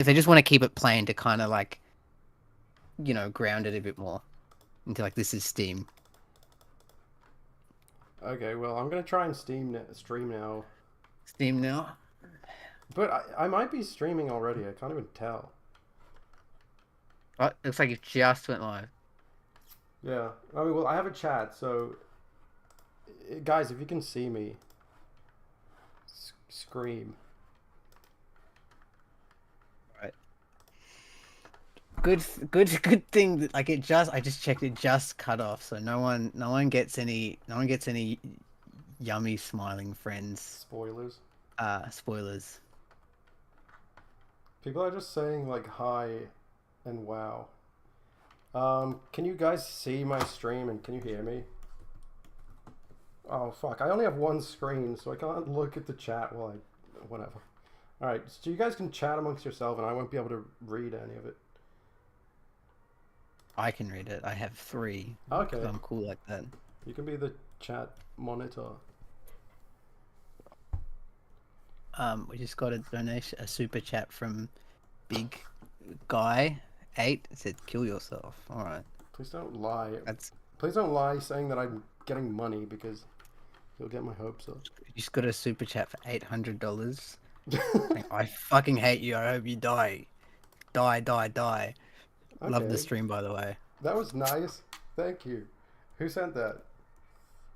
if they just want to keep it plain to kind of like, ground it a bit more into like this is Steam. Okay, well, I'm gonna try and stream now. Steam now. But I might be streaming already. I can't even tell. Oh, looks like it just went live. Yeah. I mean, well, I have a chat, so guys, if you can see me, scream. Right. Good thing that like I just checked, it just cut off, so no one gets any yummy smiling friends Spoilers. spoilers. People are just saying like hi and wow. Can you guys see my stream and can you hear me? Oh fuck, I only have one screen, so I can't look at the chat while whatever. Alright, so you guys can chat amongst yourself and I won't be able to read any of it. I can read it. I have 3. Okay. 'Cause I'm cool like that. You can be the chat monitor. We just got a donation, a super chat from Big Guy 8. It said kill yourself. Alright. Please don't lie. That's Please don't lie saying that I'm getting money because you'll get my hopes up. You just got a super chat for $800. I fucking hate you. I hope you die. Die. Okay. Love the stream, by the way. That was nice. Thank you. Who sent that?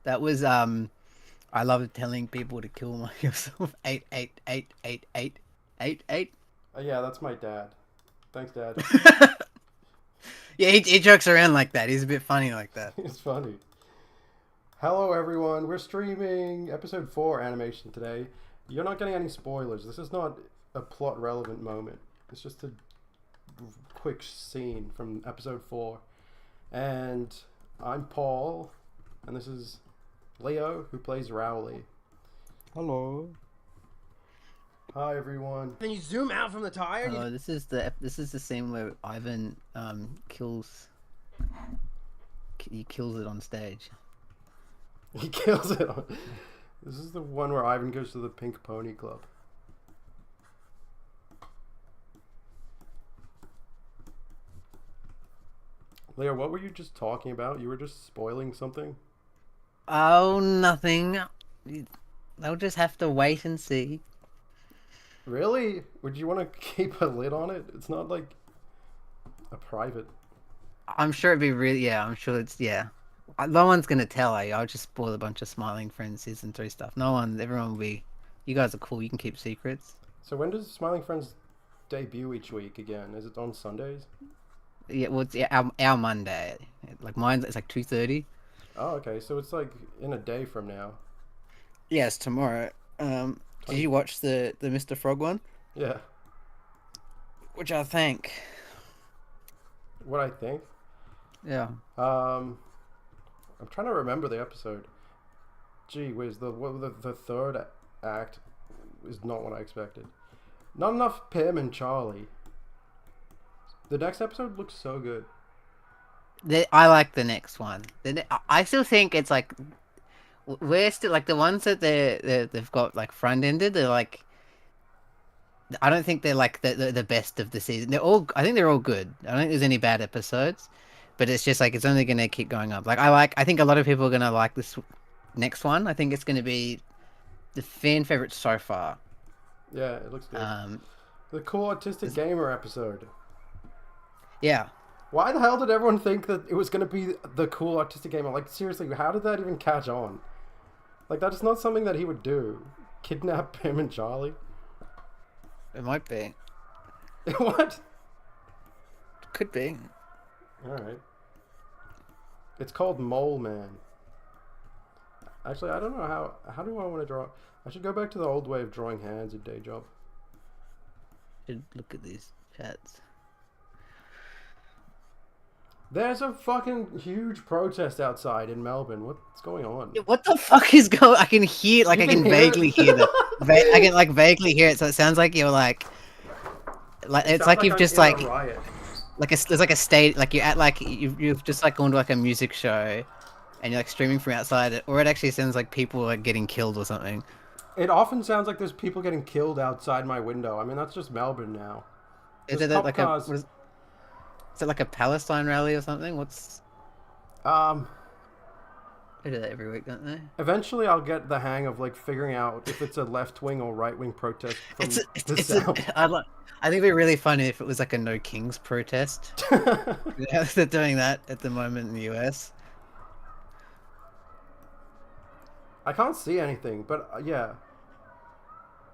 That was I love telling people to kill yourself. 8888888. Yeah, that's my dad. Thanks, Dad. Yeah, he jokes around like that. He's a bit funny like that. It's funny. Hello, everyone. We're streaming episode 4 animation today. You're not getting any spoilers. This is not a plot relevant moment. It's just a quick scene from episode 4. And I'm Paul, and this is Leo, who plays Rowley. Hello. Hi, everyone. Then you zoom out from the tire. Oh, this is the scene where Ivan kills it on stage. He kills it. This is the one where Ivan goes to the Pink Pony Club. Leo, what were you just talking about? You were just spoiling something? Oh, nothing. They'll just have to wait and see. Really? Would you want to keep a lid on it? It's not like a private. I'm sure it'd be really, I'm sure it's, no one's gonna tell, I'll just spoil a bunch of Smiling Friends season 3 stuff. Everyone will be, you guys are cool, you can keep secrets. So when does Smiling Friends debut each week again? Is it on Sundays? Yeah, well, it's our Monday. Like mine's, it's like 2:30. Oh, okay. So it's like in a day from now. Yes, tomorrow. Did you watch the Mr. Frog one? Yeah. Which I think. What I think? Yeah. I'm trying to remember the episode. Gee whiz, the third act is not what I expected. Not enough Pim and Charlie. The next episode looks so good. I like the next one. I still think it's like we're still like the ones that they've got like front ended. They're like, I don't think they're like the best of the season. I think they're all good. I don't think there's any bad episodes, but it's just like it's only gonna keep going up. I think a lot of people are gonna like this next one. I think it's gonna be the fan favorite so far. Yeah, it looks good. The cool autistic gamer episode. Yeah. Why the hell did everyone think that it was going to be the cool autistic gamer? Like, seriously, how did that even catch on? Like, that is not something that he would do. Kidnap Pim and Charlie? It might be. What? Could be. Alright. It's called Mole Man. Actually, I don't know how do I want to draw? I should go back to the old way of drawing hands at day job. Should look at these chats. There's a fucking huge protest outside in Melbourne. What's going on? What the fuck is going? I can hear, like, I can vaguely hear that. I can like vaguely hear it, so it sounds like you're like it's like you've just like there's like a state, like you're at like you've just like gone to like a music show, and you're like streaming from outside it, or it actually sounds like people are getting killed or something. It often sounds like there's people getting killed outside my window. I mean, that's just Melbourne now. Is There's it cop like a cars. is it like a Palestine rally or something? Um, They do that every week, don't they? Eventually, I'll get the hang of like figuring out if it's a left wing or right wing protest It's from the sound. I think it'd be really funny if it was like a No Kings protest. Yeah, they're doing that at the moment in the US. I can't see anything, but yeah,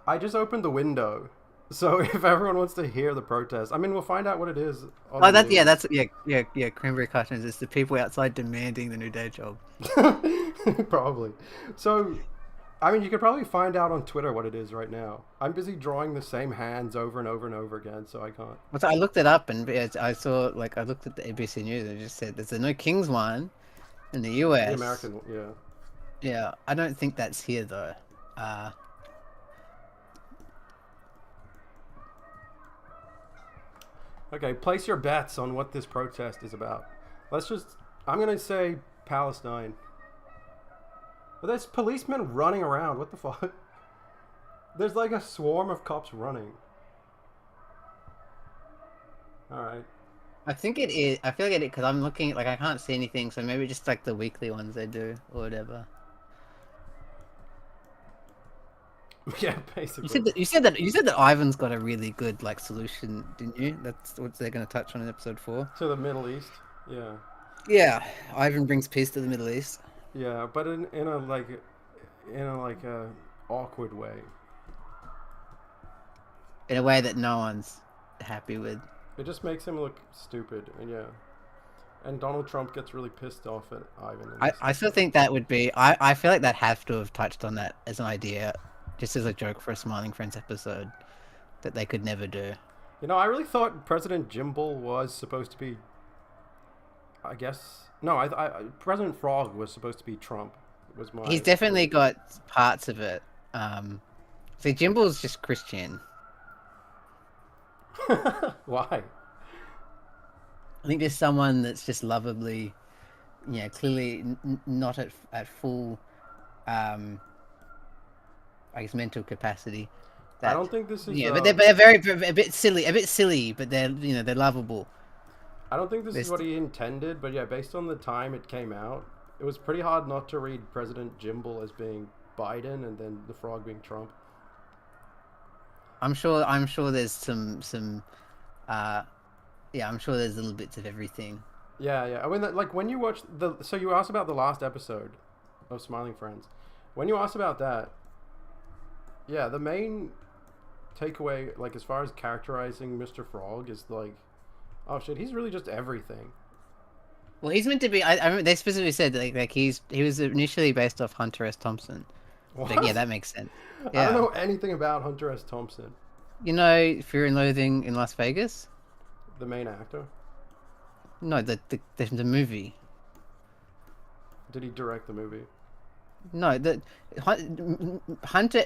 I just opened the window. So if everyone wants to hear the protest, I mean, we'll find out what it is on Oh, the news. that's yeah. Cranberry cartons. It's the people outside demanding the new day job. Probably. So, I mean, you could probably find out on Twitter what it is right now. I'm busy drawing the same hands over and over and over again, so I can't. So I looked it up and I saw like I looked at the ABC News and it just said there's a No Kings one in the The US. American, yeah. Yeah, I don't think that's here though. Uh, Okay, place your bets on what this protest is about. Let's just. I'm gonna say Palestine. But there's policemen running around. What the fuck? There's like a swarm of cops running. All right. I think it is. I feel like it because I'm looking like I can't see anything, so maybe just like the weekly ones they do or whatever. Yeah, basically. You said that Ivan's got a really good like solution, didn't you? That's what they're going to touch on in episode 4. To the Middle East. Yeah. Yeah, Ivan brings peace to the Middle East Yeah, but in a like a awkward way. in a way that no one's happy with. It just makes him look stupid, and yeah. And Donald Trump gets really pissed off at Ivan. I still think that would be. I feel like that has to have touched on that as an idea, just as a joke for a Smiling Friends episode that they could never do. You know, I really thought President Jimble was supposed to be. I guess no. President Frog was supposed to be Trump. Was my. He's definitely got parts of it. See, Jimble's just Christian. Why? I think there's someone that's just lovably, clearly not at full, I guess mental capacity. I don't think this is. Yeah, but they're very a bit silly, but they're lovable. I don't think this is what he intended, but yeah, based on the time it came out, it was pretty hard not to read President Jimble as being Biden and then the frog being Trump. I'm sure there's some yeah, I'm sure there's little bits of everything. Yeah. I mean, like when you watch so you asked about the last episode of Smiling Friends. When you asked about that, yeah, the main takeaway, like as far as characterizing Mr. Frog, is like, oh shit, he's really just everything. Well, he's meant to be. I remember they specifically said like he was initially based off Hunter S. Thompson. What? But yeah, that makes sense. Yeah. I don't know anything about Hunter S. Thompson. You know Fear and Loathing in Las Vegas? The main actor? No, the movie. Did he direct the movie? No, the Hunter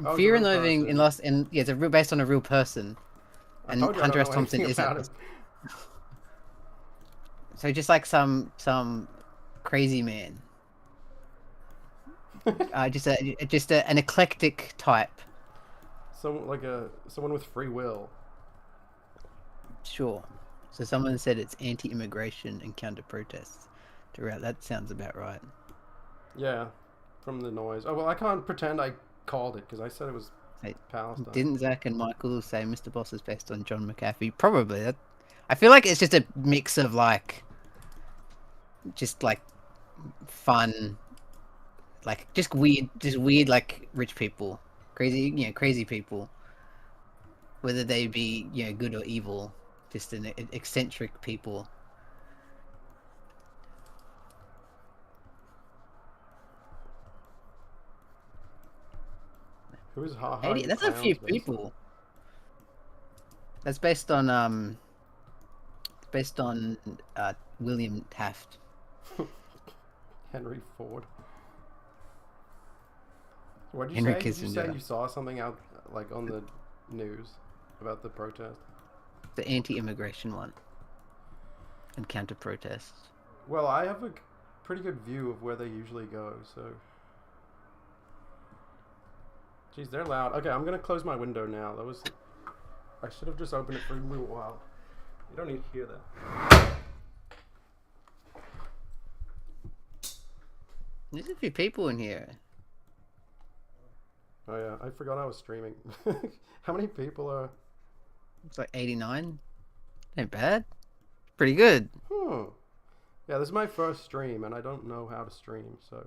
Oh, Fear and it's a real Loathing in person. it's based on a real person, I and told you I Hunter don't S. know Thompson anything about isn't. it. So just like some crazy man, just an eclectic type. Someone with free will. Sure. So someone said it's anti-immigration and counter-protests throughout. That sounds about right. Yeah, from the noise. Oh well, I can't pretend I called it because I said it was Hey, Palestine. didn't Zach and Michael say Mr. Boss is based on John McAfee? Probably. I feel like it's just a mix of like, just like fun, like just weird like rich people, crazy people, whether they be good or evil, just an eccentric people. Who's hot? That's a few people. That's based on William Taft. Henry Ford. What did you Henry say? Did you say Kissinger. you saw something out like on the news about the protest? The anti-immigration one and counter-protests. Well, I have a pretty good view of where they usually go, so. Jeez, they're loud. Okay, I'm gonna close my window now. That was I should have just opened it for a little while. You don't need to hear that. There's a few people in here. Oh yeah, I forgot I was streaming. How many people are? It's like 89. Ain't bad. Pretty good. Hmm. Yeah, this is my first stream, and I don't know how to stream, so.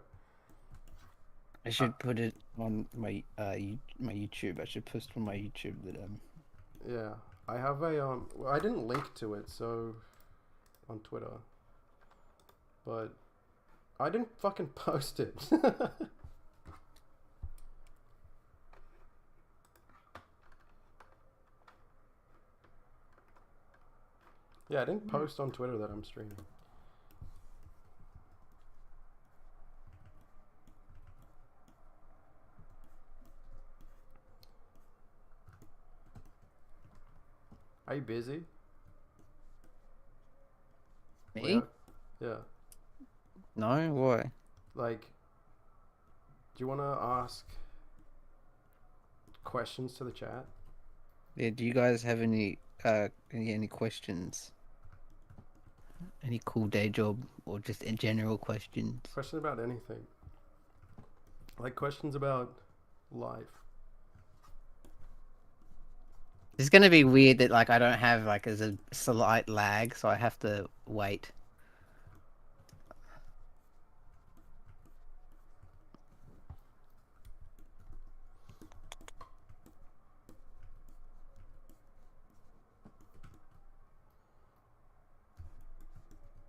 I should put it on my YouTube. I should post on my YouTube that Yeah, I have a well, I didn't link to it, so on Twitter, but I didn't fucking post it. Yeah, I didn't post on Twitter that I'm streaming. Are you busy? me? Yeah. No, why? Like, do you want to ask questions to the chat? Yeah, do you guys have any questions? Any cool day job or just in general questions? Question about anything. Like questions about life. It's gonna be weird that like I don't have like as a slight lag, so I have to wait.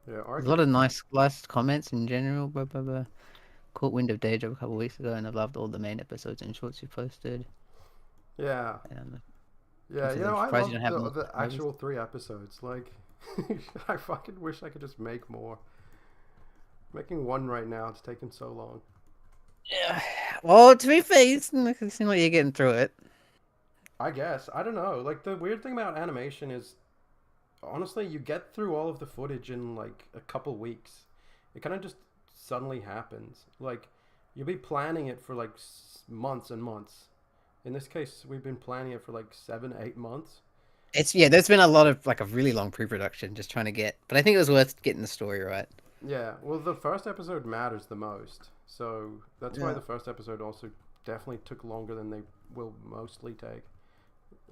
Yeah, There's a lot of nice comments in general. Blah, blah, blah. Caught wind of Day Job a couple of weeks ago, and I loved all the main episodes and shorts you posted. Yeah. And Yeah, so you I'm know, I surprised love you don't have more the subscribers. actual 3 episodes. Like, I fucking wish I could just make more. Making one right now, it's taking so long. Yeah. Well, to be fair, it seems like you're getting through it. I guess. I don't know. Like, the weird thing about animation is, honestly, you get through all of the footage in, like, a couple weeks. It kind of just suddenly happens. Like, you'll be planning it for, like, months and months. In this case, we've been planning it for, like, 7, 8 months. There's been a lot of like a really long pre-production just trying to get, but I think it was worth getting the story right. Yeah, well, the first episode matters the most. So that's why Yeah. the first episode also definitely took longer than they will mostly take.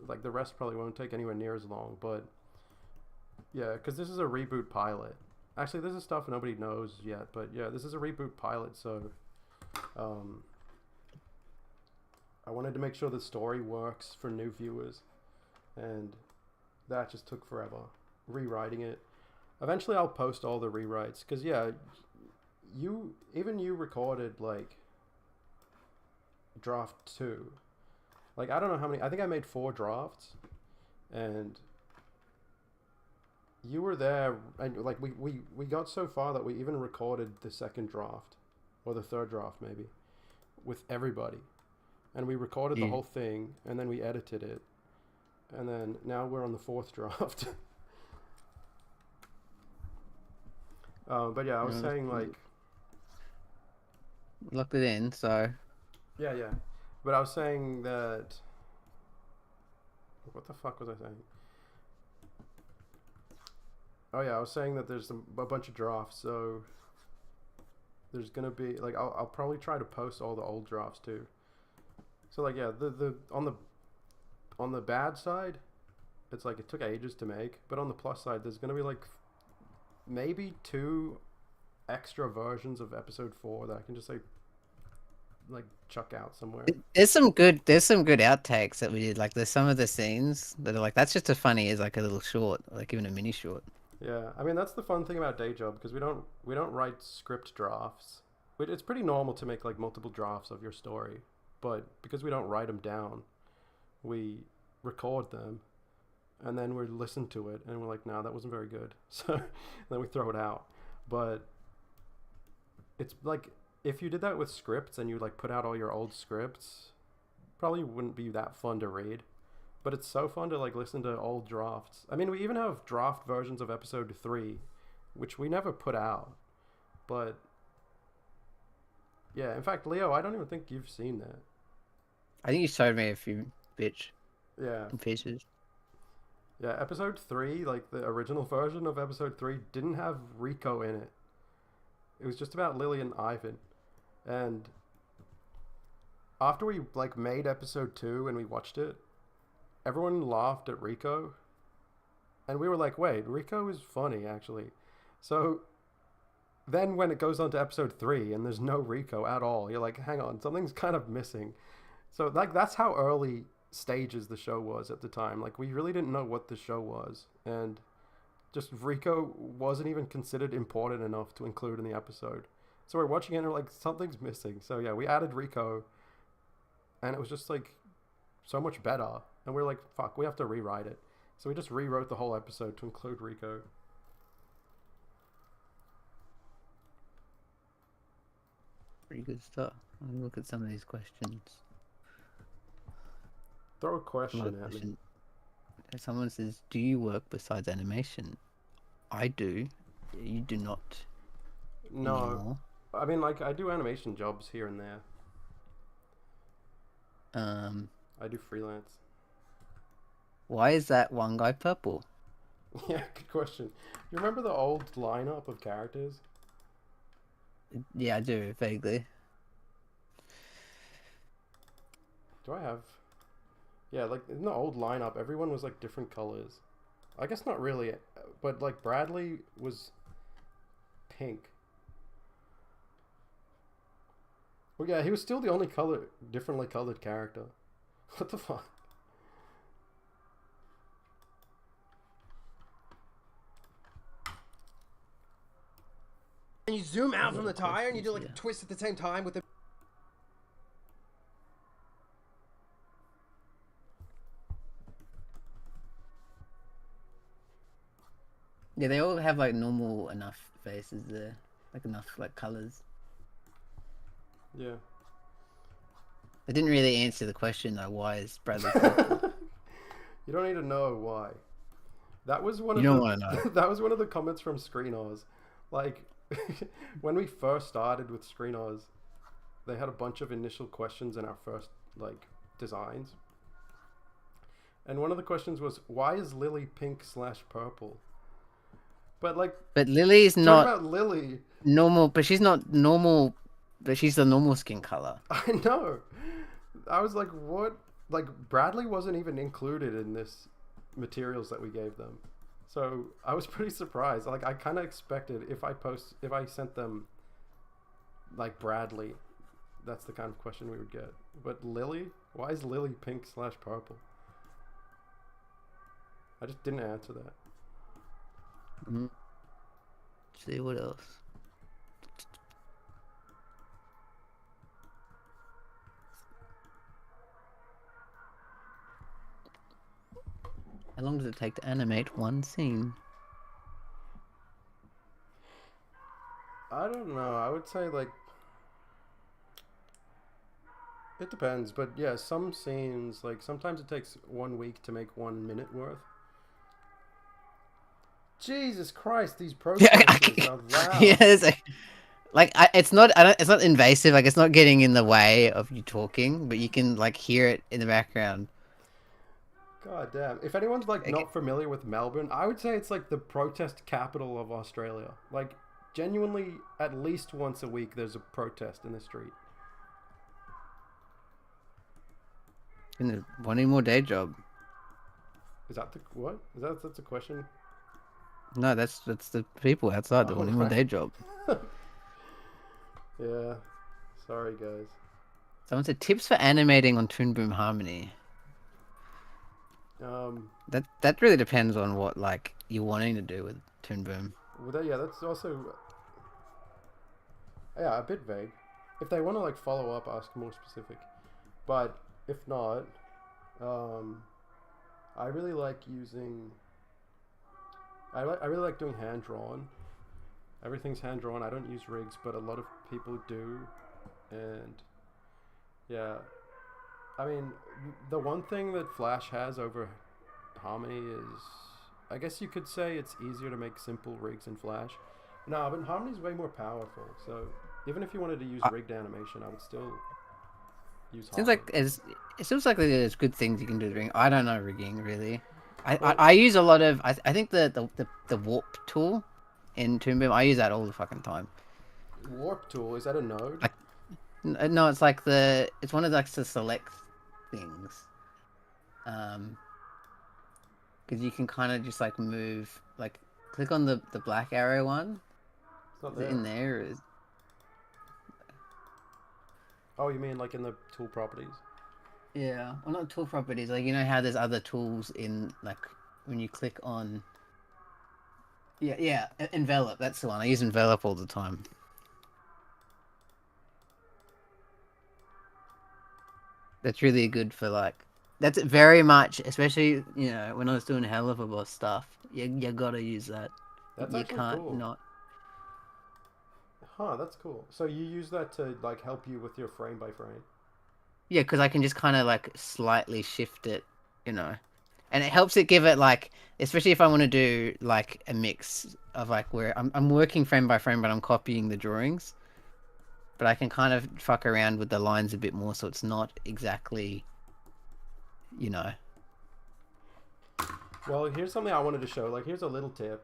Like, the rest probably won't take anywhere near as long, but yeah, because this is a reboot pilot. Actually, this is stuff nobody knows yet, but yeah, this is a reboot pilot, so um, I wanted to make sure the story works for new viewers, and that just took forever. Rewriting it. Eventually, I'll post all the rewrites, because yeah, you recorded like draft 2. Like, I don't know how many. I think I made 4 drafts, and you were there, and like we got so far that we even recorded the second draft, or the third draft maybe, with everybody, and we recorded the Yeah. whole thing, and then we edited it, and then now we're on the 4th draft. But yeah, I was Yeah, saying, like, locked it in, so yeah, but I was saying that. What the fuck was I saying? Oh yeah, I was saying that there's a bunch of drafts, so there's gonna be like I'll probably try to post all the old drafts too. So like yeah, the on the bad side, it's like it took ages to make, but on the plus side, there's gonna be like maybe 2 extra versions of episode 4 that I can just like chuck out somewhere. there's some good outtakes that we did. Like there's some of the scenes that are like that's just as funny as like a little short, like even a mini short. Yeah, I mean that's the fun thing about day job, because we don't write script drafts. It's pretty normal to make like multiple drafts of your story, but because we don't write them down, we record them, and then we listen to it and we're like, no, that wasn't very good. So then we throw it out. But it's like, if you did that with scripts and you like put out all your old scripts, probably wouldn't be that fun to read. But it's so fun to like listen to old drafts. I mean, we even have draft versions of episode 3, which we never put out. But yeah, in fact, Leo, I don't even think you've seen that. I think you showed me a few bits Yeah, and pieces. Yeah, episode 3, like the original version of episode 3, didn't have Rico in it. It was just about Lily and Ivan. And after we like made episode 2 and we watched it, everyone laughed at Rico. And we were like, wait, Rico is funny actually. So then when it goes on to episode 3 and there's no Rico at all, you're like, hang on, something's kind of missing. So like that's how early stages the show was at the time. Like we really didn't know what the show was, and just Rico wasn't even considered important enough to include in the episode. So we're watching it and we're like, something's missing. So yeah, we added Rico, and it was just like so much better. And we're like, fuck, we have to rewrite it. So we just rewrote the whole episode to include Rico. Pretty good stuff. Let me look at some of these questions. Throw a question at me. Someone says, do you work besides animation? I do. You do not. No. Anymore. I mean, like, I do animation jobs here and there. I do freelance. Why is that one guy purple? Yeah, good question. You remember the old lineup of characters? Yeah, I do, vaguely. Do I have... Yeah, like, in the old lineup, everyone was, like, different colors. I guess not really, but, like, Bradley was pink. Well, yeah, he was still the only differently colored character. What the fuck? And you zoom out from the tire and you do like a twist at the same time with the... Yeah, they all have like normal enough faces there, like enough like colors. Yeah. They didn't really answer the question though. Why is Bradley purple? You don't need to know why. That was one You of don't want to know. that was one of the comments from Screen Oz. Like when we first started with Screen Oz, they had a bunch of initial questions in our first like designs. And one of the questions was, why is Lily pink/purple? But like, but Lily's not about Lily. normal. But she's not normal. But she's the normal skin color. I know. I was like, what? Like Bradley wasn't even included in this materials that we gave them. So I was pretty surprised. Like I kind of expected if I sent them like Bradley, that's the kind of question we would get. But Lily, why is Lily pink/purple? I just didn't answer that. Mm-hmm. See what else. How long does it take to animate one scene? I don't know. I would say like it depends, but yeah, some scenes like sometimes it takes 1 week to make 1 minute worth. Jesus Christ, these processes are loud. Yeah, it's it's not. It's not invasive. Like it's not getting in the way of you talking, but you can like hear it in the background. God damn. If anyone's like not familiar with Melbourne, I would say it's like the protest capital of Australia. Like genuinely, at least once a week, there's a protest in the street. And wanting more day job. Is that the what? That's a question? No, that's the people outside that wanting more day job. Yeah. Sorry, guys. Someone said tips for animating on Toon Boom Harmony. That really depends on what like you're wanting to do with Toon Boom. Well, yeah, that's also a bit vague. If they want to like follow up, ask more specific. But if not, I really like using. I really like doing hand drawn. Everything's hand drawn. I don't use rigs, but a lot of people do, and yeah. I mean, the one thing that Flash has over Harmony is, I guess you could say it's easier to make simple rigs in Flash. No, but Harmony's way more powerful. So even if you wanted to use rigged animation, I would still use Harmony. It seems like there's good things you can do with rigging. I don't know rigging really. I use a lot of I think the warp tool in Toon Boom, I use that all the fucking time. Warp tool, is that a node? Like no, it's like it's one of like the select things. Because you can kind of just like move, like click on the black arrow one. It's not Is it there. in there? Or is... Oh, you mean like in the tool properties? Yeah, well, not tool properties. Like you know how there's other tools in like when you click on. Yeah, envelop. That's the one. I use envelop all the time. That's really good for like. That's very much, especially when I was doing Hell of a Boss stuff. You gotta use that. That's You actually can't cool. not. Huh, that's cool. So you use that to like help you with your frame by frame. Yeah, because I can just kind of like slightly shift it, and it helps it give it like, especially if I want to do like a mix of like where I'm working frame by frame, but I'm copying the drawings, but I can kind of fuck around with the lines a bit more, so it's not exactly, you know. Well, here's something I wanted to show. Like, here's a little tip.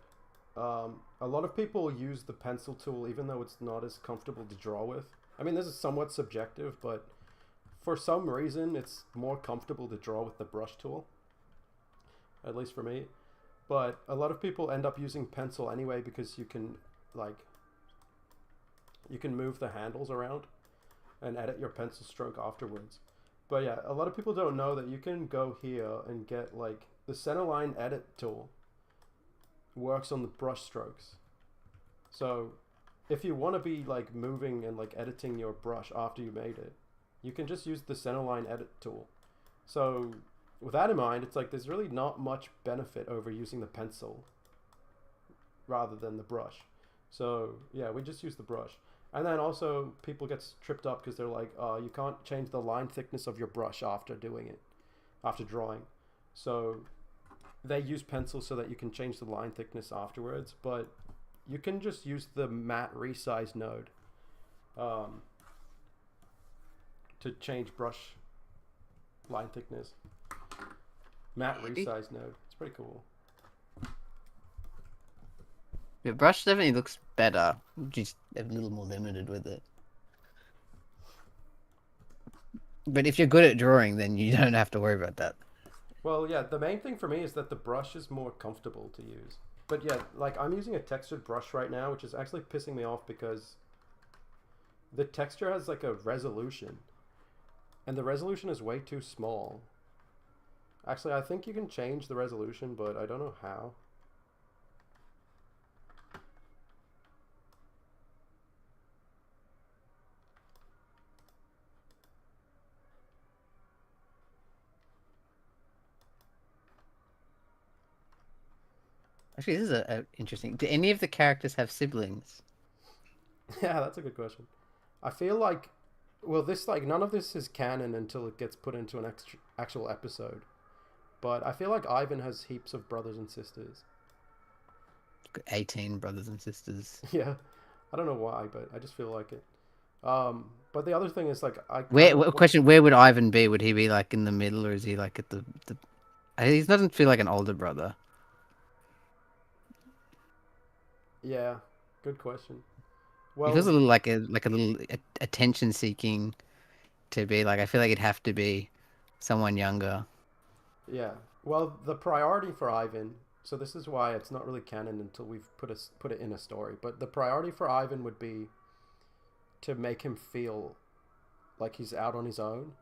A lot of people use the pencil tool even though it's not as comfortable to draw with. I mean, this is somewhat subjective, but for some reason, it's more comfortable to draw with the brush tool. At least for me. But a lot of people end up using pencil anyway because you can, like, you can move the handles around and edit your pencil stroke afterwards. But yeah, a lot of people don't know that you can go here and get, like, the centerline edit tool works on the brush strokes. So if you want to be like moving and like editing your brush after you made it, you can just use the centerline edit tool. So with that in mind, it's like there's really not much benefit over using the pencil rather than the brush. So yeah, we just use the brush. And then also people get tripped up because they're like, you can't change the line thickness of your brush after doing it, after drawing. So they use pencil so that you can change the line thickness afterwards, but you can just use the matte resize node to change brush line thickness. Matte resize node. It's pretty cool. The brush definitely looks better. Just a little more limited with it. But if you're good at drawing, then you don't have to worry about that. Well, yeah, the main thing for me is that the brush is more comfortable to use. But yeah, like I'm using a textured brush right now, which is actually pissing me off because the texture has like a resolution. And the resolution is way too small. Actually, I think you can change the resolution, but I don't know how. Actually, this is a interesting. Do any of the characters have siblings? Yeah, that's a good question. I feel like, well, this like none of this is canon until it gets put into an actual episode. But I feel like Ivan has heaps of brothers and sisters. 18 brothers and sisters. Yeah, I don't know why, but I just feel like it. But the other thing is like Where would Ivan be? Would he be like in the middle, or is he like at the? He doesn't feel like an older brother. Yeah, good question. He feels a Well, little like a little attention seeking to be like. I feel like it'd have to be someone younger. yeah. Well, the priority for Ivan. So this is why it's not really canon until we've put it in a story. But the priority for Ivan would be to make him feel like he's out on his own.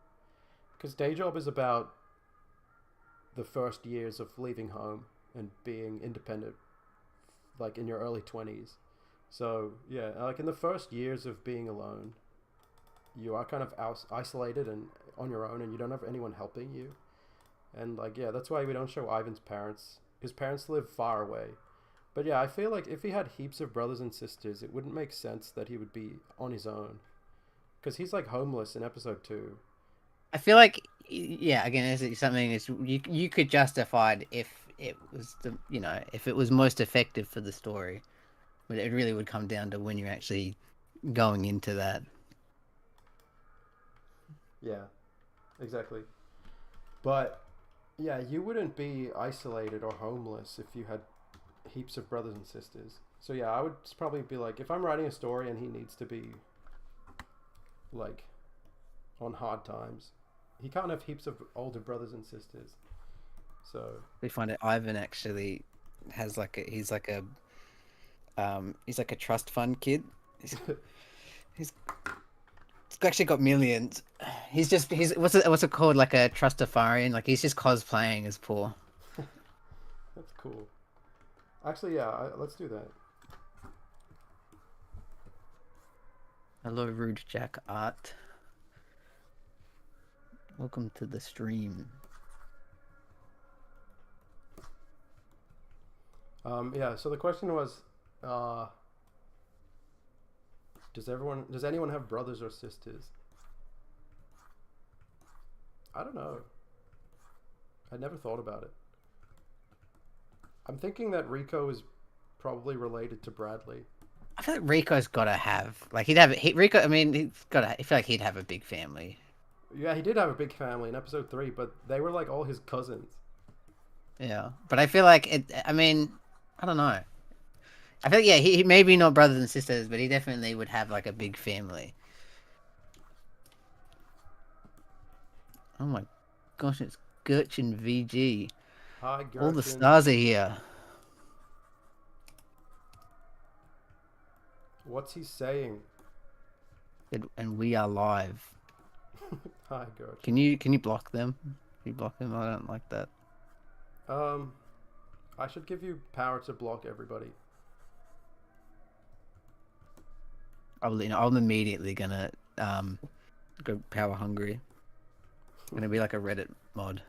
Because Day Job is about the first years of leaving home and being independent, like in your early 20s. So, yeah, like in the first years of being alone, you are kind of isolated and on your own and you don't have anyone helping you. And, like, yeah, that's why we don't show Ivan's parents. His parents live far away. But, yeah, I feel like if he had heaps of brothers and sisters, it wouldn't make sense that he would be on his own. Because he's, like, homeless in episode 2. I feel like, yeah, again, it's something that's you could justify it if it was if it was most effective for the story, but it really would come down to when you're actually going into that. Yeah, exactly. But Yeah, you wouldn't be isolated or homeless if you had heaps of brothers and sisters. So yeah, I would probably be like, if I'm writing a story and he needs to be like on hard times, he can't have heaps of older brothers and sisters. So We find out Ivan actually has like he's like a trust fund kid. He's actually got millions. He's what's it called, like a trustafarian, like he's just cosplaying as poor. that's cool. Actually, yeah, let's do that. Hello, Rude Jack Art. Welcome to the stream. Yeah. So the question was, does anyone have brothers or sisters? I don't know. I never thought about it. I'm thinking that Rico is probably related to Bradley. I feel like Rico's gotta have, like, Rico. I mean, he's gotta. I feel like he'd have a big family. Yeah, he did have a big family in episode 3, but they were like all his cousins. Yeah, but I feel like it. I mean, I don't know. I feel like, yeah, he maybe not brothers and sisters, but he definitely would have like a big family. Oh my gosh, it's Gurchin VG. Hi, Gertrude. All the stars are here. What's he saying? And we are live. Hi, Gertrude. Can you block them? Can you block them? I don't like that. I should give you power to block everybody. I'm immediately gonna go power hungry. I'm gonna be like a Reddit mod.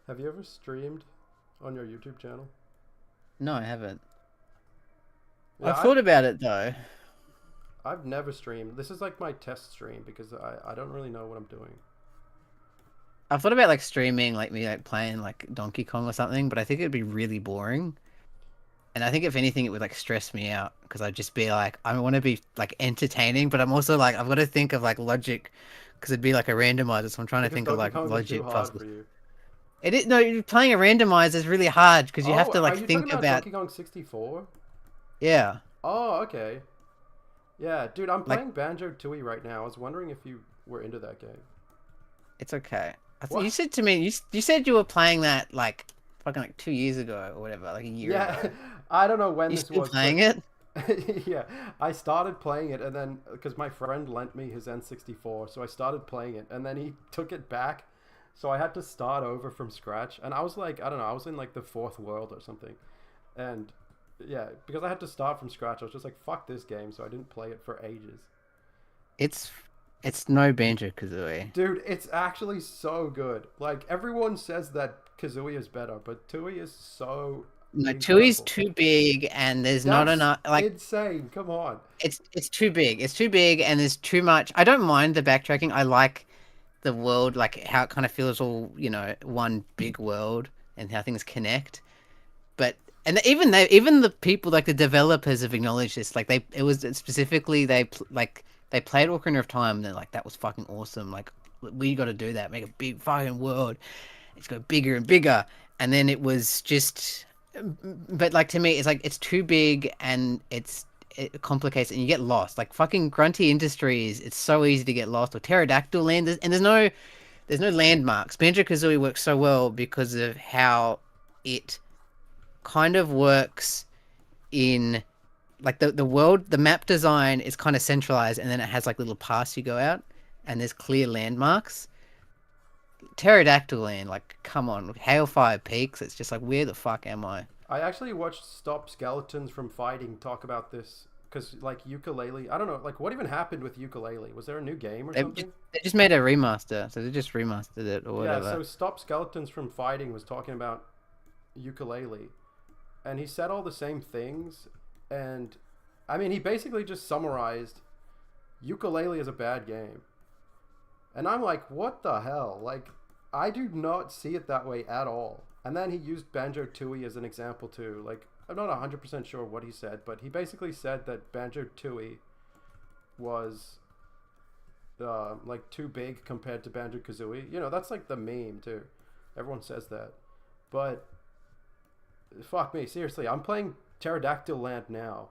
Have you ever streamed on your YouTube channel? No, I haven't. Yeah, I've thought about it though. I've never streamed. This is like my test stream because I don't really know what I'm doing. I've thought about like streaming, like me like playing like Donkey Kong or something, but I think it'd be really boring. And I think if anything, it would like stress me out because I'd just be like, I want to be like entertaining, but I'm also like, I've got to think of like logic because it'd be like a randomizer. So I'm trying to think of like logic puzzles. It is, no, playing a randomizer is really hard because you have to like think about Donkey Kong 64. Yeah. Oh, okay. Yeah, dude, I'm Like- playing Banjo Tooie right now. I was wondering if you were into that game. It's okay. What? You said to me, you said you were playing that like fucking like 2 years ago or whatever, like a year Yeah, ago. I don't know when You this still was. playing it? Yeah, I started playing it, and then because my friend lent me his N64, so I started playing it, and then he took it back, so I had to start over from scratch. And I was like, I don't know, I was in like the 4th world or something, and yeah, because I had to start from scratch, I was just like, fuck this game, so I didn't play it for ages. It's no Banjo Kazooie. Dude, it's actually so good. Like, everyone says that Kazooie is better, but Tooie is so No, incredible. Tooie's too big, and there's not That's enough. Like insane. Come on. it's too big. It's too big, and there's too much. I don't mind the backtracking. I like the world, like how it kind of feels all, one big world and how things connect. But even the people, like the developers, have acknowledged this. Like it was specifically they played Ocarina of Time, and they're like, that was fucking awesome. Like we got to do that, make a big fucking world. It's got bigger and bigger, and then it was just. But like to me, it's like it's too big and it complicates and you get lost. Like fucking Grunty Industries, it's so easy to get lost. Or Pterodactyl Land, and there's no landmarks. Banjo Kazooie works so well because of how it kind of works in like the world. The map design is kind of centralized, and then it has like little paths you go out, and there's clear landmarks. Pterodactyl Land, like, come on, Hailfire Peaks, it's just like, where the fuck am I? I actually watched Stop Skeletons from Fighting talk about this because, like, Ukulele. I don't know, like, what even happened with Ukulele? Was there a new game or something? They just made a remaster, so they just remastered it or whatever. Yeah, so Stop Skeletons from Fighting was talking about Ukulele, and he said all the same things, and I mean, he basically just summarized Ukulele is a bad game. And I'm like, what the hell? Like, I do not see it that way at all. And then he used Banjo Tooie as an example too. Like, I'm not 100% sure what he said, but he basically said that Banjo Tooie was like too big compared to Banjo Kazooie. You know, that's like the meme too. Everyone says that, but fuck me, seriously, I'm playing Pterodactyl Land now,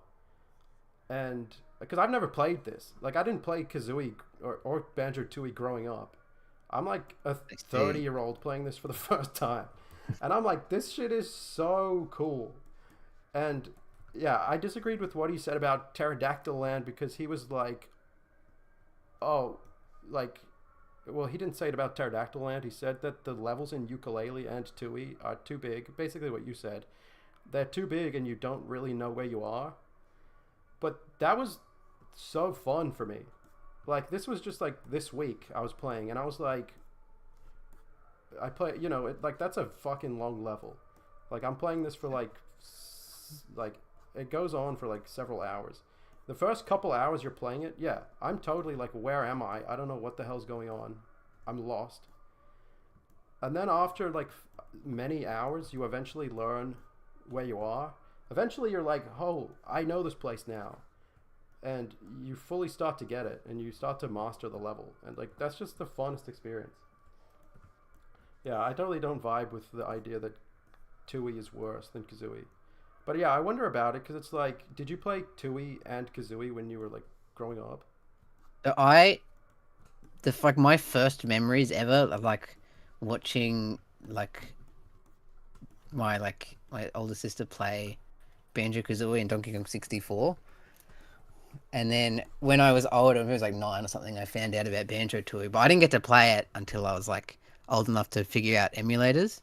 and because I've never played this, like I didn't play Kazooie or Banjo Tooie growing up. I'm like a 30-year-old playing this for the first time, and I'm like, this shit is so cool. And yeah, I disagreed with what he said about Pterodactyl Land because he was like, oh, like, well, he didn't say it about Pterodactyl Land. He said that the levels in Ukulele and Tui are too big. Basically, what you said, they're too big, and you don't really know where you are. But that was so fun for me. Like, this was just like this week I was playing, and I was like, I play, you know, like that's a fucking long level. Like, I'm playing this for like it goes on for like several hours. The first couple hours you're playing it, yeah, I'm totally like, where am I? I don't know what the hell's going on. I'm lost. And then after like many hours, you eventually learn where you are. Eventually you're like, oh, I know this place now. And you fully start to get it, and you start to master the level. And like, that's just the funnest experience. Yeah, I totally don't vibe with the idea that Tui is worse than Kazooie. But yeah, I wonder about it because it's like, did you play Tui and Kazooie when you were like growing up? Like my first memories ever of like watching like my older sister play Banjo Kazooie and Donkey Kong 64. And then when I was older, it was like 9 or something, I found out about Banjo Tooie, but I didn't get to play it until I was like old enough to figure out emulators.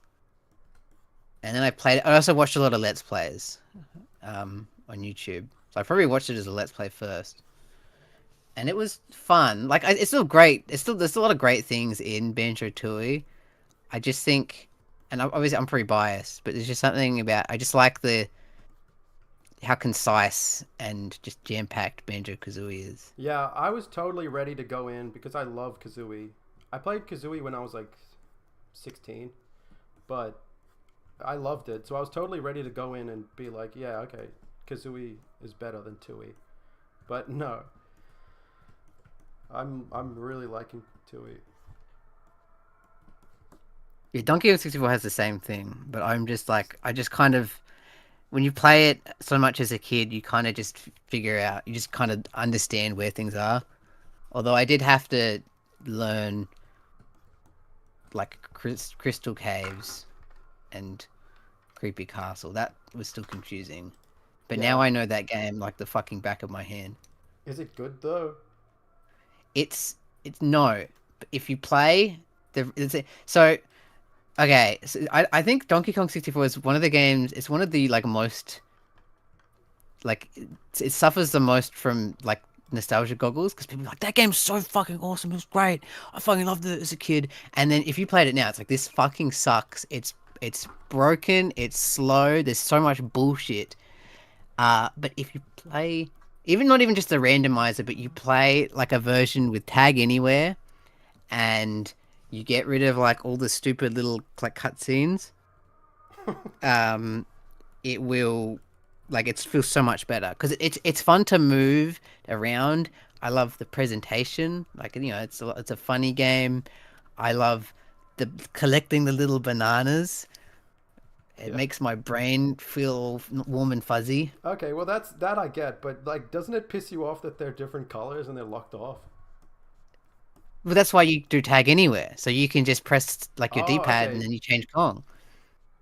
And then I played it. I also watched a lot of Let's Plays on YouTube. So I probably watched it as a Let's Play first. And it was fun. Like, it's still great. There's a lot of great things in Banjo Tooie. I just think, and obviously I'm pretty biased, but there's just something about, I just like how concise and just jam-packed Banjo Kazooie is. Yeah, I was totally ready to go in because I love Kazooie. I played Kazooie when I was like 16, but I loved it, so I was totally ready to go in and be like, yeah, okay, Kazooie is better than Tui. But no, I'm really liking Tui. Yeah, Donkey Kong 64 has the same thing, but I'm just like, I just kind of, when you play it so much as a kid, you kind of just figure out, you just kind of understand where things are. Although I did have to learn like Crystal Caves and Creepy Castle. That was still confusing. But Yeah. now I know that game like the fucking back of my hand. Is it good though? It's no. But if you play so okay, so I think Donkey Kong 64 is one of the games, it's one of the like most like it suffers the most from like nostalgia goggles because people are like, that game's so fucking awesome, it was great, I fucking loved it as a kid. And then if you played it now, it's like, this fucking sucks. It's broken, it's slow, there's so much bullshit. But if you play, even not even just the randomizer, but you play like a version with Tag Anywhere, and you get rid of like all the stupid little like cutscenes, it will, like, it feels so much better because it's fun to move around. I love the presentation, like, you know, it's a funny game. I love the collecting the little bananas. It makes my brain feel warm and fuzzy. Okay, well that I get, but like, doesn't it piss you off that they're different colors and they're locked off? Well, that's why you do Tag Anywhere, so you can just press like your Oh, D-pad and okay. then you change Kong.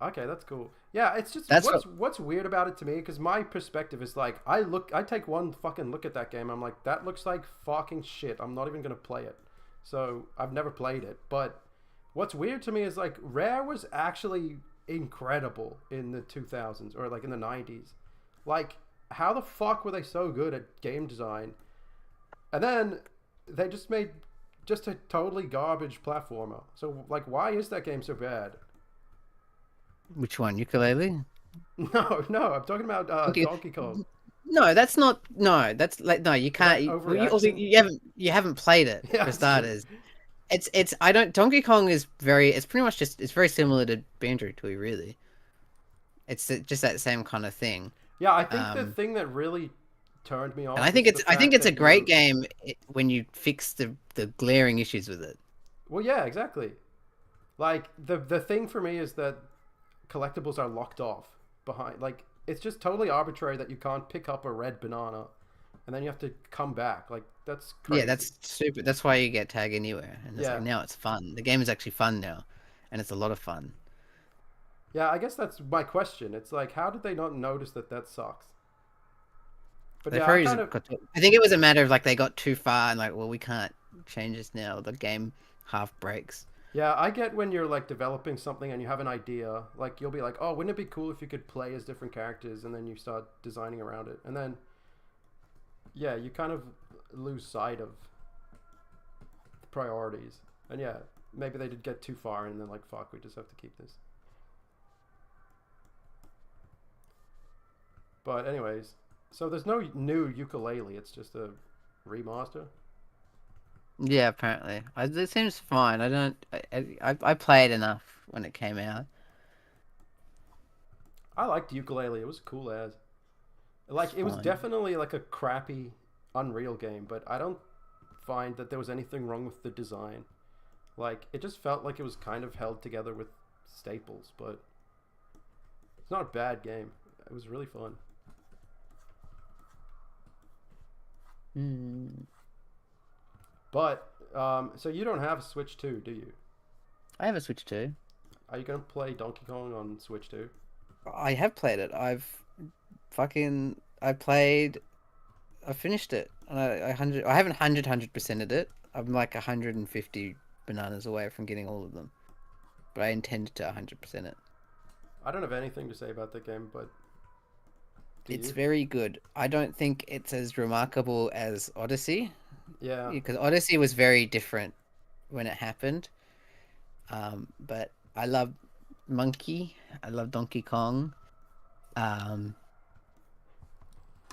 Okay, that's cool. Yeah, it's just That's what's weird about it to me, because my perspective is like, I take one fucking look at that game, I'm like, that looks like fucking shit. I'm not even gonna play it. So I've never played it. But what's weird to me is like, Rare was actually incredible in the 2000s or like in the 90s. Like, how the fuck were they so good at game design? And then they just made just a totally garbage platformer. So like, why is that game so bad? Which one, Ukulele? No, I'm talking about Okay. Donkey Kong. No, that's not. No, that's like, no. You Is that can't. Also, overreaction? you haven't played it Yeah, for that's true. starters. It's I don't. Donkey Kong is very. It's pretty much just. It's very similar to Banjo Tooie, really. It's just that same kind of thing. Yeah, I think the Um, thing that really turned me off. And I think is the I think fact it's a that great game when you fix the glaring issues with it. Well, yeah, exactly. Like the thing for me is that collectibles are locked off behind. Like it's just totally arbitrary that you can't pick up a red banana, and then you have to come back. Like that's crazy. Yeah, that's stupid. That's why you get Tag Anywhere, and it's Yeah. like now it's fun. The game is actually fun now, and it's a lot of fun. Yeah, I guess that's my question. It's like, how did they not notice that sucks? But They yeah, probably I think it was a matter of like they got too far and like, well, we can't change this now. The game half breaks. yeah, I get when you're like developing something and you have an idea. Like you'll be like, oh, wouldn't it be cool if you could play as different characters, and then you start designing around it, and then yeah, you kind of lose sight of the priorities. And yeah, maybe they did get too far, and then like, fuck, we just have to keep this. But anyways, so there's no new ukulele. It's just a remaster. Yeah, apparently. It seems fine. I don't. I played enough when it came out. I liked ukulele. It was cool as. Like It's it was fine. definitely like a crappy Unreal game, but I don't find that there was anything wrong with the design. Like it just felt like it was kind of held together with staples, but it's not a bad game. It was really fun. Hmm. But so you don't have a Switch 2, do you? I have a Switch too. Are you gonna play Donkey Kong on Switch 2? I have played it. I played. I finished it. And I haven't 100%ed it. I'm like 150 bananas away from getting all of them. But I intend to 100% it. I don't have anything to say about that game, but do It's you? very good. I don't think it's as remarkable as Odyssey, Yeah. because Odyssey was very different when it happened. But I love Monkey. I love Donkey Kong. Um,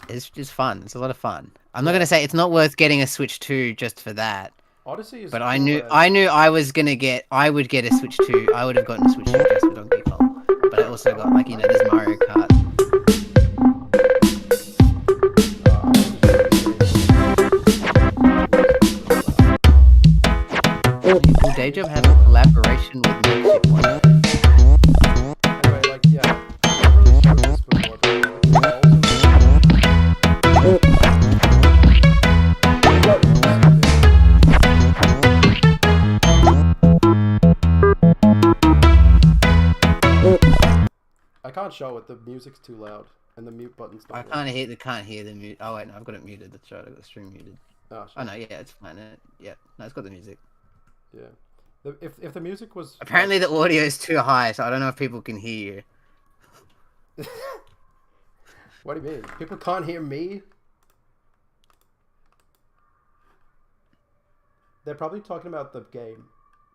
it's just fun. It's a lot of fun. I'm not Yeah. gonna say it's not worth getting a Switch 2 just for that. Odyssey is But cool I knew I would get a Switch 2. I would have gotten a Switch 2 just for Donkey Kong. But I also got like, there's Mario Kart. Will Day Job have a collaboration with Makeshift One? Anyway, like, yeah, I've really showed this before, but like, I can't show it. The music's too loud, and the mute button's not I working. can't hear the mute. Oh wait, no, I've got it muted. That's right, I've got the stream muted. Oh, shit. Oh no, yeah, it's fine. Yeah, no, it's got the music. Yeah. If the music was Apparently the audio is too high, so I don't know if people can hear you. What do you mean? People can't hear me? They're probably talking about the game,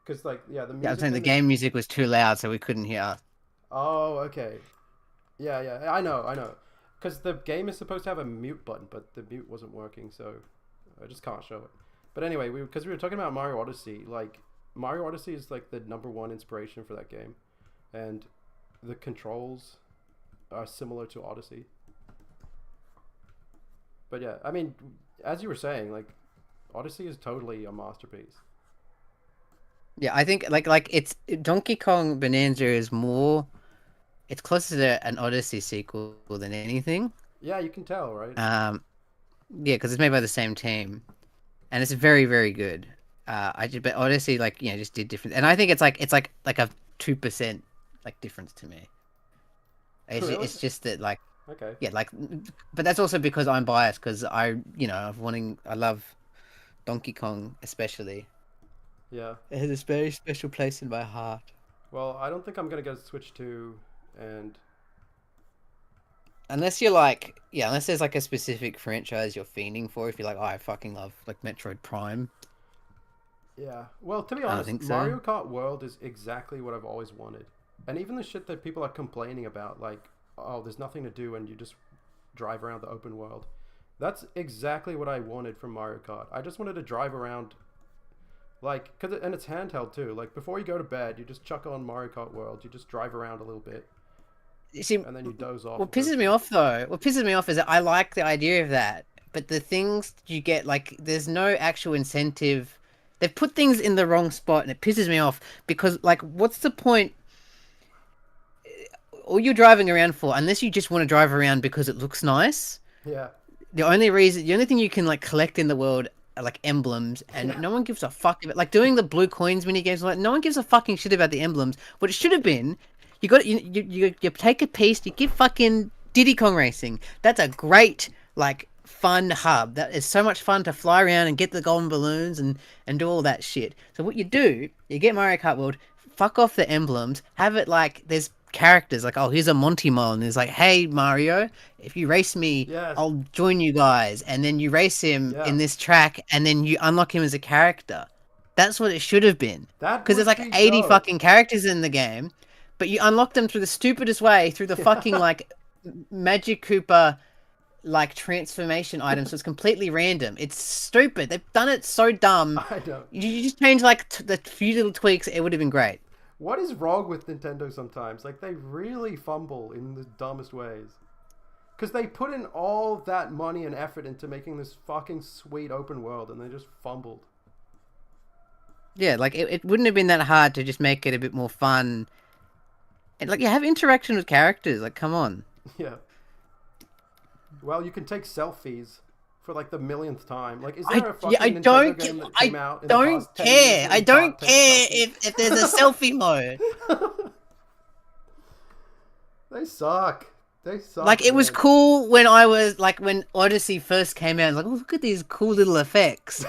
because like, yeah, the music. Yeah, I'm saying the in game music was too loud, so we couldn't hear us. Oh, okay. Yeah, I know. Because the game is supposed to have a mute button, but the mute wasn't working, so I just can't show it. But anyway, because we were talking about Mario Odyssey, like Mario Odyssey is like the #1 inspiration for that game, and the controls are similar to Odyssey. But yeah, I mean, as you were saying, like Odyssey is totally a masterpiece. Yeah, I think like it's Donkey Kong Bonanza is more. It's closer to an Odyssey sequel than anything. Yeah, you can tell, right? Yeah, because it's made by the same team, and it's very, very good. But Odyssey, like, just did different, and I think it's like a 2% like difference to me. Really? It's just that like, Okay. yeah, like, but that's also because I'm biased because I love Donkey Kong especially. Yeah. It has a very special place in my heart. Well, I don't think I'm gonna get a Switch 2, and Unless you're like, yeah, unless there's like a specific franchise you're fiending for. If you're like, oh, I fucking love like Metroid Prime. yeah. Well, to be I don't honest, think so. Mario Kart World is exactly what I've always wanted. And even the shit that people are complaining about, like, oh, there's nothing to do and you just drive around the open world. That's exactly what I wanted from Mario Kart. I just wanted to drive around, like, and it's handheld too. Like, before you go to bed, you just chuck on Mario Kart World. You just drive around a little bit, You see, and then you doze off. what pisses me off though, what pisses me off is that I like the idea of that, but the things you get, like, there's no actual incentive. They've put things in the wrong spot, and it pisses me off because, like, what's the point? All you're driving around for, unless you just want to drive around because it looks nice. Yeah. The only thing you can like collect in the world are like emblems, and Yeah. no one gives a fuck about like doing the blue coins mini games. Like no one gives a fucking shit about the emblems. What it should have been, you take a piece, you give fucking Diddy Kong Racing. That's a great like fun hub. That is so much fun to fly around and get the golden balloons and do all that shit. So what you do, you get Mario Kart World, fuck off the emblems, have it like there's characters like, oh, here's a Monty Mon, and it's like, hey Mario, if you race me, Yes. I'll join you guys, and then you race him Yeah. in this track, and then you unlock him as a character. That's what it should have been. That Because there's would like be 80 dope. fucking characters in the game, but you unlock them through the stupidest way, through the fucking like Magic Koopa like transformation items. So it's completely random. It's stupid. They've done it so dumb. I don't. You just change like the few little tweaks, it would have been great. What is wrong with Nintendo sometimes? Like, they really fumble in the dumbest ways. Because they put in all that money and effort into making this fucking sweet open world, and they just fumbled. Yeah, like it wouldn't have been that hard to just make it a bit more fun. And like you have interaction with characters, like come on. Yeah. Well, you can take selfies for like the millionth time. Like, is there a fucking Nintendo game that came out in the past 10 years I and don't can't take care selfies? if there's a selfie mode. They suck. They suck. Like it was man. cool when I was like when Odyssey first came out. I was like, oh, look at these cool little effects.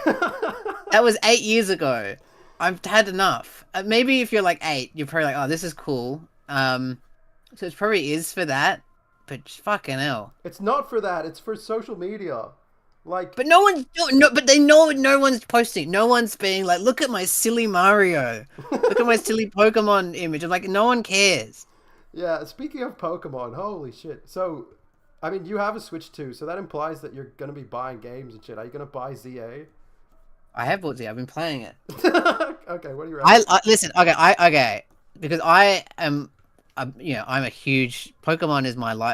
That was 8 years ago. I've had enough. Maybe if you're like 8, you're probably like, oh, this is cool. So it probably is for that. But fucking hell. It's not for that. It's for social media. Like, But no one's but they know no one's posting. No one's being like, look at my silly Mario. Look at my silly Pokemon image. I'm like, no one cares. yeah, speaking of Pokemon, holy shit. So, I mean, you have a Switch too, so that implies that you're going to be buying games and shit. Are you going to buy ZA? I have bought it. I've been playing it. Okay, what do you reckon? I listen. Okay, because I am, I'm a huge Pokemon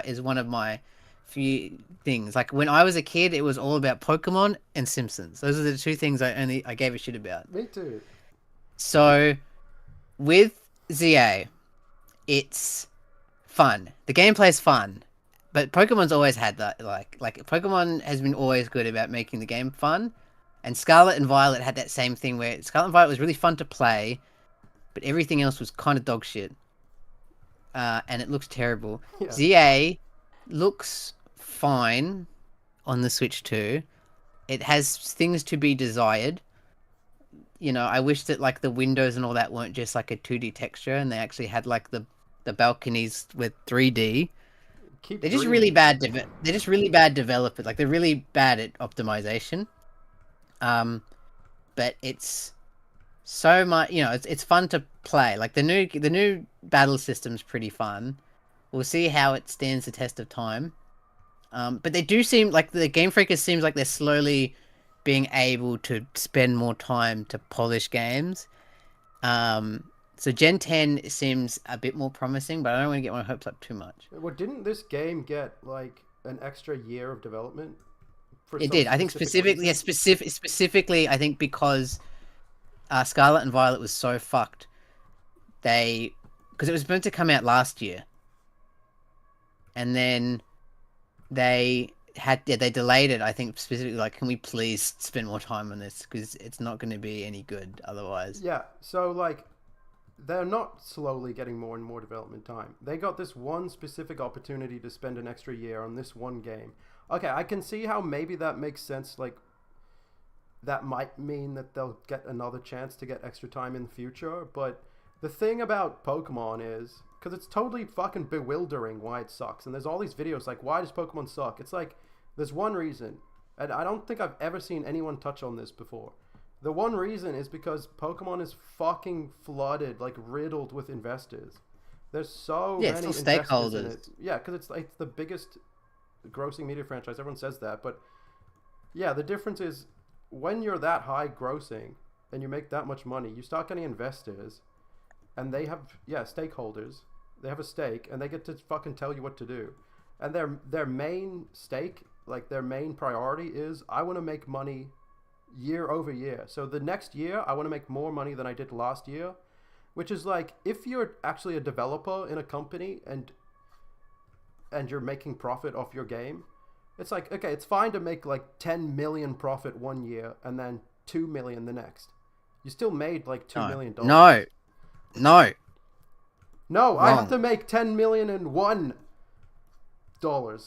is one of my few things. Like when I was a kid, it was all about Pokemon and Simpsons. Those are the two things I gave a shit about. Me too. So with ZA, it's fun. The gameplay's fun, but Pokemon's always had that. Like Pokemon has been always good about making the game fun. And Scarlet and Violet had that same thing where Scarlet and Violet was really fun to play, but everything else was kind of dog shit. And it looks terrible. Yeah. ZA looks fine on the Switch too. It has things to be desired. You know, I wish that like the windows and all that weren't just like a 2D texture and they actually had like the balconies with 3D. Keep They're just dreaming. really bad. They're just really bad developers. Like they're really bad at optimization. But it's so much. You know, it's fun to play. Like the new battle system's pretty fun. We'll see how it stands the test of time. But they do seem like the Game Freakers seems like they're slowly being able to spend more time to polish games. So Gen 10 seems a bit more promising, but I don't want to get my hopes up too much. Well, didn't this game get like an extra year of development? It did. I think specifically, specifically, I think because Scarlet and Violet was so fucked, because it was meant to come out last year, and then they delayed it. I think specifically, like, can we please spend more time on this because it's not going to be any good otherwise. Yeah. So like, they're not slowly getting more and more development time. They got this one specific opportunity to spend an extra year on this one game. Okay, I can see how maybe that makes sense. Like, that might mean that they'll get another chance to get extra time in the future. But the thing about Pokemon is, because it's totally fucking bewildering why it sucks. And there's all these videos like, why does Pokemon suck? It's like, there's one reason. And I don't think I've ever seen anyone touch on this before. The one reason is because Pokemon is fucking flooded, like riddled with investors. There's so many it's still investors stakeholders. in it. Yeah, because it's like the biggest grossing media franchise. Everyone says that, but yeah, the difference is when you're that high grossing and you make that much money, you start getting investors, and they have stakeholders. They have a stake, and they get to fucking tell you what to do. And their main stake like their main priority is I want to make money year over year. So the next year I want to make more money than I did last year, which is like if you're actually a developer in a company and you're making profit off your game, it's like, okay, it's fine to make like 10 million profit one year and then 2 million the next. You still made like $2 million. No. No, I have to make 10 million and $1.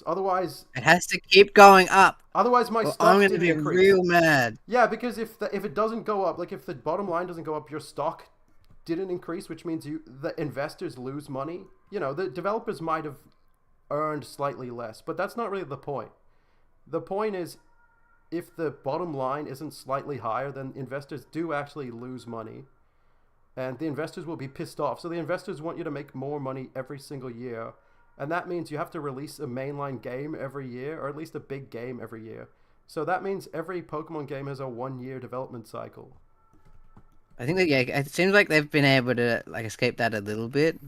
Otherwise, it has to keep going up. Otherwise, my Or stock I'm going to didn't be increase. real mad. Yeah, because if it doesn't go up, like if the bottom line doesn't go up, your stock didn't increase, which means the investors lose money. You know, the developers might have earned slightly less, but that's not really the point. The point is, if the bottom line isn't slightly higher, then investors do actually lose money, and the investors will be pissed off. So the investors want you to make more money every single year, and that means you have to release a mainline game every year, or at least a big game every year. So that means every Pokemon game has a 1-year development cycle. I think that, yeah, it seems like they've been able to like escape that a little bit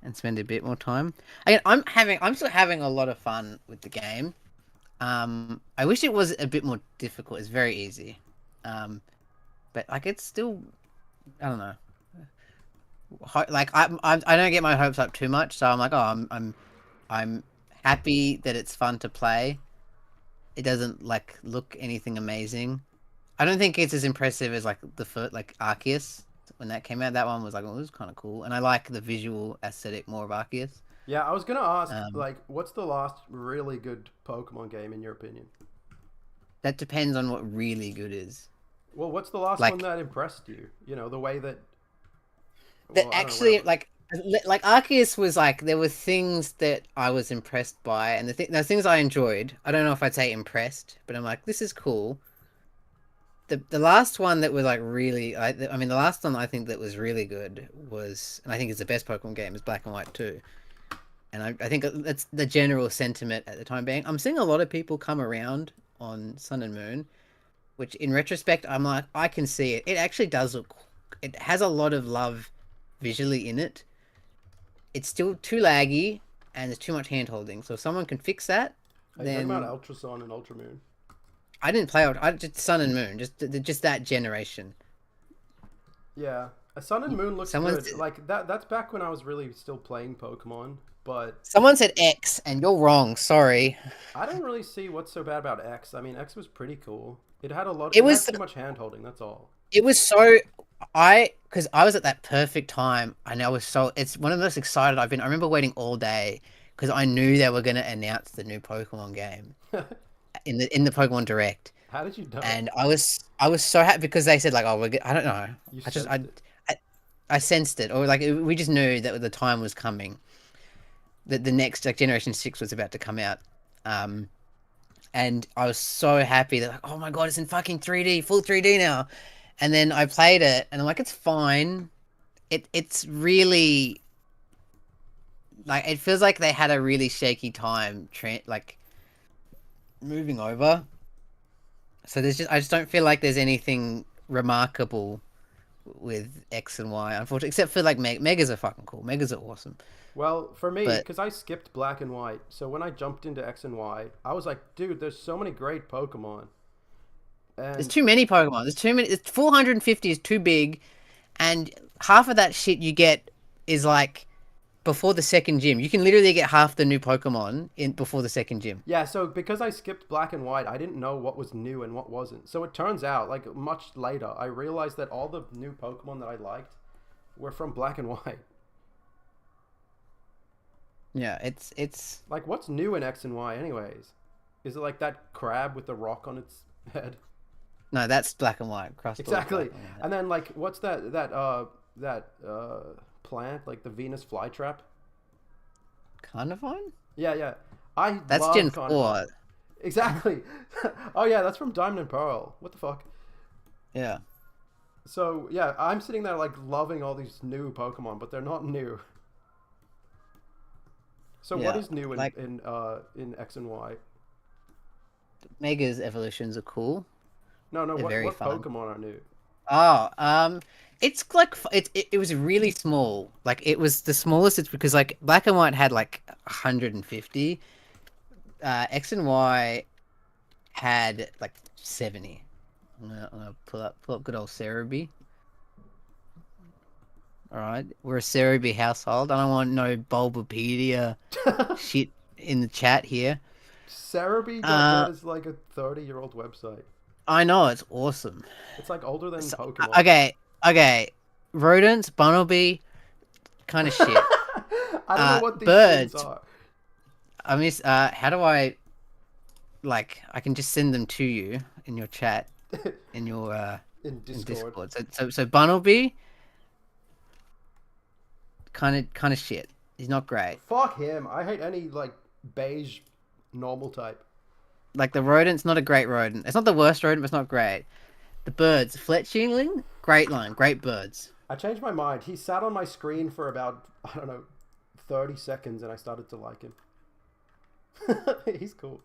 and spend a bit more time. Again, I'm still having a lot of fun with the game. I wish it was a bit more difficult. It's very easy. But like it's still, I don't know. Like I don't get my hopes up too much, so I'm like, oh, I'm happy that it's fun to play. It doesn't like look anything amazing. I don't think it's as impressive as like the first, like Arceus when that came out. That one was like, oh, it was kind of cool, and I like the visual aesthetic more of Arceus. Yeah, I was gonna ask, like, what's the last really good Pokemon game in your opinion? That depends on what really good is. Well, what's the last one that impressed you? You know, the way that. That actually, like Arceus was like, there were things that I was impressed by, and the things I enjoyed. I don't know if I'd say impressed, but I'm like, this is cool. The last one that was like really, I mean, the last one I think that was really good was, and I think it's the best Pokemon game, is Black and White 2. And I think that's the general sentiment at the time being. I'm seeing a lot of people come around on Sun and Moon, which in retrospect, I'm like, I can see it. It actually does look, it has a lot of love visually in it. It's still too laggy and there's too much hand holding. So if someone can fix that, then... Are you talking about Ultra Sun and Ultra Moon? I didn't play I just Sun and Moon, just that generation. Yeah, Sun and Moon looks good. Like that's back when I was really still playing Pokemon. But someone said X, and you're wrong. Sorry. I don't really see what's so bad about X. I mean, X was pretty cool. It had a lot. It had too much hand holding. That's all. It was so. Because I was at that perfect time, and I was so. It's one of the most excited I've been. I remember waiting all day because I knew they were going to announce the new Pokemon game in the Pokemon Direct. How did you know? And I was so happy because they said like, oh, I don't know. I sensed it, or like we just knew that the time was coming. That the next like Generation 6 was about to come out. And I was so happy that like, oh my god, it's in fucking 3D, full 3D now. And then I played it and I'm like, it's fine. It's really like, it feels like they had a really shaky time like moving over. So I just don't feel like there's anything remarkable with X and Y, unfortunately, except for like Megas are fucking cool. Megas are awesome. Well, for me, because I skipped Black and White, so when I jumped into X and Y, I was like, dude, there's so many great Pokemon. And... There's too many Pokemon. There's too many. 450 is too big, and half of that shit you get is like before the second gym. You can literally get half the new Pokemon before the second gym. Yeah, so because I skipped Black and White, I didn't know what was new and what wasn't. So it turns out, like much later, I realized that all the new Pokemon that I liked were from Black and White. Yeah, it's like, what's new in X and Y anyways? Is it like that crab with the rock on its head? No, that's Black and White. Exactly. And then like, what's that plant, like the Venus flytrap? Carnivine? Yeah. That's Gen 4. Exactly. Oh yeah, that's from Diamond and Pearl. What the fuck? Yeah. So yeah, I'm sitting there like loving all these new Pokemon, but they're not new. So what is new in X and Y? Mega's evolutions are cool. No, what Pokemon are new? Oh, it's like it was really small. Like it was the smallest. It's because like Black and White had like 150. X and Y had like 70. I'm gonna pull up good old Cerebi. All right, we're a Cerebi household. I don't want no Bulbapedia shit in the chat here. Cerebi.net is like a 30-year-old website. I know, it's awesome. It's like older than So, Pokemon. okay. Rodents, Bunnelby, kind of shit. I don't know what these birds. things are. I miss. How do I? Like, I can just send them to you in your chat, in your in Discord. So Bunnelby, kind of shit. He's not great. Fuck him. I hate any like beige normal type. Like the rodent's not a great rodent. It's not the worst rodent, but it's not great. The birds, Fletchling, great line, great birds. I changed my mind. He sat on my screen for about, I don't know, 30 seconds and I started to like him. He's cool.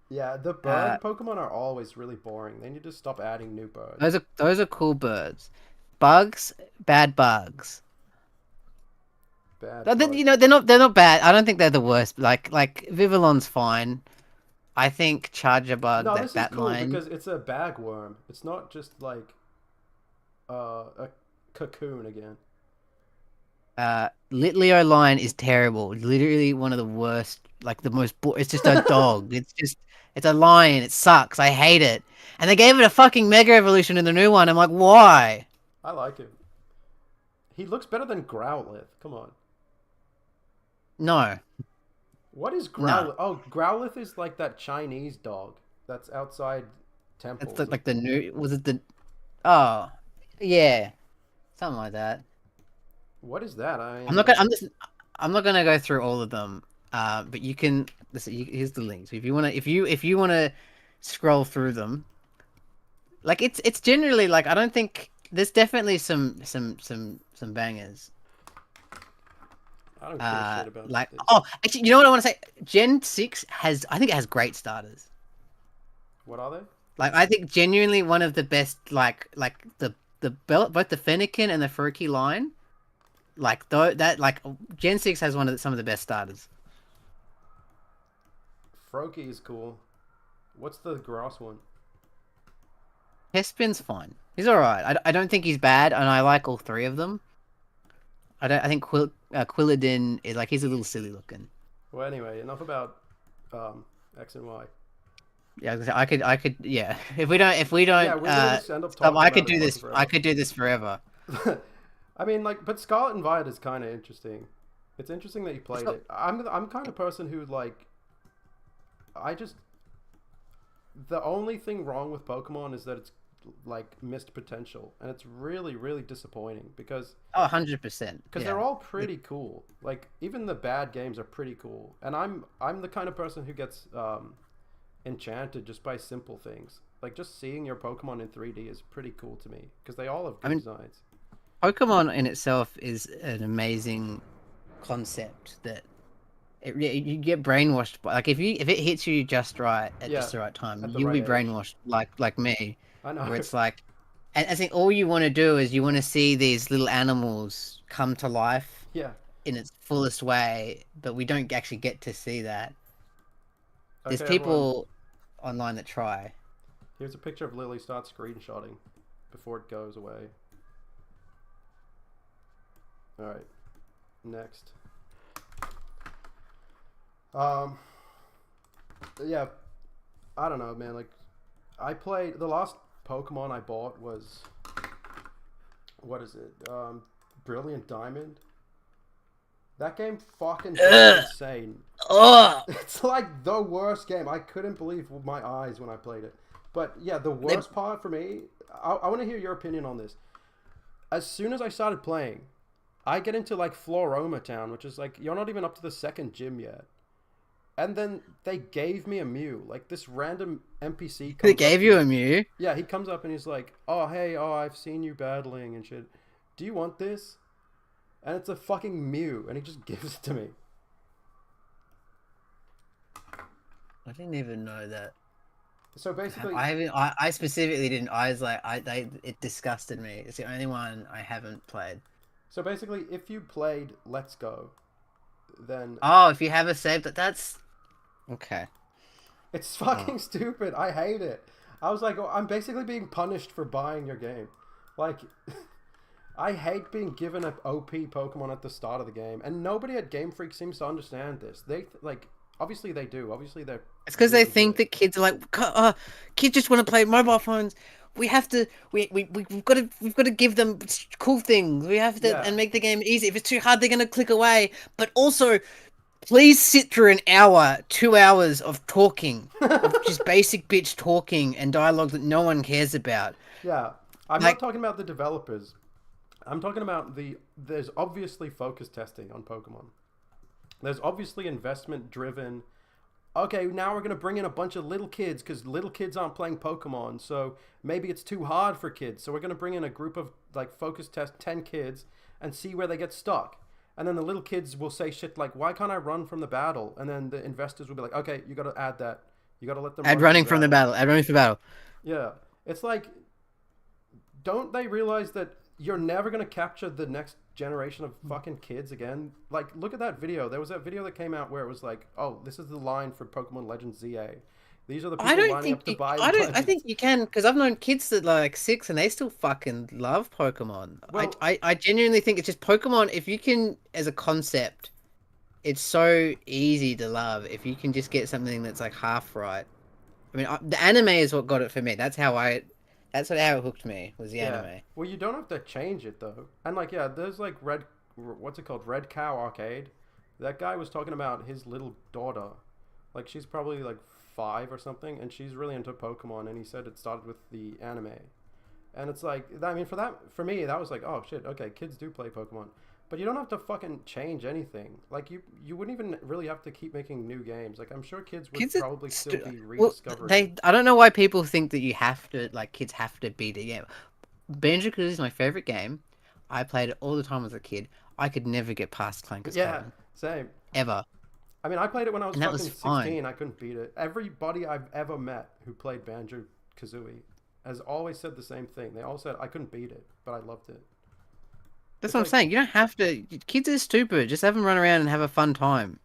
Yeah, the bird Pokemon are always really boring. They need to stop adding new birds. Those are cool birds. Bugs, bad bugs. Bad bugs. You know, they're not bad. I don't think they're the worst. Like Vivillon's fine. I think Charger Bug. No, this is cool line because it's a bagworm. It's not just like a cocoon again. Litleo line is terrible. Literally one of the worst. Like the most. It's just a dog. It's a lion. It sucks. I hate it. And they gave it a fucking Mega Evolution in the new one. I'm like, why? I like him. He looks better than Growlithe. Come on. No. What is Growlithe? No. Oh, Growlithe is like that Chinese dog that's outside temples. It's like the new. Was it the? Oh, yeah, something like that. What is that? I'm not gonna go through all of them. But you can. Listen, here's the links. If you wanna scroll through them, like it's generally like I don't think there's definitely some bangers. I don't care shit about like this. Oh, actually, you know what I want to say? Gen 6 I think it has great starters. What are they? Like I think genuinely one of the best like the both the Fennekin and the Furky line. Like that like Gen 6 has some of the best starters. Froakie is cool. What's the grass one? Hespin's fine. He's alright. I don't think he's bad, and I like all three of them. I think Quilladin is like he's a little silly looking. Well, anyway, enough about X and Y. Yeah, I could. Yeah, if we don't, yeah, we're gonna just end up talking I could about do it this. forever. I could do this forever. I mean, like, but Scarlet and Violet is kind of interesting. It's interesting that you played it. I'm kind of person who like. The only thing wrong with Pokemon is that it's like missed potential, and it's really, really disappointing because 100%. Because they're all pretty cool. Like even the bad games are pretty cool, and I'm the kind of person who gets enchanted just by simple things. Like just seeing your Pokemon in 3D is pretty cool to me because they all have good designs. Pokemon in itself is an amazing concept that you get brainwashed by. Like if it hits you just right at just the right time, you'll be brainwashed like me. I know. Where it's like, and I think all you want to do is you want to see these little animals come to life. Yeah. In its fullest way, but we don't actually get to see that. Okay, There's people online that try. Here's a picture of Lily. Start screenshotting before it goes away. All right. Next. Yeah, I don't know, man. Like, I played the last Pokemon I bought was what is it? Brilliant Diamond. That game fucking insane. It's like the worst game. I couldn't believe my eyes when I played it. But yeah, the worst part for me. I want to hear your opinion on this. As soon as I started playing, I get into like Floroma Town, which is like you're not even up to the second gym yet. And then they gave me a Mew. Like this random NPC comes They gave you a Mew? Yeah, he comes up and he's like, "Oh, hey, I've seen you battling and shit. Do you want this?" And it's a fucking Mew, and he just gives it to me. I didn't even know that. So basically, I specifically didn't. I was like, it disgusted me. It's the only one I haven't played. So basically, if you played Let's Go, then if you have a save, that's okay. It's fucking stupid. I hate it. I was like, oh, I'm basically being punished for buying your game. Like, I hate being given an OP Pokemon at the start of the game, and nobody at Game Freak seems to understand this. They like, obviously they do. Obviously they're It's because they really think good. that kids are like, kids just want to play mobile phones. We have to, we've got to give them cool things. We have to, Yeah. and make the game easy. If it's too hard, they're gonna click away. But also, please sit through an hour, 2 hours of talking, of just basic bitch talking and dialogue that no one cares about. Yeah. I'm not Like, talking about the developers. I'm talking about there's obviously focus testing on Pokemon. There's obviously investment driven. Okay, now we're going to bring in a bunch of little kids because little kids aren't playing Pokemon. So maybe it's too hard for kids. So we're going to bring in a group of like focus test 10 kids and see where they get stuck. And then the little kids will say shit like, why can't I run from the battle? And then the investors will be like, okay, you got to add that. You got to let them add run from running the from the battle. battle. Add running from the battle. Yeah. It's like, don't they realize that you're never going to capture the next generation of fucking kids again? Like, look at that video. There was that video that came out where it was like, oh, this is the line for Pokemon Legends ZA. These are the I people don't lining think up to you, buy I don't. I think Legends. you can because I've known kids that are like 6 and they still fucking love Pokemon. Well, I genuinely think it's just Pokemon. If you can, as a concept, it's so easy to love. If you can just get something that's like half right. I mean, the anime is what got it for me. That's how it hooked me, was the yeah. anime. Well, you don't have to change it though. And like, yeah, there's like what's it called? Red Cow Arcade. That guy was talking about his little daughter. Like, she's probably like 5 or something, and she's really into Pokemon. And he said it started with the anime. And it's like, I mean, for me, that was like, oh shit, okay, kids do play Pokemon. But you don't have to fucking change anything. Like, you wouldn't even really have to keep making new games. Like, I'm sure kids would Kids are probably still be well, rediscovering. I don't know why people think that you have to, like, kids have to beat it. Yeah, Banjo Kazooie is my favorite game. I played it all the time as a kid. I could never get past Clanker's Yeah, Cavern same. ever, I mean, I played it when I was and that was fucking fine. 16. I couldn't beat it. Everybody I've ever met who played Banjo Kazooie has always said the same thing. They all said, I couldn't beat it, but I loved it. That's It's what I'm like, saying. You don't have to. Kids are stupid. Just have them run around and have a fun time.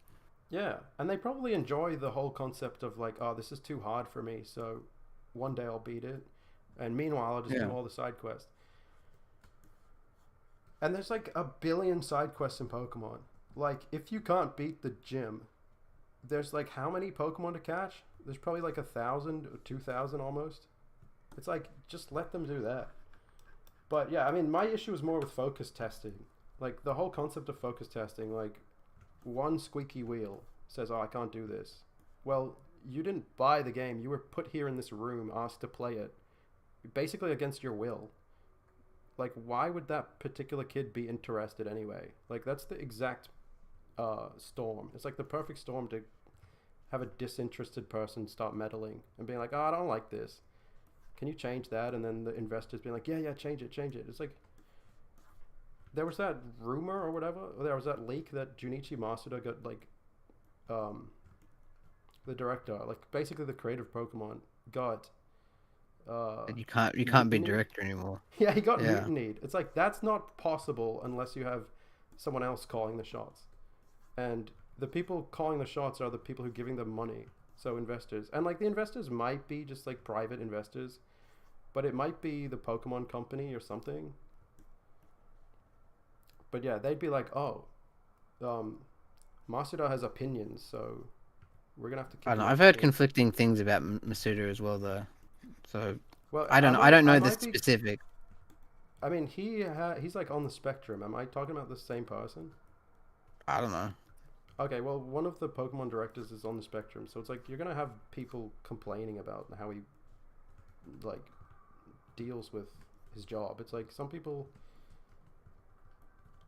yeah. And they probably enjoy the whole concept of like, oh, this is too hard for me, so one day I'll beat it. And meanwhile, I'll just do Yeah. all the side quests. And there's like a billion side quests in Pokemon. Like, if you can't beat the gym, there's like how many Pokemon to catch? There's probably like 1,000 or 2,000 almost. It's like, just let them do that. But yeah, I mean, my issue is more with focus testing. Like, the whole concept of focus testing, like, one squeaky wheel says, oh, I can't do this. Well, you didn't buy the game. You were put here in this room, asked to play it, basically against your will. Like, why would that particular kid be interested anyway? Like, that's the exact storm. It's like the perfect storm to have a disinterested person start meddling and being like, oh, I don't like this. Can you change that? And then the investors being like, yeah, yeah, change it, change it. It's like, there was that rumor or whatever. There was that leak that Junichi Masuda got like, the director, like basically the creator of Pokemon, got And you can't be mutiny. director anymore. Yeah, he got Yeah. mutinied. It's like, that's not possible unless you have someone else calling the shots. And the people calling the shots are the people who are giving them money. So investors. And like, the investors might be just like private investors, but it might be the Pokemon company or something. But yeah, they'd be like, oh, Masuda has opinions, so we're gonna have to I keep don't him know. off I've the heard team. conflicting things about Masuda as well, though. So Well, I don't I know. I might, don't I know the might be. specific. I mean, he's like on the spectrum. Am I talking about the same person? I don't know. Okay, well, one of the Pokemon directors is on the spectrum, so it's like you're gonna have people complaining about how he like deals with his job. It's like some people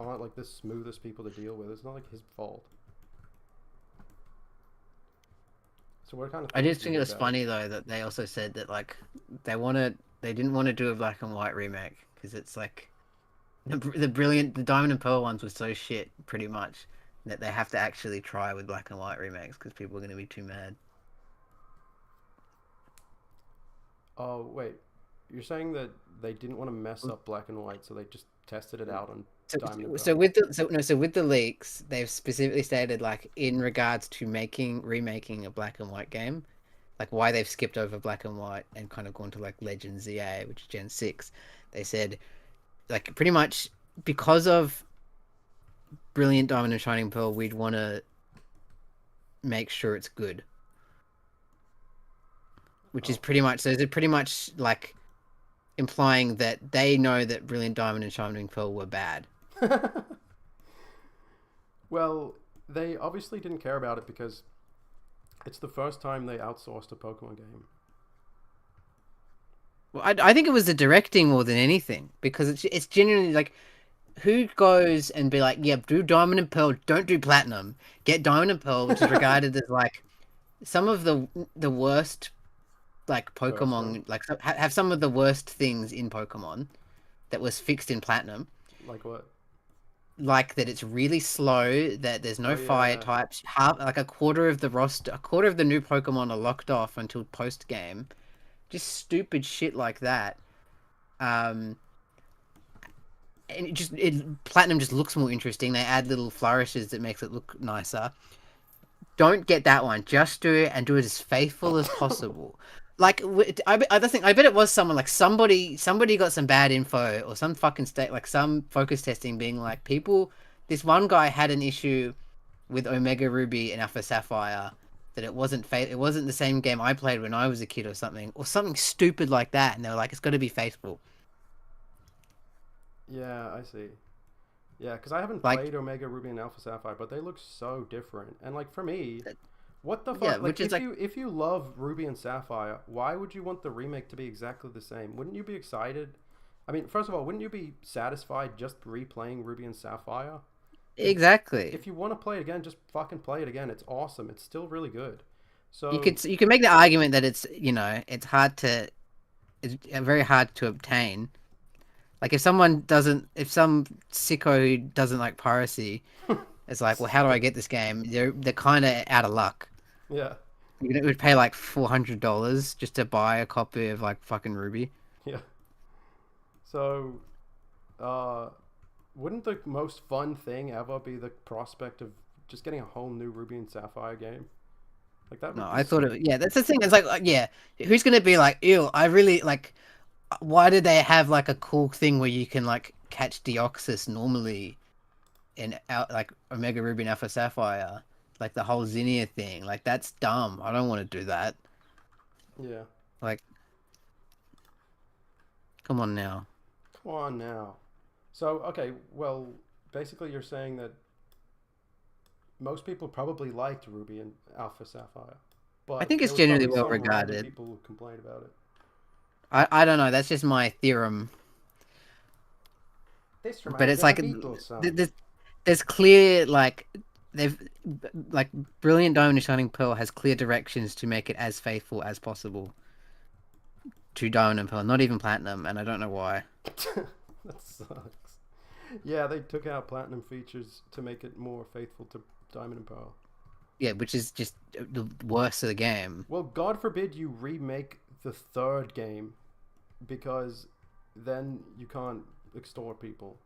aren't like the smoothest people to deal with. It's not like his fault. So what kind of I things just do you think it look was at? funny though that they also said that like they didn't want to do a black and white remake because it's like the Diamond and Pearl ones were so shit pretty much that they have to actually try with black and white remakes because people are going to be too mad. Oh wait, you're saying that they didn't want to mess up Black and White, so they just tested it out on So, Diamond and so Pearl. with the so with the leaks, they've specifically stated like in regards to remaking a black and white game, like why they've skipped over Black and White and kind of gone to like Legend ZA, which is Gen 6. They said like pretty much because of Brilliant Diamond and Shining Pearl, we'd want to make sure it's good. Which is pretty much, so they're pretty much like implying that they know that Brilliant Diamond and Shining Pearl were bad. Well, they obviously didn't care about it because it's the first time they outsourced a Pokemon game. Well, I think it was the directing more than anything because it's genuinely like, who goes and be like, yeah, do Diamond and Pearl, don't do Platinum. Get Diamond and Pearl, which is regarded as like some of the worst like Pokemon, like have some of the worst things in Pokemon that was fixed in Platinum. Like what? Like that it's really slow, that there's no fire types, like a quarter of the roster, a quarter of the new Pokemon are locked off until post game. Just stupid shit like that. And Platinum just looks more interesting. They add little flourishes that makes it look nicer. Don't get that one. Just do it and do it as faithful as possible. Like I bet it was someone like somebody got some bad info or some fucking state like some focus testing being like people. This one guy had an issue with Omega Ruby and Alpha Sapphire that it wasn't the same game I played when I was a kid or something stupid like that, and they were like it's got to be faithful. Yeah, I see. Yeah, because I haven't played Omega Ruby and Alpha Sapphire, but they look so different. And like for me, what the fuck? Yeah, like if you love Ruby and Sapphire, why would you want the remake to be exactly the same? Wouldn't you be excited? I mean, first of all, wouldn't you be satisfied just replaying Ruby and Sapphire? Exactly. If you want to play it again, just fucking play it again. It's awesome. It's still really good. So you could make the argument that it's it's very hard to obtain. Like if some sicko who doesn't like piracy, it's like, well, how do I get this game? They're kind of out of luck. Yeah. You would pay like $400 just to buy a copy of like fucking Ruby. Yeah. So, wouldn't the most fun thing ever be the prospect of just getting a whole new Ruby and Sapphire game? Like that. No, I thought it. Yeah, that's the thing. It's like, yeah, who's gonna be like, ew? I really like. Why did they have like a cool thing where you can like catch Deoxys normally in like Omega Ruby and Alpha Sapphire, like the whole Zinnia thing? Like that's dumb. I don't want to do that. Yeah. Like, come on now. Come on now. So okay, well, basically you're saying that most people probably liked Ruby and Alpha Sapphire, but I think it's generally well some regarded. People who complain about it. I don't know. That's just my theorem. But it's like there's clear like they've like Brilliant Diamond and Shining Pearl has clear directions to make it as faithful as possible to Diamond and Pearl, not even Platinum, and I don't know why. That sucks. Yeah, they took out Platinum features to make it more faithful to Diamond and Pearl. Yeah, which is just the worst of the game. Well, God forbid you remake the third game, because then you can't extort people.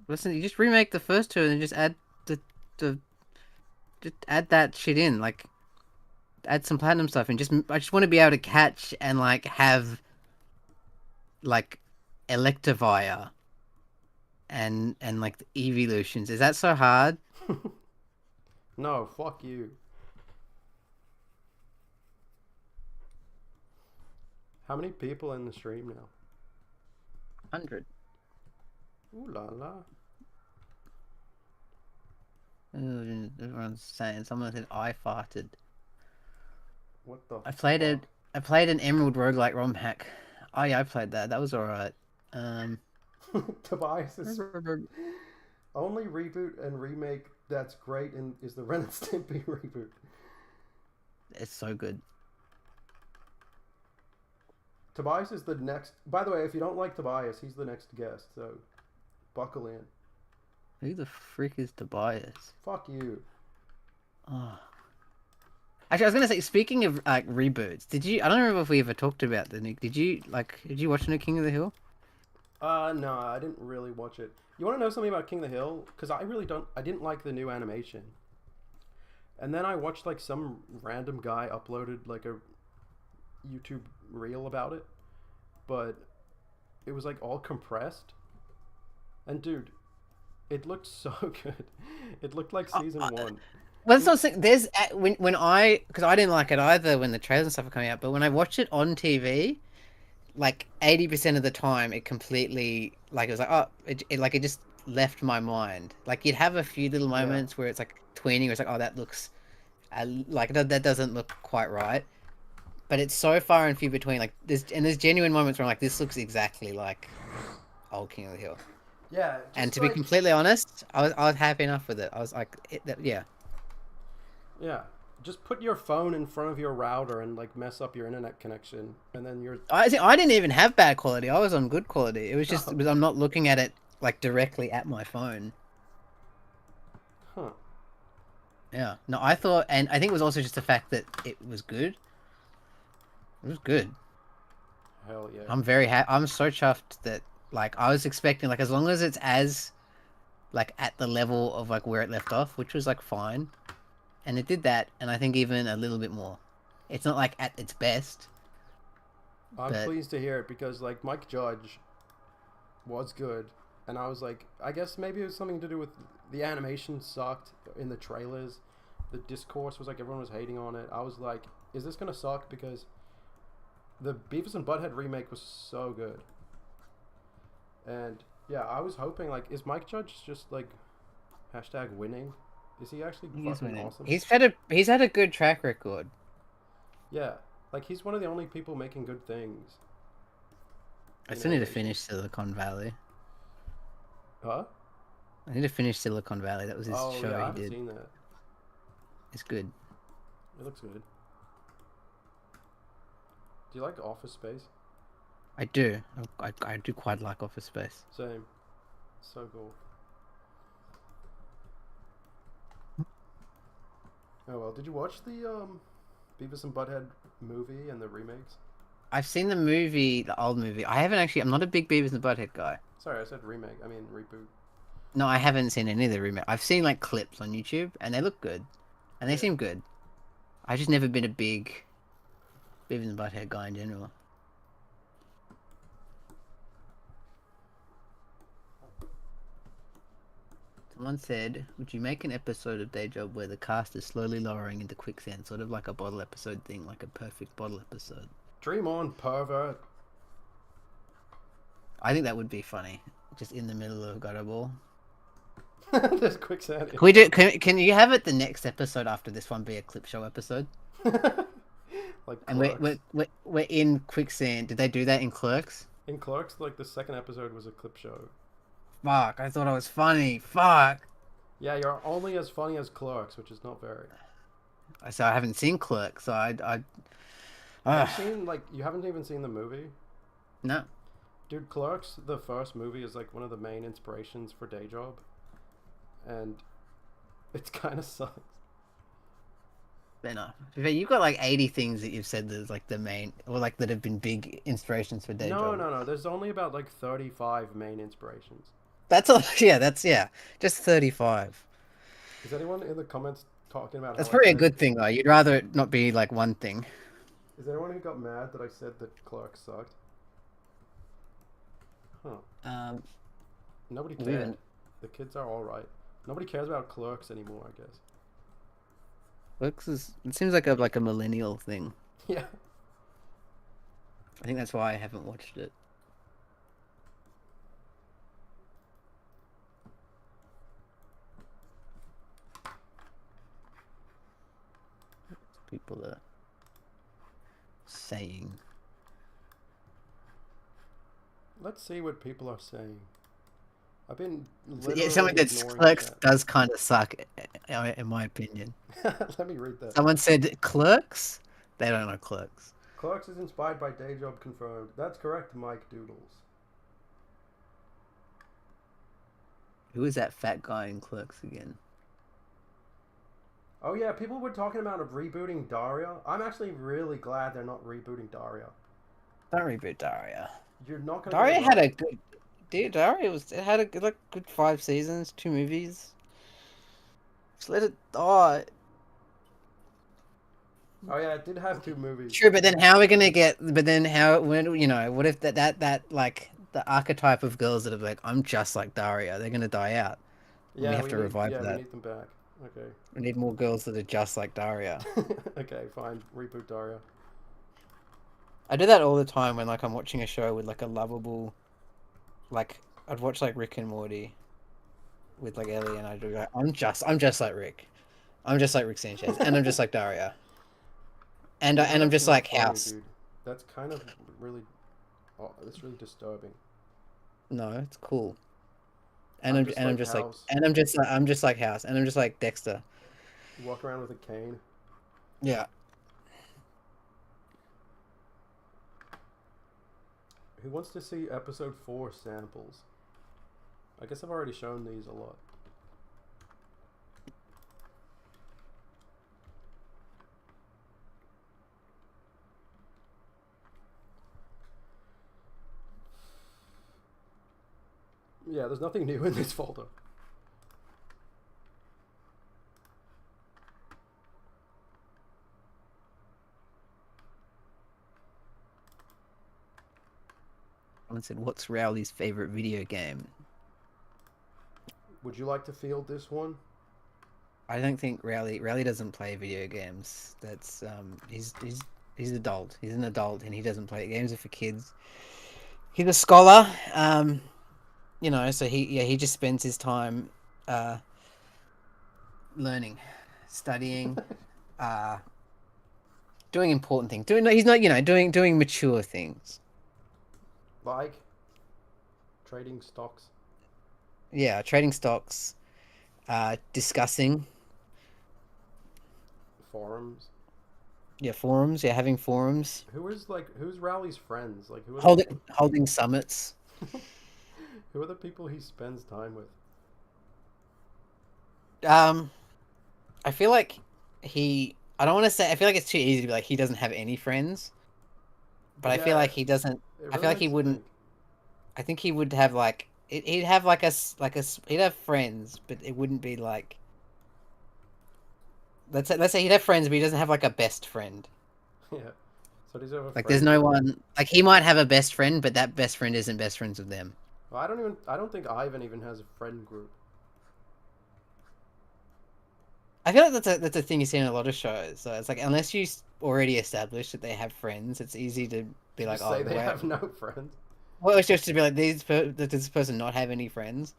Listen, you just remake the first two and then just add just add that shit in, like add some Platinum stuff and I just want to be able to catch and like have like Electivire and like the evolutions. Is that so hard? No, fuck you. How many people in the stream now? 100. Ooh la la. Ooh, everyone's saying someone said I farted. What the? I played an Emerald roguelike ROM hack. Oh yeah, I played that. That was alright. Tobias's only reboot and remake that's great is the Ren and Stimpy reboot. It's so good. Tobias is the next. By the way, if you don't like Tobias, he's the next guest. So, buckle in. Who the frick is Tobias? Fuck you. Oh. Actually, I was gonna say, speaking of like reboots, I don't remember if we ever talked about the new. Did you watch the new King of the Hill? No, I didn't really watch it. You want to know something about King of the Hill? Because I didn't like the new animation. And then I watched like some random guy uploaded like a YouTube reel about it, but it was like all compressed. And dude, it looked so good. It looked like season one. Well, that's not there's when I because I didn't like it either when the trailers and stuff were coming out, but when I watched it on TV, like 80% of the time, it completely like it was like it just left my mind. Like you'd have a few little Yeah. moments where it's like tweening, where it's like, oh, that looks like that doesn't look quite right. But it's so far and few between. Like there's genuine moments where I'm like, this looks exactly like old King of the Hill. Yeah, And just to be like completely honest, I was happy enough with it. I was like, yeah. yeah, just put your phone in front of your router and like mess up your internet connection, and then you're I didn't even have bad quality. I was on good quality. It was just Oh. I'm not looking at it like directly at my phone. huh. Yeah. No, I thought, and I think it was also just the fact that it was good. It was good. Hell yeah. I'm very happy. I'm so chuffed that like I was expecting like as long as it's as like at the level of like where it left off, which was like fine, and it did that, and I think even a little bit more. It's not like at its best, I'm but pleased to hear it because like Mike Judge was good, and I was like, I guess maybe it was something to do with the animation sucked in the trailers. The discourse was like everyone was hating on it. I was like, is this gonna suck? Because the Beavis and Butthead remake was so good, and yeah, I was hoping like, is Mike Judge just like hashtag winning? Is he actually he's fucking winning. awesome? He's had a good track record. Yeah, like he's one of the only people making good things. I in still need to animation. finish Silicon Valley. Huh? I need to finish Silicon Valley. That was his Oh show yeah, I he haven't did. seen that. It's good. It looks good. Do you like Office Space? I do. I do quite like Office Space. Same. So cool. Oh well, did you watch the Beavis and Butthead movie and the remakes? I've seen the movie, the old movie. I haven't actually. I'm not a big Beavis and Butthead guy. Sorry, I said remake. I mean reboot. No, I haven't seen any of the remake. I've seen like clips on YouTube, and they look good, and they Yeah. seem good. I've just never been a big Beavis and Butthead guy in general. Someone said, "Would you make an episode of Day Job where the cast is slowly lowering into quicksand, sort of like a bottle episode thing, like a perfect bottle episode?" Dream on, pervert. I think that would be funny, just in the middle of gutter ball. There's quicksand. Can we do? Can you have it the next episode after this one be a clip show episode? Like And Clerks. we're in quicksand. Did they do that in Clerks? In Clerks, like the second episode was a clip show. Fuck! I thought it was funny. Fuck. Yeah, you're only as funny as Clerks, which is not very. So I haven't seen Clerks. So Have you seen like you haven't even seen the movie? no. Dude, Clerks, the first movie, is like one of the main inspirations for Day Job. And it's kind of sucks. Fair enough. You've got like 80 things that you've said that's like the main, or like that have been big inspirations for Day Job. No. There's only about like 35 main inspirations. That's all. Yeah, just 35. Is anyone in the comments talking about That's how I probably a said... good thing though. You'd rather it not be like one thing. Is there anyone who got mad that I said that Clerks sucked? Huh. Nobody we cared. haven't- The kids are alright. Nobody cares about Clerks anymore, I guess. Clerks is. It seems like a millennial thing. Yeah. I think that's why I haven't watched it. People are saying. Let's see what people are saying. I've been Yeah, literally something that's ignoring Clerks chat. does kind of suck, in my opinion. Let me read that. Someone said Clerks. They don't know Clerks. Clerks is inspired by Day Job confirmed. That's correct, Mike Doodles. Who is that fat guy in Clerks again? Oh yeah, people were talking about rebooting Daria. I'm actually really glad they're not rebooting Daria. Don't reboot Daria. You're not gonna. Daria get it had a right. good. Dude, Daria had a good 5 seasons, 2 movies. Just let it die. Oh yeah, it did have two movies. True, but then how are we gonna get? But then how? When what if that like the archetype of girls that are like, I'm just like Daria, they're gonna die out, and we Yeah, have to revive we that. need them back. Okay. We need more girls that are just like Daria. Okay, fine. Reboot Daria. I do that all the time when like I'm watching a show with like a lovable, like I'd watch like Rick and Morty with like Ellie, and I'd be like, I'm just like Rick, I'm just like Rick Sanchez, and I'm just like Daria, and I'm That's just not like funny, House. dude. That's kind of really, that's really disturbing. No, it's cool. I'm just like House. I'm just like House, and I'm just like Dexter. You walk around with a cane. Yeah. Who wants to see episode 4 samples? I guess I've already shown these a lot. Yeah, there's nothing new in this folder. Someone said, "What's Rowley's favorite video game?" Would you like to field this one? I don't think Rowley doesn't play video games. That's he's adult. He's an adult, and he doesn't play games. Are for kids. He's a scholar. So he just spends his time learning, studying, uh, doing important things. He's not doing mature things. Like trading stocks. Yeah, trading stocks, discussing. Forums. Yeah, forums. Yeah, having forums. Who's Rowley's friends? Like who are Holding summits. who are the people he spends time with? I feel like I don't want to say. I feel like it's too easy to be like he doesn't have any friends, but I feel Yeah, like he doesn't. it I really feel like he makes you wouldn't. think. I think he would have like he'd have like he'd have friends, but it wouldn't be like. Let's say he'd have friends, but he doesn't have like a best friend. Yeah. So does he have a Like friend there's no group? one like he might have a best friend, but that best friend isn't best friends with them. Well, I don't think Ivan even has a friend group. I feel like that's a thing you see in a lot of shows. So it's like unless you already established that they have friends, it's easy to be To like, just oh, say they have no friends. well, it's just to be like does this person not have any friends?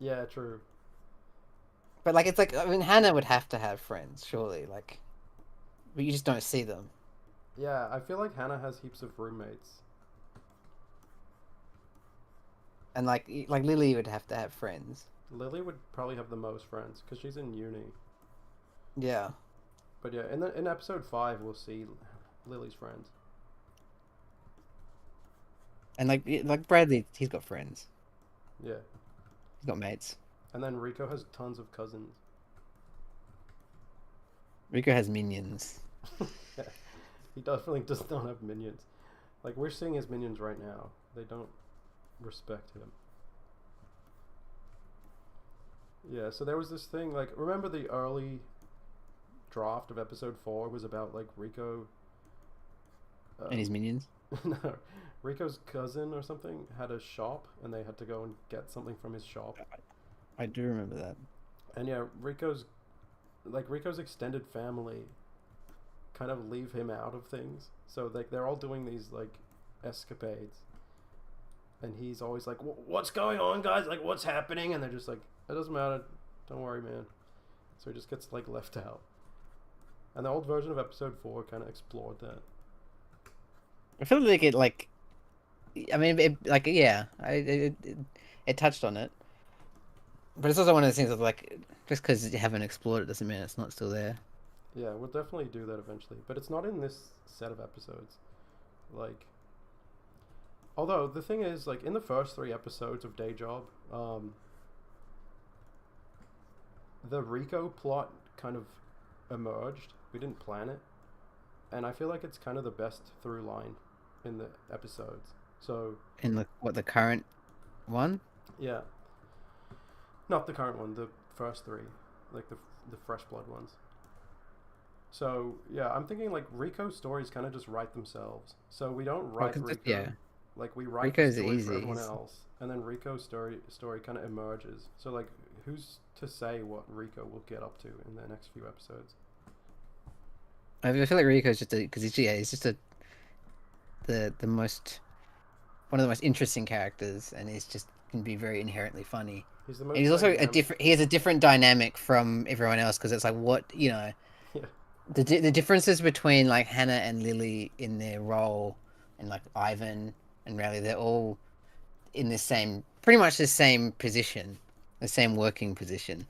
Yeah, true. But like it's like I mean Hannah would have to have friends, surely. Like, but you just don't see them. Yeah, I feel like Hannah has heaps of roommates. And like Lily would have to have friends. Lily would probably have the most friends because she's in uni. Yeah. But yeah, in episode 5 we'll see Lily's friends. And like Bradley, he's got friends. Yeah. He's got mates. And then Rico has tons of cousins. Rico has minions. Yeah. He definitely does not have minions. Like we're seeing his minions right now. They don't respect him. Yeah, so there was this thing, like, remember the early draft of episode 4 was about, like, Rico... And his minions? No, Rico's cousin or something had a shop, and they had to go and get something from his shop. I do remember that. And yeah, Rico's extended family kind of leave him out of things. So, like, they're all doing these, like, escapades. And he's always like, what's going on, guys? Like, what's happening? And they're just like, it doesn't matter. Don't worry, man. So he just gets, like, left out. And the old version of episode 4 kind of explored that. I feel like I mean, it touched on it. But it's also one of those things of, like, just because you haven't explored it doesn't mean it's not still there. Yeah, we'll definitely do that eventually. But it's not in this set of episodes. Like... Although, the thing is, like, in the first 3 episodes of Day Job, the Rico plot kind of emerged. We didn't plan it. And I feel like it's kind of the best through line in the episodes. So... In the current one? Yeah. Not the current one, the first 3. Like, the Fresh Blood ones. So yeah, I'm thinking like Rico's stories kind of just write themselves. So we don't write Rico. Yeah, Like we write the Rico's story for easy. everyone else, and then Rico's story kind of emerges. So like, who's to say what Rico will get up to in the next few episodes? I feel like Rico's just because he's just the most one of the most interesting characters, and he's just can be very inherently funny. He's the And most he's also dynamic. he has a different dynamic from everyone else because it's like Yeah. the differences between like Hannah and Lily in their role, and like Ivan and Riley, they're all in the same, pretty much the same position, the same working position.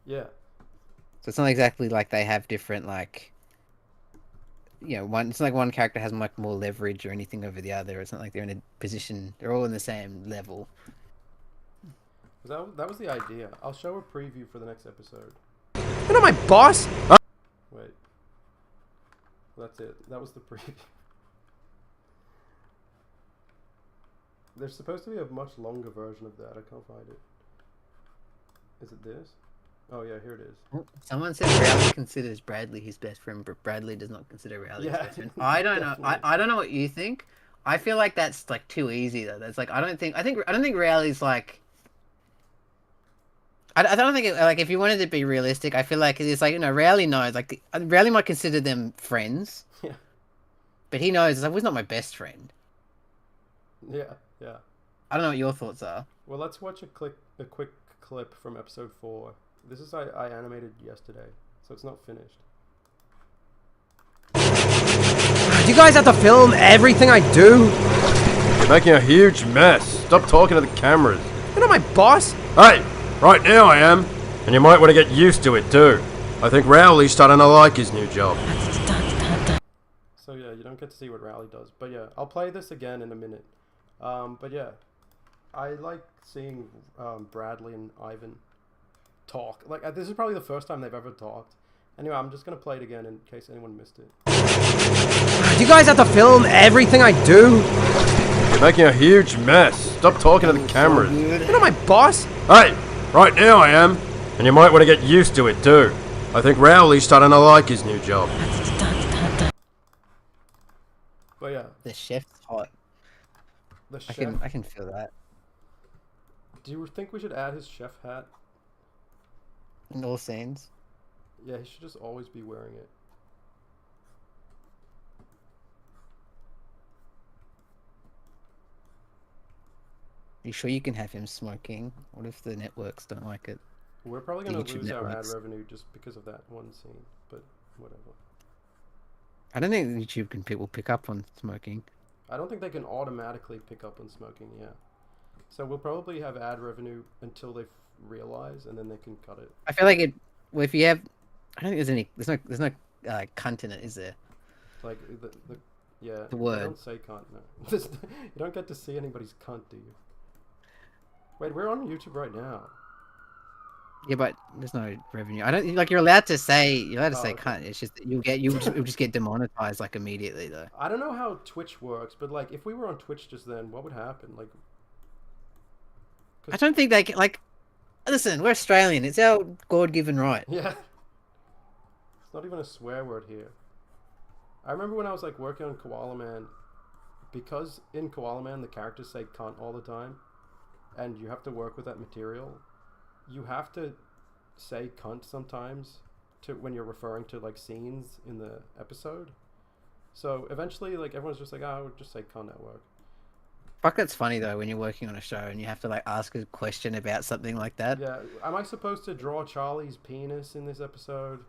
Yeah. So it's not exactly like they have different like, it's not like one character has like more leverage or anything over the other. It's not like they're in a position. They're all in the same level. That was the idea. I'll show a preview for the next episode. You're not my boss. Wait. That's it. That was the preview. There's supposed to be a much longer version of that. I can't find it. Is it this? Oh yeah, here it is. Someone said Rowley considers Bradley his best friend, but Bradley does not consider Rowley his best friend. I don't know. I don't know what you think. I feel like that's like too easy though. That's like I don't think Rowley's like. I don't think like if you wanted to be realistic, I feel like it's like Rowley knows like Rowley might consider them friends. Yeah. But he knows it's like, well, he's not my best friend. Yeah, yeah. I don't know what your thoughts are. Well, let's watch a quick clip from episode 4. This is I animated yesterday, so it's not finished. Do you guys have to film everything I do? You're making a huge mess. Stop talking to the cameras. You're not my boss. Hey, right now I am. And you might want to get used to it too. I think Rowley's starting to like his new job. So yeah, you don't get to see what Rowley does. But yeah, I'll play this again in a minute. But yeah, I like seeing Bradley and Ivan talk. Like this is probably the first time they've ever talked. Anyway, I'm just gonna play it again in case anyone missed it. Do you guys have to film everything I do? You're making a huge mess. Stop talking to the cameras. You're not my boss. Hey, right now I am. And you might want to get used to it too. I think Rowley's starting to like his new job. But yeah, The chef's hot. the chef. I can feel that. Do you think we should add his chef hat? In all scenes. Yeah, he should just always be wearing it. Are you sure you can have him smoking? What if the networks don't like it? We're probably The going to YouTube lose our ad networks. revenue just because of that one scene, but whatever. I don't think YouTube will pick up on smoking. I don't think they can automatically pick up on smoking, yeah. So we'll probably have ad revenue until they realize, and then they can cut it. I feel like it. Well, if you have, I don't think there's no cunt in it, is there? Like yeah. The word. They don't say cunt. No. You don't get to see anybody's cunt, do you? Wait, we're on YouTube right now. Yeah, but there's no revenue. I don't like you're allowed to say Okay. cunt. It's just that you'll just get demonetized like immediately though. I don't know how Twitch works, but like if we were on Twitch just then, what would happen? Like, I don't think they can like. Listen, we're Australian. It's our God-given right. yeah, it's not even a swear word here. I remember when I was like working on Koala Man, because in Koala Man the characters say cunt all the time, and you have to work with that material. You have to say cunt sometimes to when you're referring to like scenes in the episode. So eventually, like everyone's just like, "Oh, I would just say cunt at work." Fuck, that's funny though when you're working on a show and you have to like ask a question about something like that. Yeah, am I supposed to draw Charlie's penis in this episode?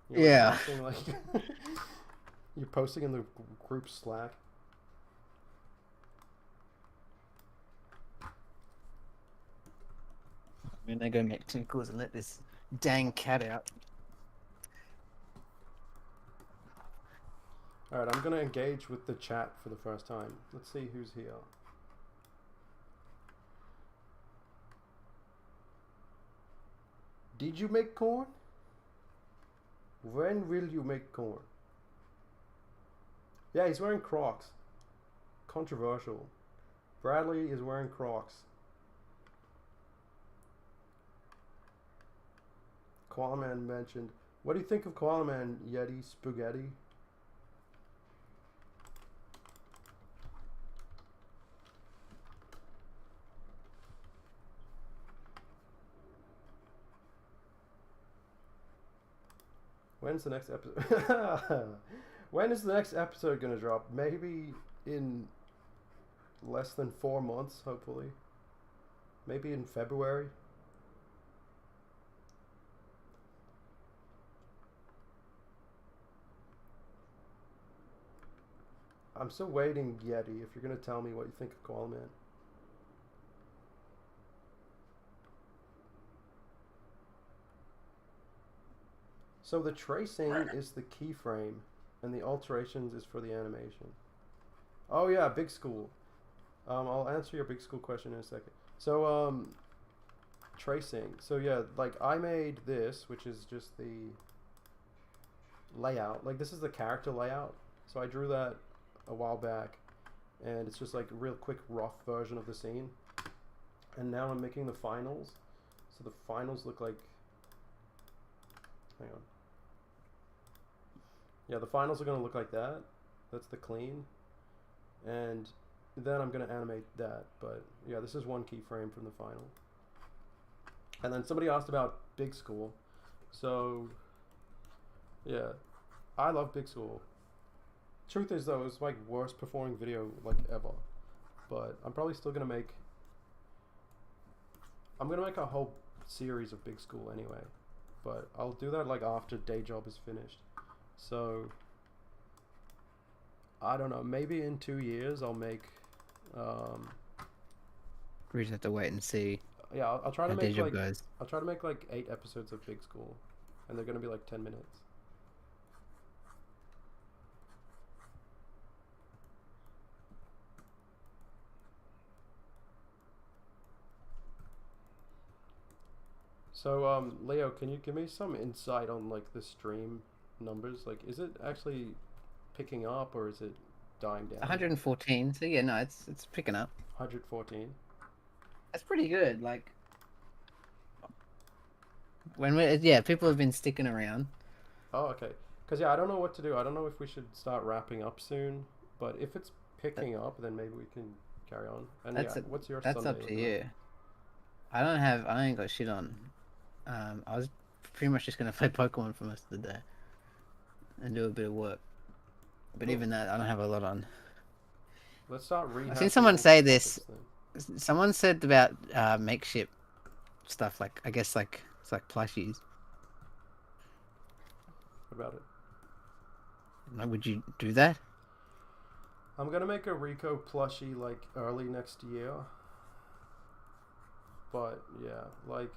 You know, Yeah. something like you're posting in the group Slack. I'm gonna go make tinkles and let this dang cat out. Alright, I'm gonna engage with the chat for the first time. Let's see who's here. Did you make corn? When will you make corn? Yeah, he's wearing Crocs. Controversial. Bradley is wearing Crocs. Koala Man mentioned What do you think of Koala Man, Yeti Spaghetti? When's the next episode? When is the next episode gonna drop? Maybe in less than 4 months, hopefully. Maybe in February. I'm still waiting, Yeti, if you're gonna tell me what you think of Koala Man. So the tracing is the keyframe, and the alterations is for the animation. Oh yeah, Big School. I'll answer your Big School question in a second. So tracing. So yeah, like I made this, which is just the layout. Like this is the character layout. So I drew that a while back, and it's just like a real quick rough version of the scene. And now I'm making the finals. So the finals look like, hang on. Yeah, the finals are going to look like that. That's the clean. And then I'm going to animate that. But yeah, this is one keyframe from the final. And then somebody asked about Big School. So yeah, I love Big School. Truth is though, it's my worst performing video like ever. But I'm probably still going to make... I'm going to make a whole series of Big School anyway. But I'll do that like after Day Job is finished. So, I don't know, maybe in 2 years I'll make, We just have to wait and see. yeah, I'll try to how make Day Job like, goes. I'll try to make like 8 episodes of Big School, and they're going to be like 10 minutes. So, Leo, can you give me some insight on like the stream numbers? Like, is it actually picking up or is it dying down? 114. So yeah, no, it's picking up. 114. That's pretty good. Like when people have been sticking around. Oh, okay. Because yeah, I don't know what to do. I don't know if we should start wrapping up soon. But if it's picking up, then maybe we can carry on. And yeah, what's your That's Sunday up to looking you. like? I ain't got shit on. I was pretty much just gonna play Pokemon for most of the day and do a bit of work. But Cool. even that, I don't have a lot on. Let's start rehashing. I've seen someone say this. topics then. Someone said about makeshift stuff, like I guess like it's like plushies. What about it? Like, would you do that? I'm gonna make a Rico plushie like early next year. But yeah, like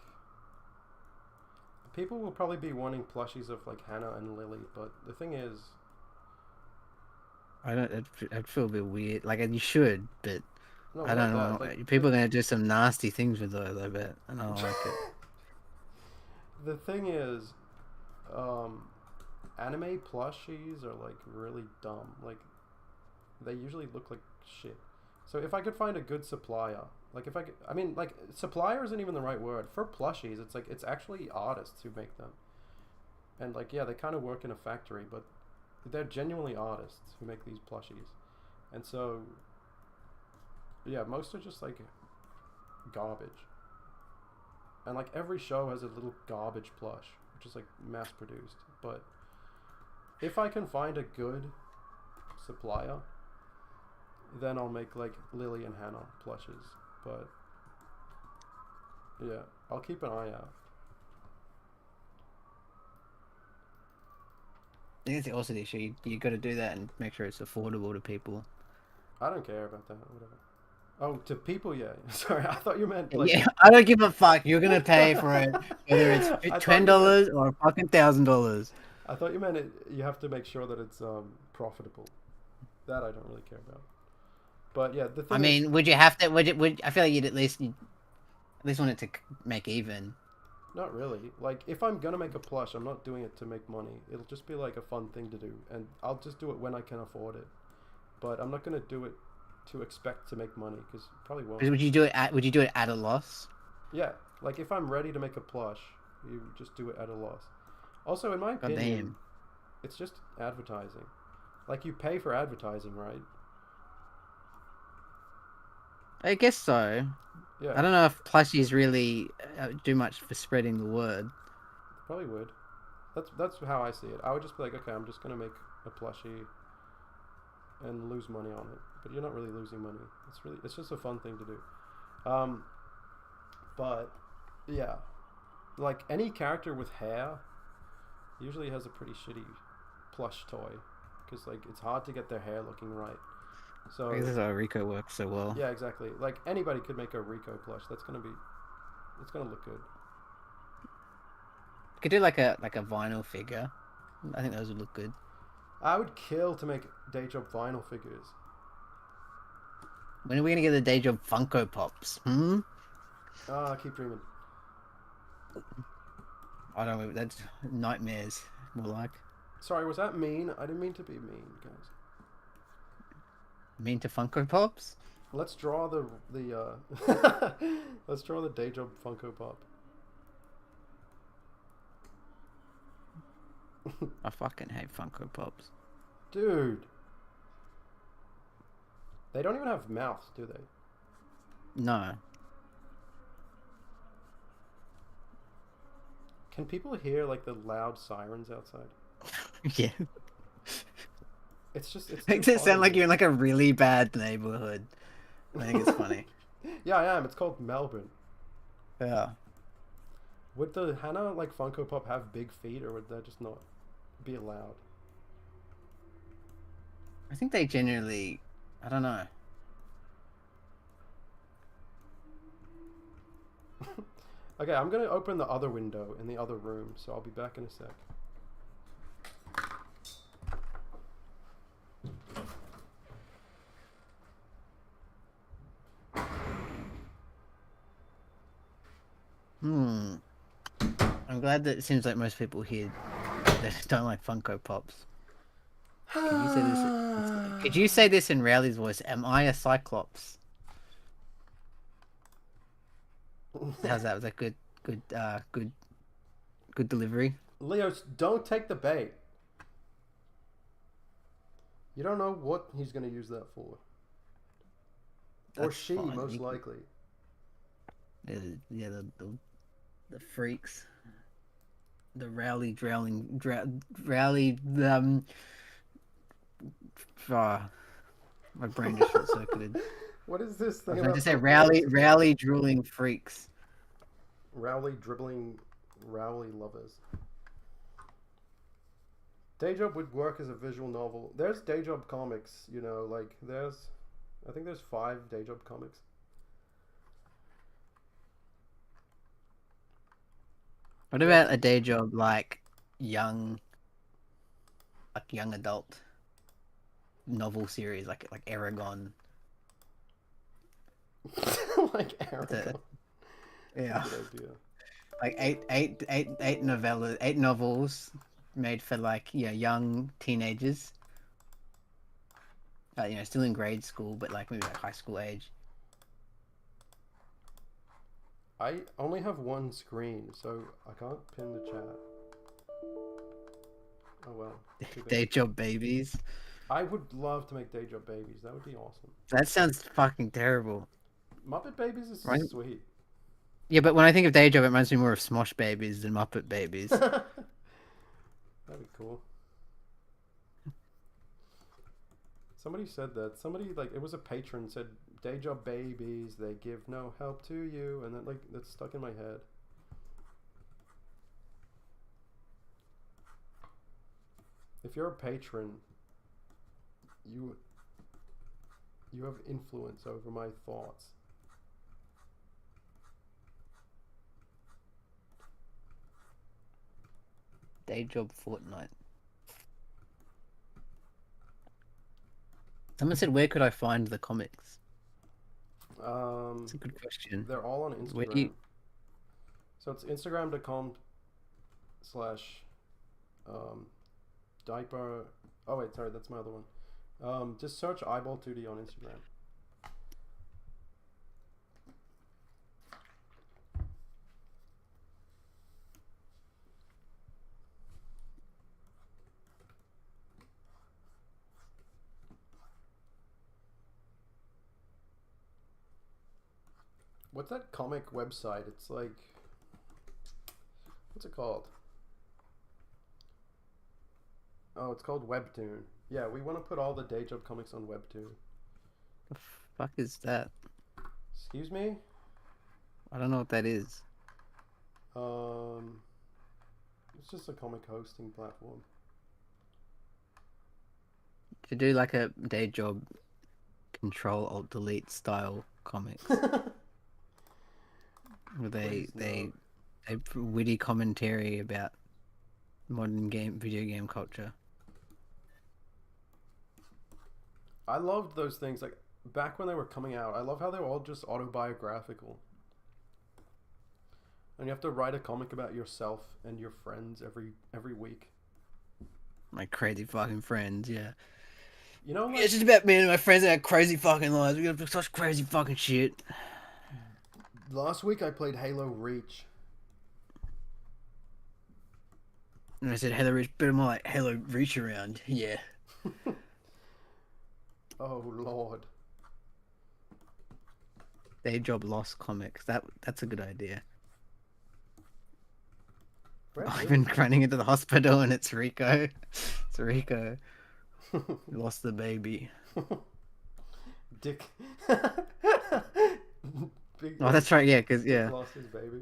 people will probably be wanting plushies of like Hannah and Lily. But the thing is, I don't. I'd feel a bit weird. Like you should, but no, I don't not know. that. Like, People are gonna do some nasty things with those. I bet, and I don't like it. the thing is, anime plushies are like really dumb. Like they usually look like shit. So if I could find a good supplier, like if I could, I mean, like supplier isn't even the right word for plushies. It's like it's actually artists who make them, and like yeah, they kind of work in a factory, but they're genuinely artists who make these plushies, and so yeah, most are just like garbage, and like every show has a little garbage plush, which is like mass produced. But if I can find a good supplier, then I'll make like Lily and Hannah plushes. But yeah, I'll keep an eye out. I think it's also the issue. You got to do that and make sure it's affordable to people. I don't care about that. Whatever. Oh, to people, yeah. Sorry, I thought you meant like. Yeah, I don't give a fuck. You're gonna pay for it, whether I it's thought $10 or fucking $1,000. I thought you meant it. You have to make sure that it's profitable. That I don't really care about. But yeah, the thing. I mean, would you have to? Would I feel like you'd at least want it to make even. Not really. Like, if I'm gonna make a plush, I'm not doing it to make money. It'll just be like a fun thing to do, and I'll just do it when I can afford it. But I'm not gonna do it to expect to make money, because probably won't. Would you do it at a loss? Yeah, like if I'm ready to make a plush, you just do it at a loss. Also, in my God opinion, damn. it's just advertising. Like, you pay for advertising, right? I guess so. Yeah, I don't know if plushies really do much for spreading the word. probably would. That's how I see it. I would just be like, okay, I'm just gonna make a plushie and lose money on it. But you're not really losing money. It's just a fun thing to do. But yeah, like any character with hair usually has a pretty shitty plush toy because like it's hard to get their hair looking right. So I guess that's how Rico works so well. yeah, exactly. Like anybody could make a Rico plush. It's gonna look good. Could do like a vinyl figure. I think those would look good. I would kill to make day job vinyl figures. When are we gonna get the day job Funko Pops? Ah, keep dreaming. I don't know. That's nightmares. More like Sorry, was that mean? I didn't mean to be mean, guys. mean to Funko Pops. Let's draw the let's draw the day job Funko Pop. I fucking hate Funko Pops. Dude. They don't even have mouths, do they? No. Can people hear like the loud sirens outside? Yeah. It's Makes it sound like you're in like a really bad neighborhood. I think it's funny. Yeah, I am. It's called Melbourne. Yeah. Would the Hannah like Funko Pop have big feet, or would that just not be allowed? I think they generally. I don't know. Okay, I'm gonna open the other window in the other room, so I'll be back in a sec. I'm glad that it seems like most people here that don't like Funko Pops. Could you say this in Rowley's voice? Am I a Cyclops? How's that? Was that good? Good delivery. Leo, don't take the bait. You don't know what he's gonna use that for. Or That's she, fine. most likely. Yeah, the freaks. The Rowley my brain just short circuited. What is this thing I was about going to say the Rowley drooling freaks. Rowley dribbling Rowley lovers. Day Job would work as a visual novel. There's Day Job comics, you know, like I think there's 5 Day Job comics. What about a day job like young adult novel series like Aragon? Like Aragon. Yeah. Good idea. Like eight novels made for like young teenagers. Still in grade school, but like maybe like high school age. I only have one screen, so I can't pin the chat. Oh well. Day job babies. I would love to make Day Job babies. That would be awesome. That sounds fucking terrible. Muppet Babies is Right? sweet. Yeah, but when I think of Day Job, it reminds me more of Smosh Babies than Muppet Babies. That'd be cool. Somebody said that. Somebody, like, it was a patron said, Day Job babies, they give no help to you. And then, like, that's stuck in my head. If you're a patron, you have influence over my thoughts. Day Job Fortnite. Someone said, where could I find the comics? That's a good question. They're all on Instagram. Where do you... So it's instagram.com/ diaper. Oh wait, sorry, that's my other one. Just search eyeball2D on Instagram. What's that comic website? It's like, what's it called? Oh, it's called Webtoon. Yeah, we want to put all the Day Job comics on Webtoon. The fuck is that? Excuse me? I don't know what that is. It's just a comic hosting platform. To do like a Day Job Control Alt Delete style comics, where Please, they no. witty commentary about modern video game culture. I loved those things, like, back when they were coming out. I love how they were all just autobiographical. And you have to write a comic about yourself and your friends every week. My crazy fucking friends, yeah. You know, like, It's just about me and my friends and our crazy fucking lives. We have such crazy fucking shit. last week I played Halo Reach. And I said Halo Reach, but more like Halo Reach around. Yeah. Oh Lord. Day Job Lost comics. That's a good idea. I've been running into the hospital and it's Rico. It's Rico. He lost the baby. Dick. Big Oh, that's right. Yeah, because Dick lost his baby.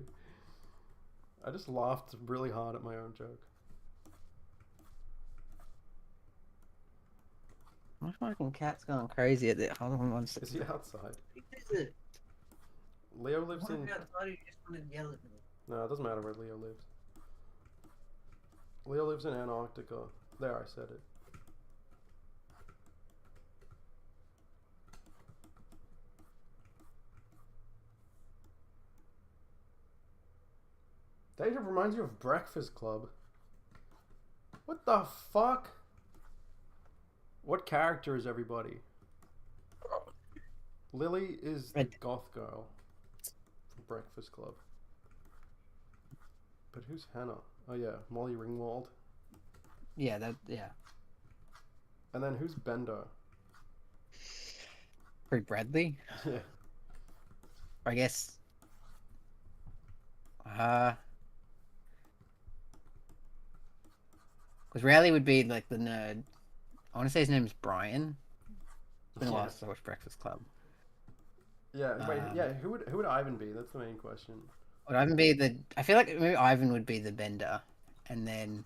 I just laughed really hard at my own joke. My fucking cat's going crazy at that. Hold on one second. Is he outside? Is it? Leo lives in. Outside, you just want to yell at me. No, it doesn't matter where Leo lives. Leo lives in Antarctica. There, I said it. Deja reminds you of Breakfast Club. What the fuck? What character is everybody? Lily is the goth girl from Breakfast Club. But who's Hannah? Oh yeah, Molly Ringwald. Yeah. And then who's Bender? Rick Bradley? Yeah. I guess. Because Riley would be like the nerd. I want to say his name's Brian. It's been a while since I watched Breakfast Club. Yeah, wait, yeah, who would Ivan be? That's the main question. Would Ivan be the... I feel like maybe Ivan would be the Bender. And then,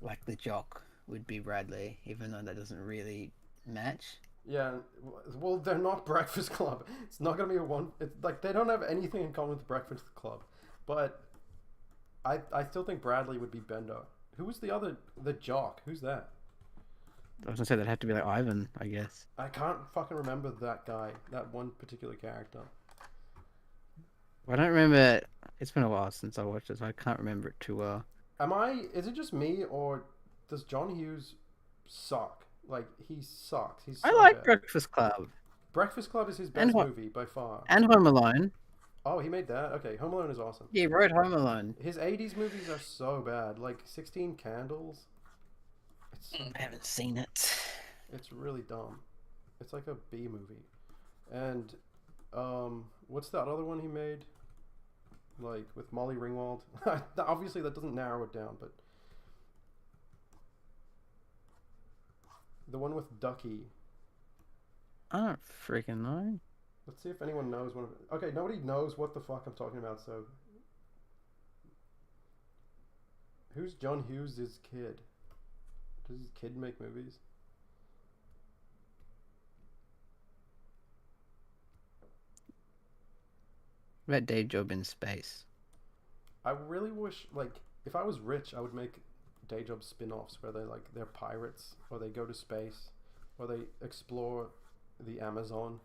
like, the jock would be Bradley, even though that doesn't really match. Yeah, well, they're not Breakfast Club. It's not going to be a one... It's like, they don't have anything in common with Breakfast Club. But I still think Bradley would be Bender. Who was the other... The jock? Who's that? I was going to say that'd have to be like Ivan, I guess. I can't fucking remember that guy. That one particular character. I don't remember... It's been a while since I watched it, so I can't remember it too well. Is it just me, or does John Hughes suck? Like, he sucks. He's so I like bad. Breakfast Club. Breakfast Club is his best movie, by far. And Home Alone. Oh, he made that? Okay, Home Alone is awesome. Yeah, he wrote Home Alone. His 80s movies are so bad. Like, 16 Candles. I haven't seen it. It's really dumb. It's like a B movie. And, what's that other one he made? Like, with Molly Ringwald? Obviously, that doesn't narrow it down, but... The one with Ducky. I don't freaking know. Let's see if anyone knows one of it. Okay, nobody knows what the fuck I'm talking about, so... Who's John Hughes' kid? Does his kid make movies? What about Day Job in Space? I really wish, like, if I was rich, I would make Day Job spin-offs where they're pirates, or they go to space, or they explore the Amazon.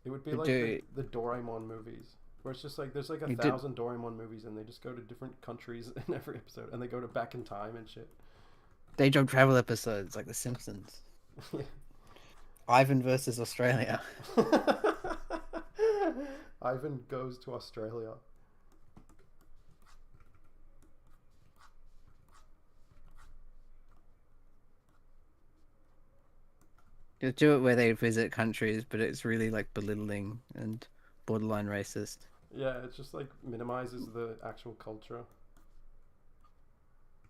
It would be like the Doraemon movies, where it's just like there's like 1,000 Doraemon movies, and they just go to different countries in every episode, and they go to back in time and shit. Day Job travel episodes like The Simpsons. Yeah. Ivan versus Australia. Ivan goes to Australia. Just do it where they visit countries, but it's really like belittling and borderline racist. Yeah, it just like minimizes the actual culture.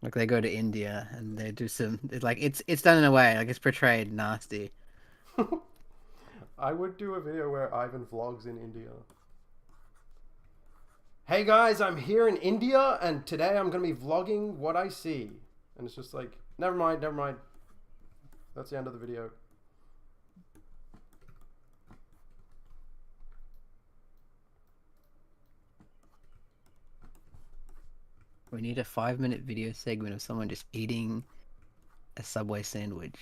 Like they go to India and they do some. It's like it's done in a way like it's portrayed nasty. I would do a video where Ivan vlogs in India. Hey guys, I'm here in India and today I'm gonna be vlogging what I see. And it's just like, never mind, never mind. That's the end of the video. We need a 5-minute video segment of someone just eating a Subway sandwich.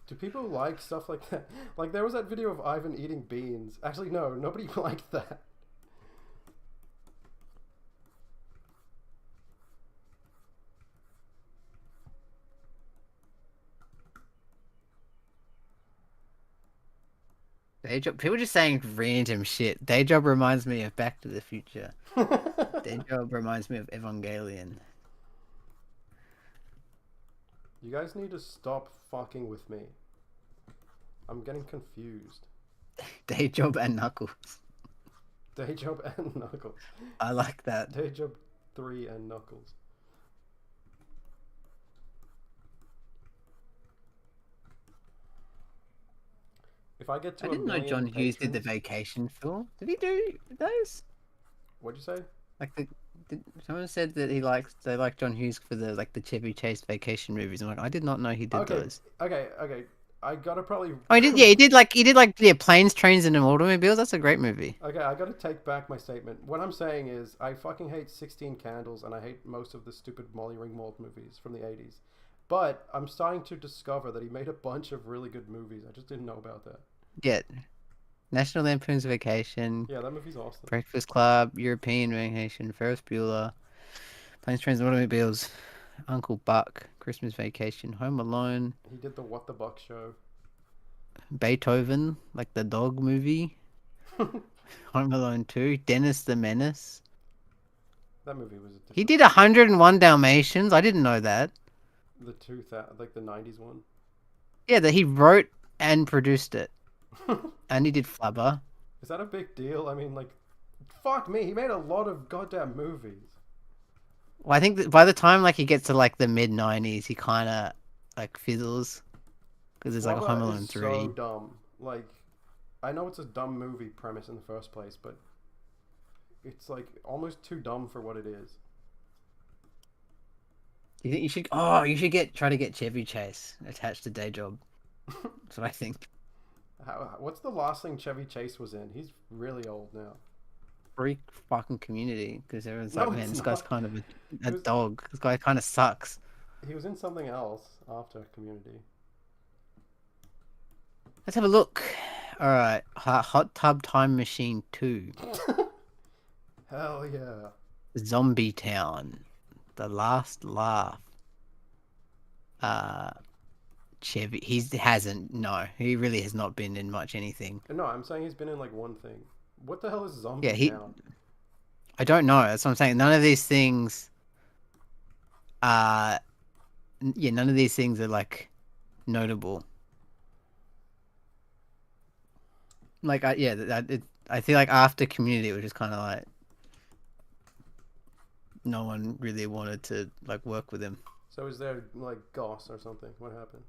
Do people like stuff like that? Like there was that video of Ivan eating beans. Actually, no, nobody liked that. Day job. People just saying random shit. Day job reminds me of Back to the Future. Day job reminds me of Evangelion. You guys need to stop fucking with me. I'm getting confused. Day job and Knuckles. Day job and Knuckles. I like that. Day job 3 and Knuckles. If I get to I didn't know John Hughes did the Vacation film. Did he do those? What'd you say? Like someone said that they like John Hughes for the Chevy Chase vacation movies. I'm like, I did not know he did those. Okay. I gotta probably. Oh, he did. Yeah, he did like planes, trains, and automobiles. That's a great movie. Okay, I gotta take back my statement. What I'm saying is, I fucking hate 16 Candles, and I hate most of the stupid Molly Ringwald movies from the 80s. But I'm starting to discover that he made a bunch of really good movies. I just didn't know about that. Yeah, National Lampoon's Vacation. Yeah, that movie's awesome. Breakfast Club, European Vacation, Ferris Bueller, Planes, Trains, and Automobiles, Uncle Buck, Christmas Vacation, Home Alone. He did the What the Buck show. Beethoven, like the dog movie. Home Alone 2, Dennis the Menace. That movie was. He did 101 Dalmatians. I didn't know that. The 2000, like the 90s one. Yeah, that he wrote and produced it. And he did Flubber. Is that a big deal? I mean, like, fuck me, he made a lot of goddamn movies. Well, I think that by the time like he gets to like the mid 90s, he kind of like fizzles because there's like a Home Alone 3. So dumb. Like, I know it's a dumb movie premise in the first place, but it's like almost too dumb for what it is. You think you should? Oh, you should try to get Chevy Chase attached to Day Job. That's what I think. What's the last thing Chevy Chase was in? He's really old now. Freak fucking Community, because everyone's No, like, man, it's this not. guy's kind of a was- dog. This guy kind of sucks. He was in something else after Community. Let's have a look. All right, Hot Tub Time Machine 2, Hell yeah. Zombie Town, The Last Laugh. Chevy, he really has not been in much anything. No, I'm saying he's been in like one thing. What the hell is Zombie Yeah, Town? I don't know. That's what I'm saying. None of these things none of these things are like notable. Like, I feel like after Community, it was just kind of like no one really wanted to like work with him. So is there like Goss or something? What happened?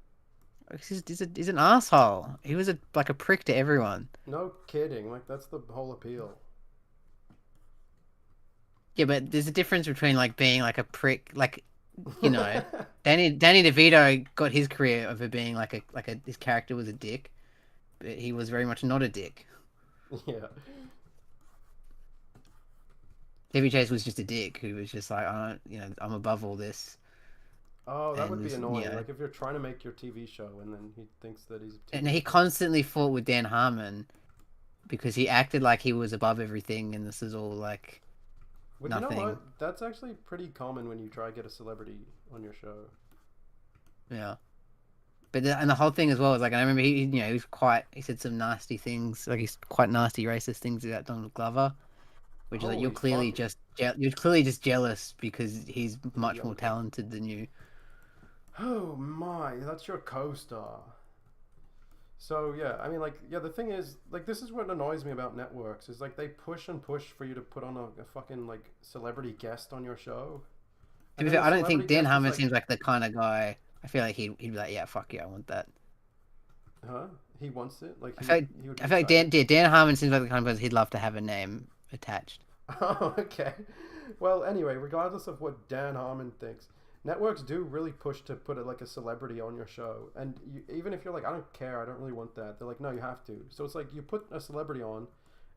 He's an asshole. He was a prick to everyone. No kidding. Like that's the whole appeal. Yeah, but there's a difference between like being like a prick, like, you know, Danny DeVito got his career over being his character was a dick, but he was very much not a dick. Yeah. Chevy Chase was just a dick who was just like, I'm above all this. Oh, that would be And, annoying. yeah. Like if you're trying to make your TV show and then he thinks that he's. And he constantly fought with Dan Harmon because he acted like he was above everything, and this is all like But nothing. you know what? That's actually pretty common when you try to get a celebrity on your show. Yeah. But and the whole thing as well is like, I remember he said some nasty things, like he's quite nasty racist things about Donald Glover, which is like you're Holy clearly just jealous because he's much Yeah. more talented than you. Oh my, that's your co-star. So yeah, I mean, like, yeah, the thing is, like, this is what annoys me about networks is like they push and push for you to put on a fucking like celebrity guest on your show, To and be then fair, the I don't think celebrity Dan guest is Harmon like, seems like the kind of guy. I feel like he'd be like, yeah, fuck yeah, I want that. huh? He wants it, like I feel like, he would be I feel like excited. Dan Harmon seems like the kind of person he'd love to have a name attached. Oh, okay. Well, anyway, regardless of what Dan Harmon thinks, networks do really push to put like a celebrity on your show, and even if you're like, I don't care, I don't really want that, they're like, no, you have to. So it's like you put a celebrity on,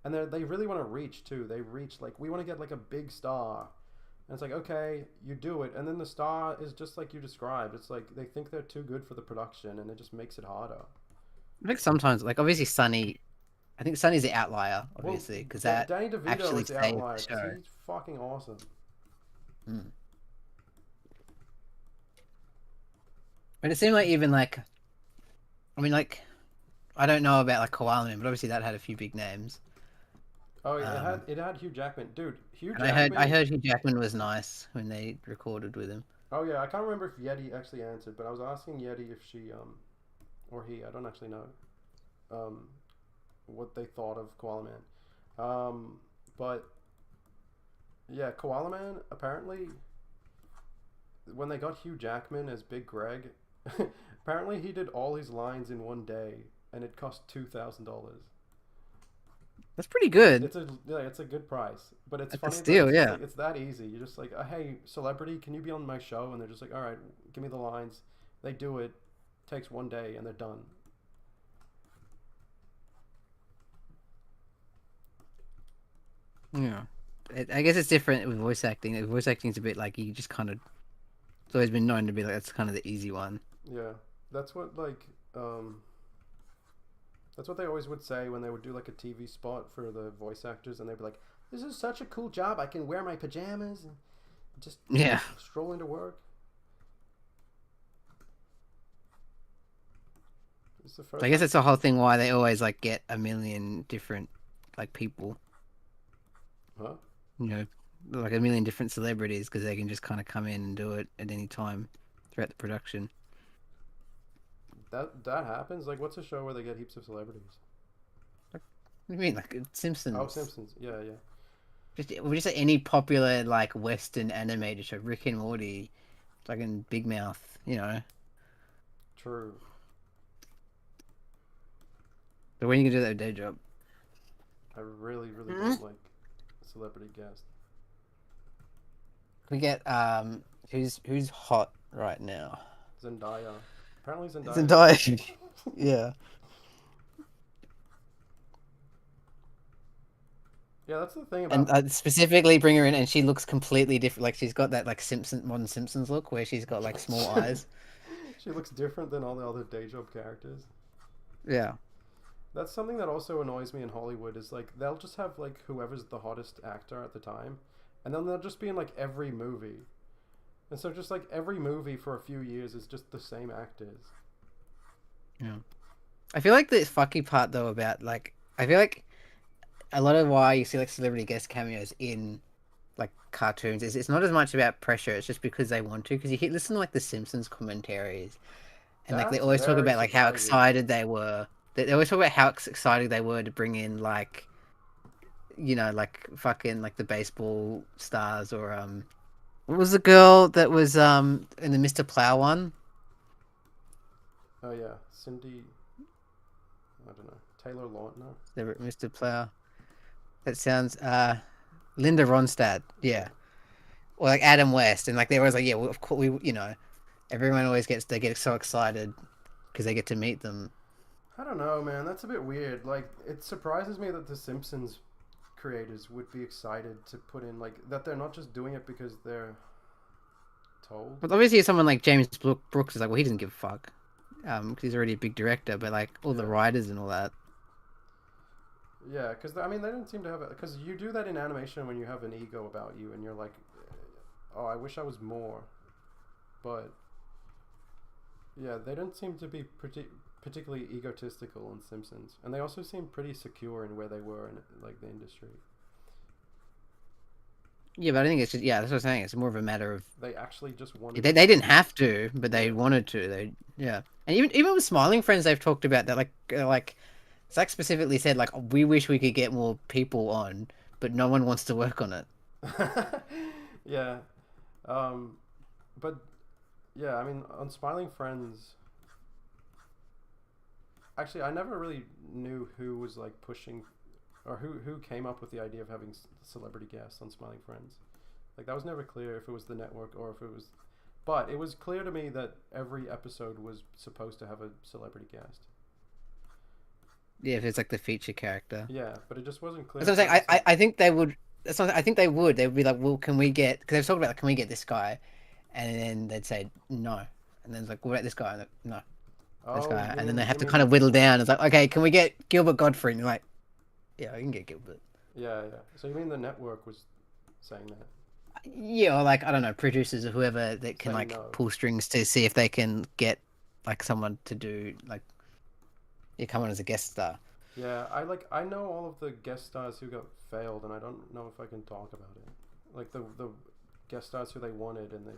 and they really want to reach too. They reach like we want to get like a big star, and it's like okay, you do it, and then the star is just like you described. It's like they think they're too good for the production, and it just makes it harder. I think sometimes, like obviously Sunny, I think Sunny's the outlier, Well, obviously, because that Danny DeVito actually is the saved outlier the because show. he's fucking awesome. Mm. But it seemed like even like, I mean, like I don't know about like Koala Man, but obviously that had a few big names. Oh, yeah, Um, it had Hugh Jackman, dude. Hugh and I Jackman. heard Hugh Jackman was nice when they recorded with him. Oh yeah, I can't remember if Yeti actually answered, but I was asking Yeti if she or he, I don't actually know, um what they thought of Koala Man. But yeah, Koala Man apparently when they got Hugh Jackman as Big Greg, apparently he did all his lines in one day, and it cost $2,000. That's pretty good It's a good price, but it's at the funny that it's steal, just yeah. like it's that easy. You're just like, hey, celebrity, can you be on my show? And they're just like, all right, give me the lines. They do it. Takes one day, and they're done. Yeah. I guess it's different with voice acting. Voice acting is a bit like you just kind of. It's always been known to be like that's kind of the easy one. Yeah, that's what like that's what they always would say when they would do like a TV spot for the voice actors, and they'd be like, "This is such a cool job. I can wear my pajamas and just Yeah. stroll into work." It's the So I first guess time. that's the whole thing why they always like get a million different like people, Huh? you know, like a million different celebrities because they can just kind of come in and do it at any time throughout the production. That happens. Like, what's a show where they get heaps of celebrities? What do you mean, like Oh, Simpsons? Simpsons. Yeah, yeah. Just like any popular like Western animated show, Rick and Morty, fucking Big Mouth, you know. True. So when you can do that day job, I really, really don't like celebrity guests. we get who's hot right now? Zendaya. Apparently Zendaya is hot. Zendaya. Yeah. Yeah, that's the thing And about. specifically bring her in, and she looks completely different. Like she's got that like modern Simpsons look, where she's got like small eyes. She looks different than all the other day job characters. Yeah, That's something that also annoys me in Hollywood is like they'll just have like whoever's the hottest actor at the time, and then they'll just be in like every movie. And so just like every movie for a few years is just the same actors. yeah. I feel like the fucky part though about like I feel like a lot of why you see like celebrity guest cameos in like cartoons is it's not as much about pressure. It's just because they want to. Because you listen to like the Simpsons commentaries, and like they That's always talk very about like how surprising. excited they were. They always talk about how excited they were to bring in like like fucking like the baseball stars or what was the girl that was in the Mr. Plow one? Oh yeah, Cindy. I don't know. Taylor Lautner. The Mr. Plow. That sounds Linda Ronstadt. Yeah. Yeah. Or like Adam West, and like they always like, yeah, well, of course everyone always they get so excited because they get to meet them. I don't know, man. That's a bit weird. Like, it surprises me that the Simpsons creators would be excited to put in like that. They're not just doing it because they're told. But obviously, someone like James Brooks is like, well, he doesn't give a fuck, 'cause he's already a big director. But like all the Yeah. writers and all that, Yeah, because I mean they don't seem to have it. Because you do that in animation when you have an ego about you, and you're like, oh, I wish I was more. But yeah, they don't seem to be particularly egotistical in Simpsons, and they also seem pretty secure in where they were in like the industry. Yeah, but I think it's just, yeah, that's what I'm saying. It's more of a matter of They actually just wanted. they didn't have to, but they Yeah. wanted to. They yeah, and even with Smiling Friends, they've talked about that. Like Zach specifically said, like we wish we could get more people on, but no one wants to work on it. Yeah. Um, but yeah, I mean, on Smiling Friends, actually, I never really knew who was like pushing, or who came up with the idea of having celebrity guests on Smiling Friends. Like that was never clear if it was the network or if it was, but it was clear to me that every episode was supposed to have a celebrity guest. Yeah, if it's like the feature character. Yeah, but it just wasn't clear. That's what I'm saying. I think they would. That's what, I think they would. They would be like, well, can we get? Because they've talked about, like, can we get this guy? And then they'd say no. And then it's like, what about this guy? And like, no, this Oh, guy. you And then mean they have you to mean kind of like whittle down. It's like, okay, can we get Gilbert Godfrey? And you're like, yeah, I can get Gilbert. yeah, yeah. So you mean the network was saying that? Yeah, or like, I don't know, producers or whoever that can Saying like no. pull strings to see if they can get like someone to do like you come on as a guest star. Yeah, I know all of the guest stars who got failed, and I don't know if I can talk about it. Like the guest stars who they wanted, and they.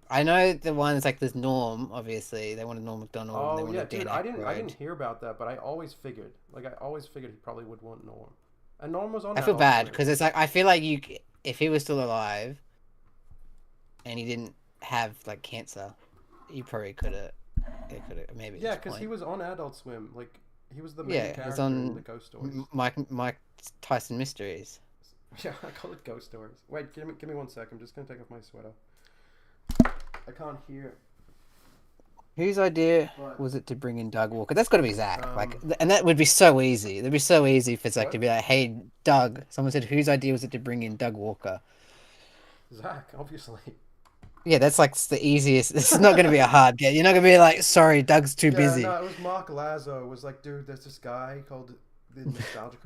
I know the ones like this Norm, obviously. They wanted Norm Macdonald and they Oh yeah, wanted Dan dude, I didn't Aykroyd. hear about that, but I always figured he probably would want Norm, and Norm was on I feel Adult bad Swim. because it's like I feel like if he was still alive and he didn't have like cancer, he probably could have. It could have maybe. At Yeah, this because he point. was on Adult Swim. Like he was the main Yeah, it's character in the on Ghost Stories. Mike Tyson Mysteries. Yeah, I call it Ghost Stories. Wait, give me 1 sec. I'm just gonna take off my sweater. I can't hear. Whose idea But was it to bring in Doug Walker? That's got to be Zach. Like, um, and that would be so easy. It'd be so easy for Zach what? to be like, "Hey, Doug." Someone said, "Whose idea was it to bring in Doug Walker?" Zach, obviously. Yeah, that's like the easiest. It's not going to be a hard get. You're not going to be like, "Sorry, Doug's too Yeah, busy." no, it was Mark Lazo. Was like, dude, there's this guy called the Nostalgia.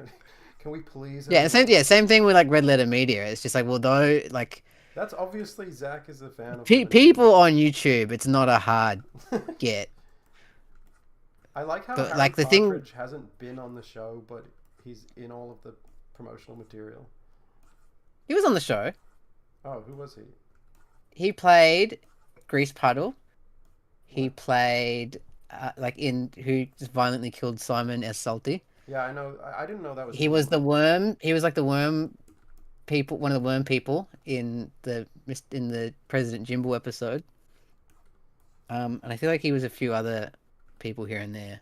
Can we please? Yeah, same thing with like Red Letter Media. It's just like, well, though, like That's obviously Zach is a fan of people on YouTube, it's not a hard get. I like how But Harry like the thing, Partridge hasn't been on the show, but he's in all of the promotional material. he was on the show. Oh, who was he? He played Grease Puddle. He What? played like in who just violently killed Simon S. Salty. Yeah, I know. I didn't know that was He his was name. the worm. He was like the worm people, one of the worm people in the President Jimbo episode. And I feel like he was a few other people here and there.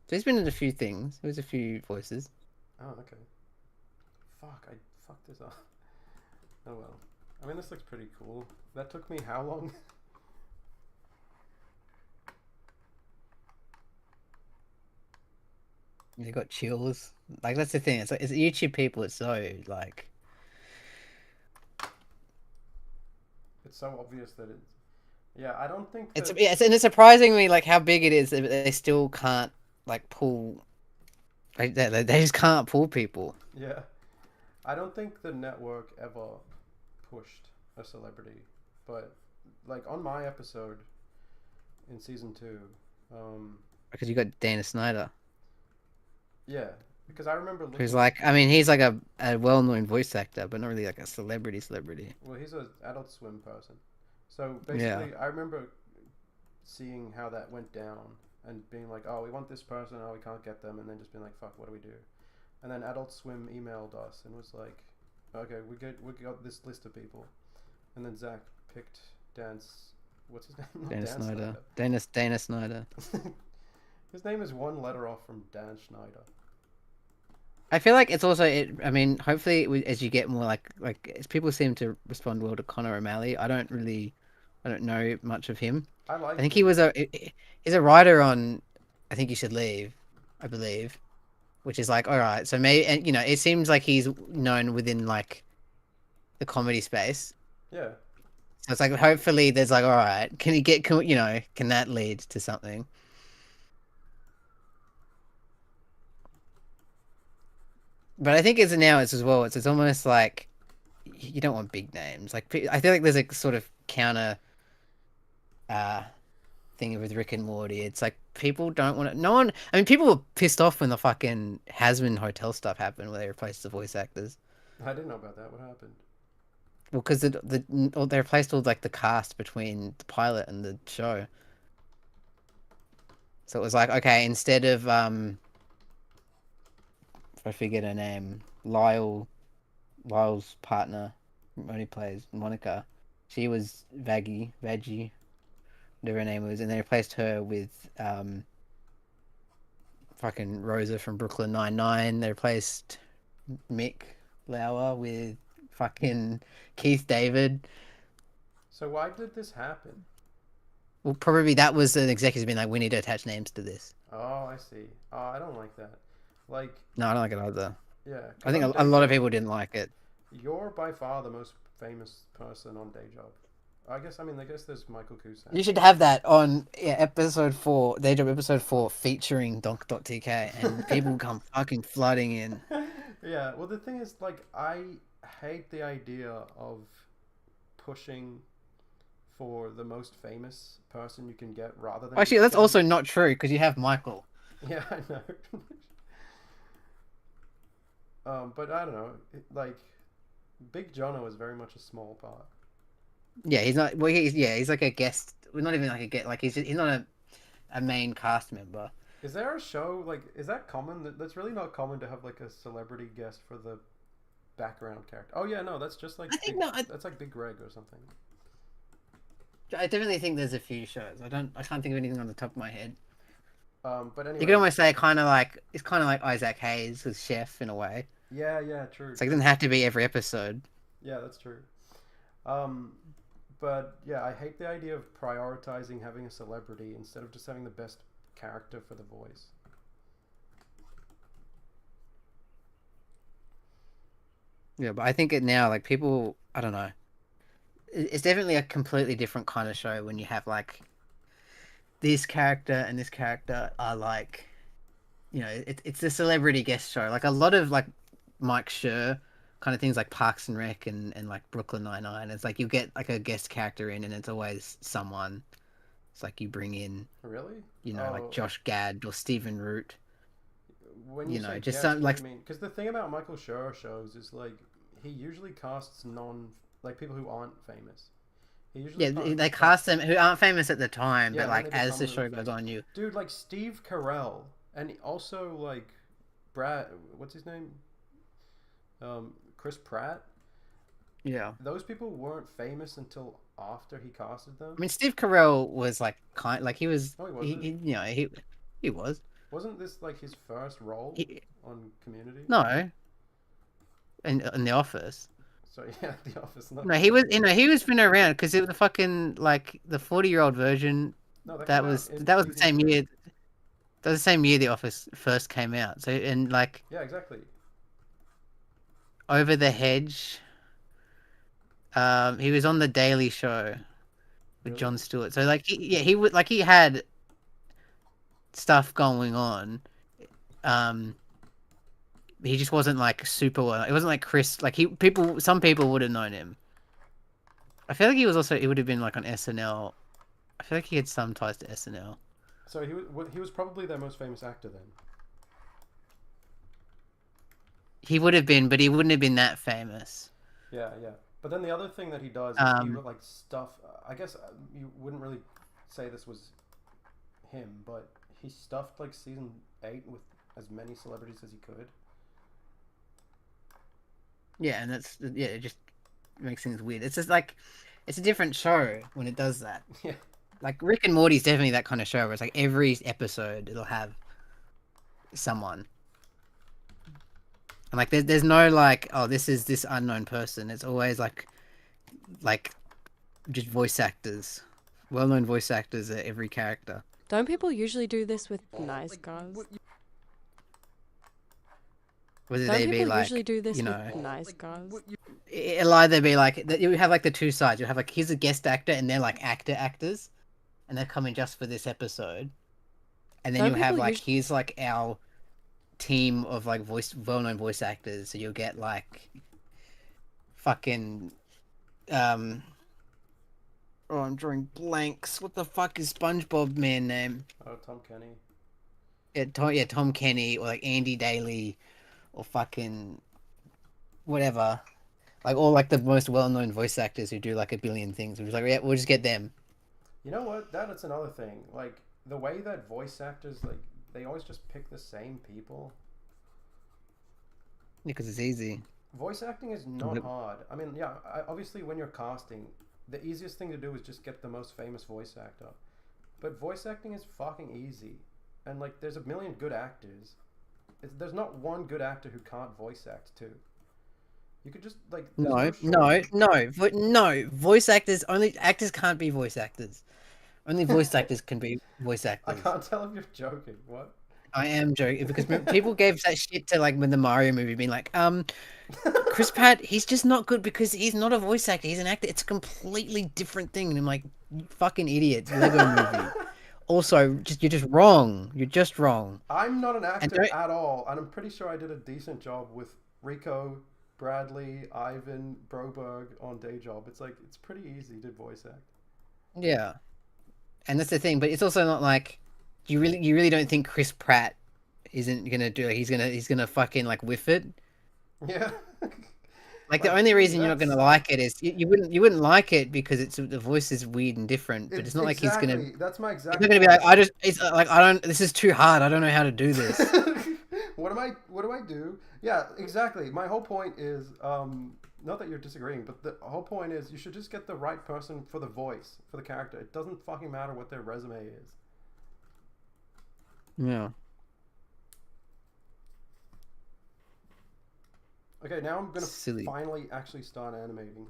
So he's been in a few things. There was a few voices. Oh, okay. Fuck, I fucked this up. Oh well. I mean, this looks pretty cool. That took me how long? They got chills. Like that's the thing. It's like it's YouTube people. It's so like It's so obvious that it's. Yeah, I don't think it's that. yeah. And it's surprising me like how big it is that they still can't like pull. Like they just can't pull people. Yeah, I don't think the network ever pushed a celebrity, but like on my episode in season 2, Because you got Dana Snyder, yeah, because I remember who's looking. like, I mean, he's like a well-known voice actor, but not really like a celebrity. Well, he's an Adult Swim person, so Yeah. basically, I remember seeing how that went down and being like, "Oh, we want this person. Oh, we can't get them," and then just being like, "Fuck, what do we do?" And then Adult Swim emailed us and was like, "Okay, we got this list of people," and then Zach picked Dan's. What's his name? Not Dana Dan Snyder. Dana Snyder. His name is one letter off from Dan Schneider. I feel like it's also I mean, hopefully as you get more like as people seem to respond well to Connor O'Malley. I don't know much of him. I like. I think him. he's a writer on I Think You Should Leave, I believe, which is like all right. So maybe and it seems like he's known within like the comedy space. Yeah. So it's like hopefully there's like all right. Can that lead to something? But I think it's as well. It's almost like you don't want big names. Like I feel like there's a sort of counter uh thing with Rick and Morty. It's like people don't want to. No one. I mean, people were pissed off when the fucking Hasman Hotel stuff happened, where they replaced the voice actors. I didn't know about that. What happened? Well, because they replaced all like the cast between the pilot and the show. So it was like, okay, instead of if I forget her name, Lyle's partner, who only plays Monica. She was Vaggie, whatever her name was, and they replaced her with fucking Rosa from Brooklyn Nine-Nine. They replaced Mick Lauer with fucking Keith David. So why did this happen? Well, probably that was an executive being like, we need to attach names to this. Oh, I see. Oh, I don't like that. Like, No, I don't like it either. yeah. I think a lot of people didn't like it. You're by far the most famous person on Day Job. I guess there's Michael Cusack. You should have that on episode 4, Day Job episode 4, featuring Donk.tk, and people come fucking flooding in. Yeah, well, the thing is, like, I hate the idea of pushing for the most famous person you can get rather than... Actually, that's also not true, because you have Michael. Yeah, I know. But I don't know, like, Big Jono is very much a small part. Yeah, he's not. Well, he's like a guest. Well, not even like a guest. Like he's not a main cast member. Is there a show, like, is that common? That's really not common to have, like, a celebrity guest for the background character. Oh, yeah, no, that's just, like, that's like Big Greg or something. I definitely think there's a few shows. I can't think of anything on the top of my head. But anyway. You could almost say it's kind of like Isaac Hayes with Chef in a way. Yeah, true. It's like it doesn't have to be every episode. Yeah, that's true. But yeah, I hate the idea of prioritizing having a celebrity instead of just having the best character for the voice. Yeah, but I think it now, like, people, I don't know. It's definitely a completely different kind of show when you have, like, this character and this character are, like, you know, it's a celebrity guest show. Like, a lot of, like, Mike Schur kind of things, like Parks and Rec and like Brooklyn Nine-Nine. It's like you get, like, a guest character in and it's always someone. It's like you bring in... Really? You know, like Josh Gad or Stephen Root. When you know, say just guest, some, like... because the thing about Michael Schur shows is, like, he usually casts people who aren't famous. He usually they cast them who aren't famous at the time, Yeah, but like then they as the become show really goes on, you dude, like Steve Carell, and also like Brad, what's his name? Chris Pratt. yeah. Those people weren't famous until after he casted them. I mean, Steve Carell was like he was. Oh, he wasn't? You know, he was. Wasn't this like his first role on Community? No. In The Office. So yeah, The Office. No, he was. You know, he was been around because it was the fucking like the 40-year-old version. No, that was the same year. That was the same year The Office first came out. So and like. Yeah, exactly. Over the Hedge. He was on The Daily Show with Jon Stewart. So like he would like he had stuff going on. He just wasn't like super well. It wasn't like Chris. Like some people would have known him. I feel like he would have been like on SNL. I feel like he had some ties to SNL. So he was probably their most famous actor then. He would have been, but he wouldn't have been that famous. Yeah. But then the other thing that he does is he would like stuff. I guess you wouldn't really say this was him, but he stuffed like season 8 with as many celebrities as he could. Yeah, and it just makes things weird. It's just like it's a different show when it does that. Yeah. Like Rick and Morty is definitely that kind of show where it's like every episode it'll have someone. And like there's no like, oh, this is this unknown person. It's always like just voice actors. Well-known voice actors at every character. Don't people usually do this with nice guys? Whether Don't they be people like, usually do this you know, with nice guys? It'll either be like you have like the two sides. You have like he's a guest actor and they're like actors, and they're coming just for this episode, and then Don't you have people like here's like our team of like well-known voice actors. So you'll get like fucking Oh, I'm drawing blanks. What the fuck is SpongeBob man name? Oh, Tom Kenny. Yeah, Tom Kenny or like Andy Daly or fucking whatever. Like all like the most well-known voice actors who do like a billion things. We're just like, yeah, we'll just get them. You know what? That's another thing. Like the way that voice actors like they always just pick the same people. Because it's easy. Voice acting is not hard. I mean, yeah, obviously when you're casting, the easiest thing to do is just get the most famous voice actor. But voice acting is fucking easy. And like there's a million good actors. There's not one good actor who can't voice act too. You could just like No. Voice actors only actors can't be voice actors. Only voice actors can be voice I actors. can't tell if you're joking. What? I am joking because people gave that shit to like when the Mario movie being like, Chris Pratt, he's just not good because he's not a voice actor, he's an actor. It's a completely different thing. And I'm like, you fucking idiot, Lego movie. Also, you're just wrong. You're just wrong. I'm not an actor at all, and I'm pretty sure I did a decent job with Rico, Bradley, Ivan, Broberg on Day Job. It's like it's pretty easy to voice act. Yeah. And that's the thing, but it's also not like you really don't think Chris Pratt isn't gonna do it. He's gonna fucking like whiff it. Yeah. Like the only reason you're not gonna like it is you wouldn't like it because the voice is weird and different. But it's not like he's gonna. That's my exact. He's not gonna be like it's like I don't. This is too hard. I don't know how to do this. What do I do? Yeah, exactly. My whole point is not that you're disagreeing, but the whole point is you should just get the right person for the voice, for the character. It doesn't fucking matter what their resume is. Yeah. Okay, now I'm gonna finally actually start animating.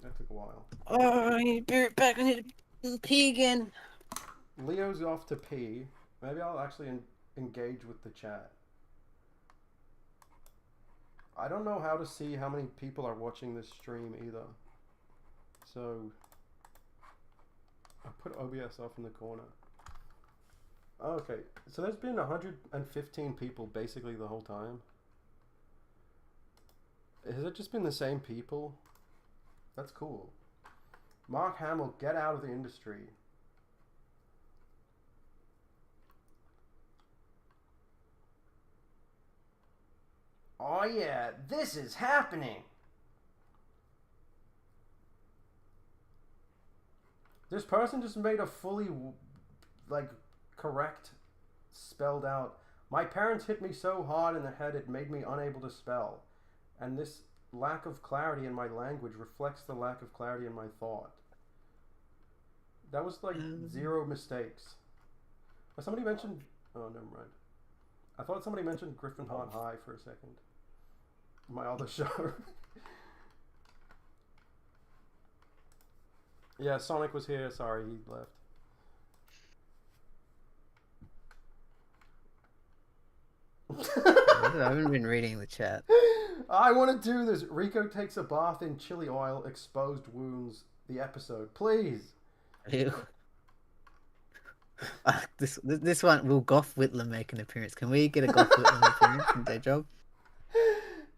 That took a while. Oh, I need to be right back. I need to pee again. Leo's off to pee. Maybe I'll actually engage with the chat. I don't know how to see how many people are watching this stream either. So I put OBS off in the corner. Okay, so there's been 115 people basically the whole time. Has it just been the same people? That's cool. Mark Hamill, get out of the industry. Oh yeah, this is happening. This person just made a fully, like, correct, spelled out. My parents hit me so hard in the head it made me unable to spell. And this lack of clarity in my language reflects the lack of clarity in my thought. That was like 0 mistakes. Somebody mentioned... Oh, never mind. I thought somebody mentioned Griffin Hart High for a second. My other show. Yeah, Sonic was here. Sorry, he left. I haven't been reading the chat. I want to do this. Rico takes a bath in chili oil, exposed wounds. The episode, please. Ew. This one, will Gough Whitlam make an appearance? Can we get a Gough Whitlam appearance in Day Job?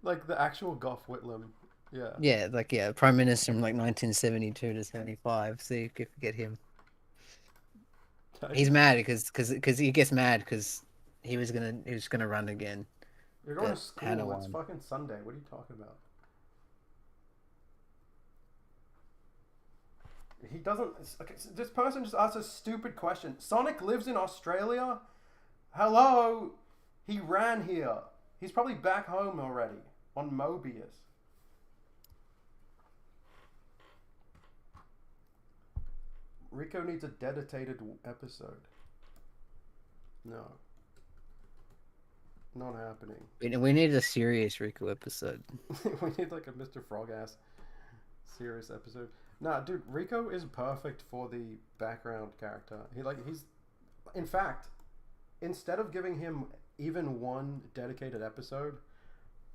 Like the actual Gough Whitlam. Yeah. Yeah, like Prime Minister from like 1972 to 75. See if we can get him. He's mad because he gets mad because he was gonna run again. You're going to school. It's fucking Sunday. What are you talking about? He doesn't... Okay, so this person just asked a stupid question. Sonic lives in Australia? Hello? He ran here. He's probably back home already. On Mobius. Rico needs a dedicated episode. No. Not happening. We need a serious Rico episode. We need like a Mr. Frog-ass serious episode. Nah, dude, Rico is perfect for the background character. He's... In fact, instead of giving him even one dedicated episode,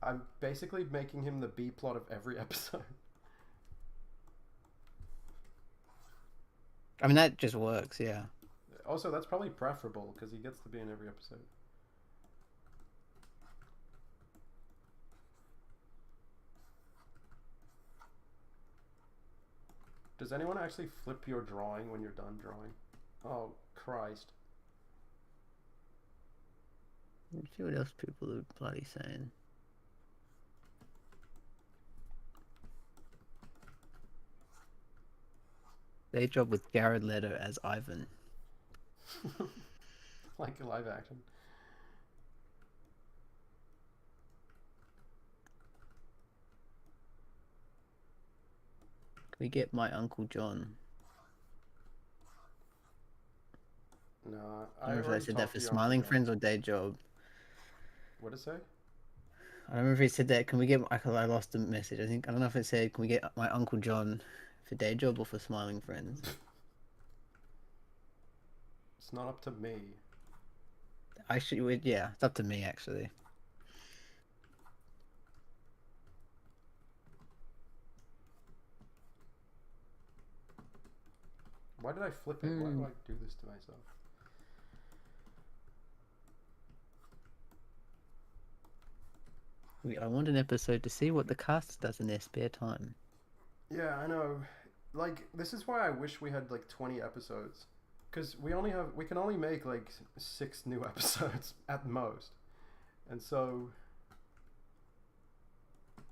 I'm basically making him the B-plot of every episode. I mean, that just works, yeah. Also, that's probably preferable, because he gets to be in every episode. Does anyone actually flip your drawing when you're done drawing? Oh, Christ. Let's see what else people are bloody saying. Day job with Jared Leto as Ivan. Like a live action. Can we get my Uncle John? No, I don't know if I said that for Smiling Friends. Friends or Day Job. What did it say? I don't remember if he said that. Can we get? I lost the message. I don't know if it said, "Can we get my Uncle John for Day Job or for Smiling Friends?" It's not up to me. Actually, yeah, it's up to me actually. Why did I flip it? Why do I do this to myself? I want an episode to see what the cast does in their spare time. Yeah, I know. Like, this is why I wish we had like 20 episodes, because we can only make like 6 new episodes at most, and so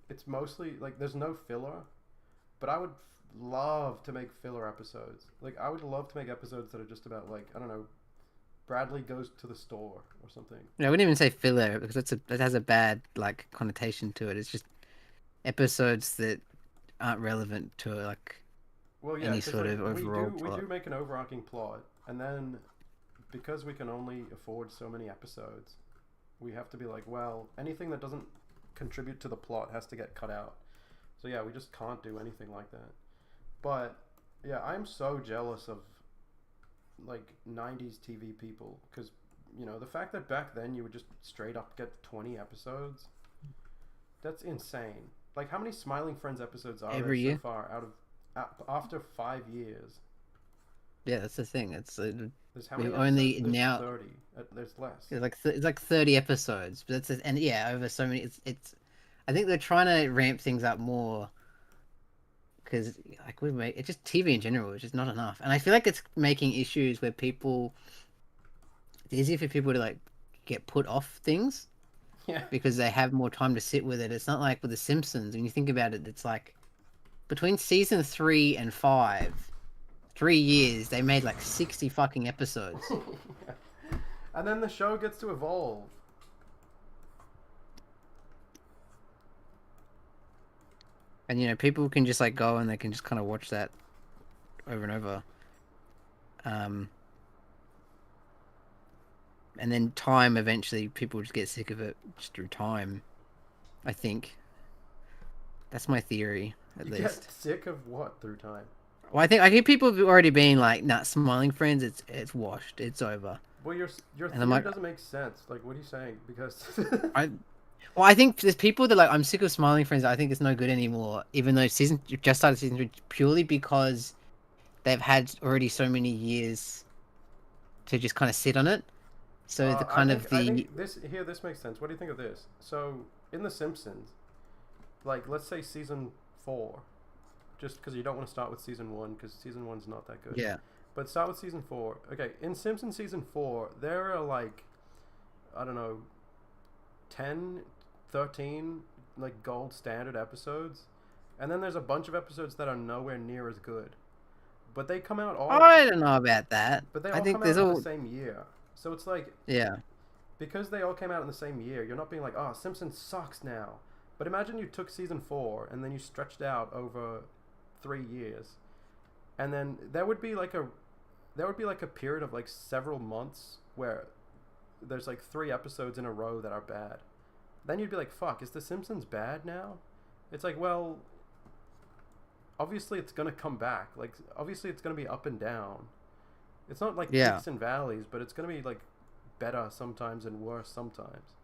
it's mostly like there's no filler, but I would love to make filler episodes. Like, I would love to make episodes that are just about, like, I don't know, Bradley goes to the store or something. No, I wouldn't even say filler because it has a bad like connotation to it. It's just episodes that aren't relevant to like any sort of overall plot. We do make an overarching plot, and then because we can only afford so many episodes, we have to be like, well, anything that doesn't contribute to the plot has to get cut out. So yeah, we just can't do anything like that. But yeah, I'm so jealous of like 90s TV people, because you know, the fact that back then you would just straight up get 20 episodes, that's insane. Like, how many Smiling Friends episodes are Every there year? so far out of after 5 years? Yeah, that's the thing. It's There's how we many only episodes? There's now 30. There's less. it's like 30 episodes, but and yeah, over so many. It's I think they're trying to ramp things up more because like we make it's just TV in general. It's just not enough, and I feel like it's making issues where people. It's easier for people to like get put off things. Yeah. Because they have more time to sit with it. It's not like with The Simpsons. When you think about it, it's like between season 3 and 5, 3 years, they made like 60 fucking episodes. Yeah. And then the show gets to evolve. And you know, people can just like go and they can just kind of watch that over and over. And then time, eventually, people just get sick of it just through time. I think. That's my theory, at You least. get sick of what through time? Well, I hear people have already been like, "Nah, Smiling Friends, it's washed, it's over." Well, your And theory I'm like, doesn't make sense. Like, what are you saying? Because I think there's people that like, I'm sick of Smiling Friends. I think it's no good anymore, even though just started season 3 purely because they've had already so many years to just kind of sit on it. So I think this makes sense. What do you think of this? So in The Simpsons, like, let's say season 4, just because you don't want to start with season 1 because season 1's not that good. Yeah. But start with season 4. Okay, in Simpsons season 4, there are like, I don't know, 10, 13 like gold standard episodes, and then there's a bunch of episodes that are nowhere near as good. But they come out all. I don't know about that. But they I all think come there's out in all the same year. So it's like, yeah. because they all came out in the same year, you're not being like, oh, Simpsons sucks now. But imagine you took season 4 and then you stretched out over 3 years, and then there would be like a period of like several months where there's like 3 episodes in a row that are bad. Then you'd be like, fuck, is The Simpsons bad now? It's like, well, obviously it's gonna come back. Like, obviously it's gonna be up and down. It's not like peaks and valleys, but it's gonna be like better sometimes and worse sometimes.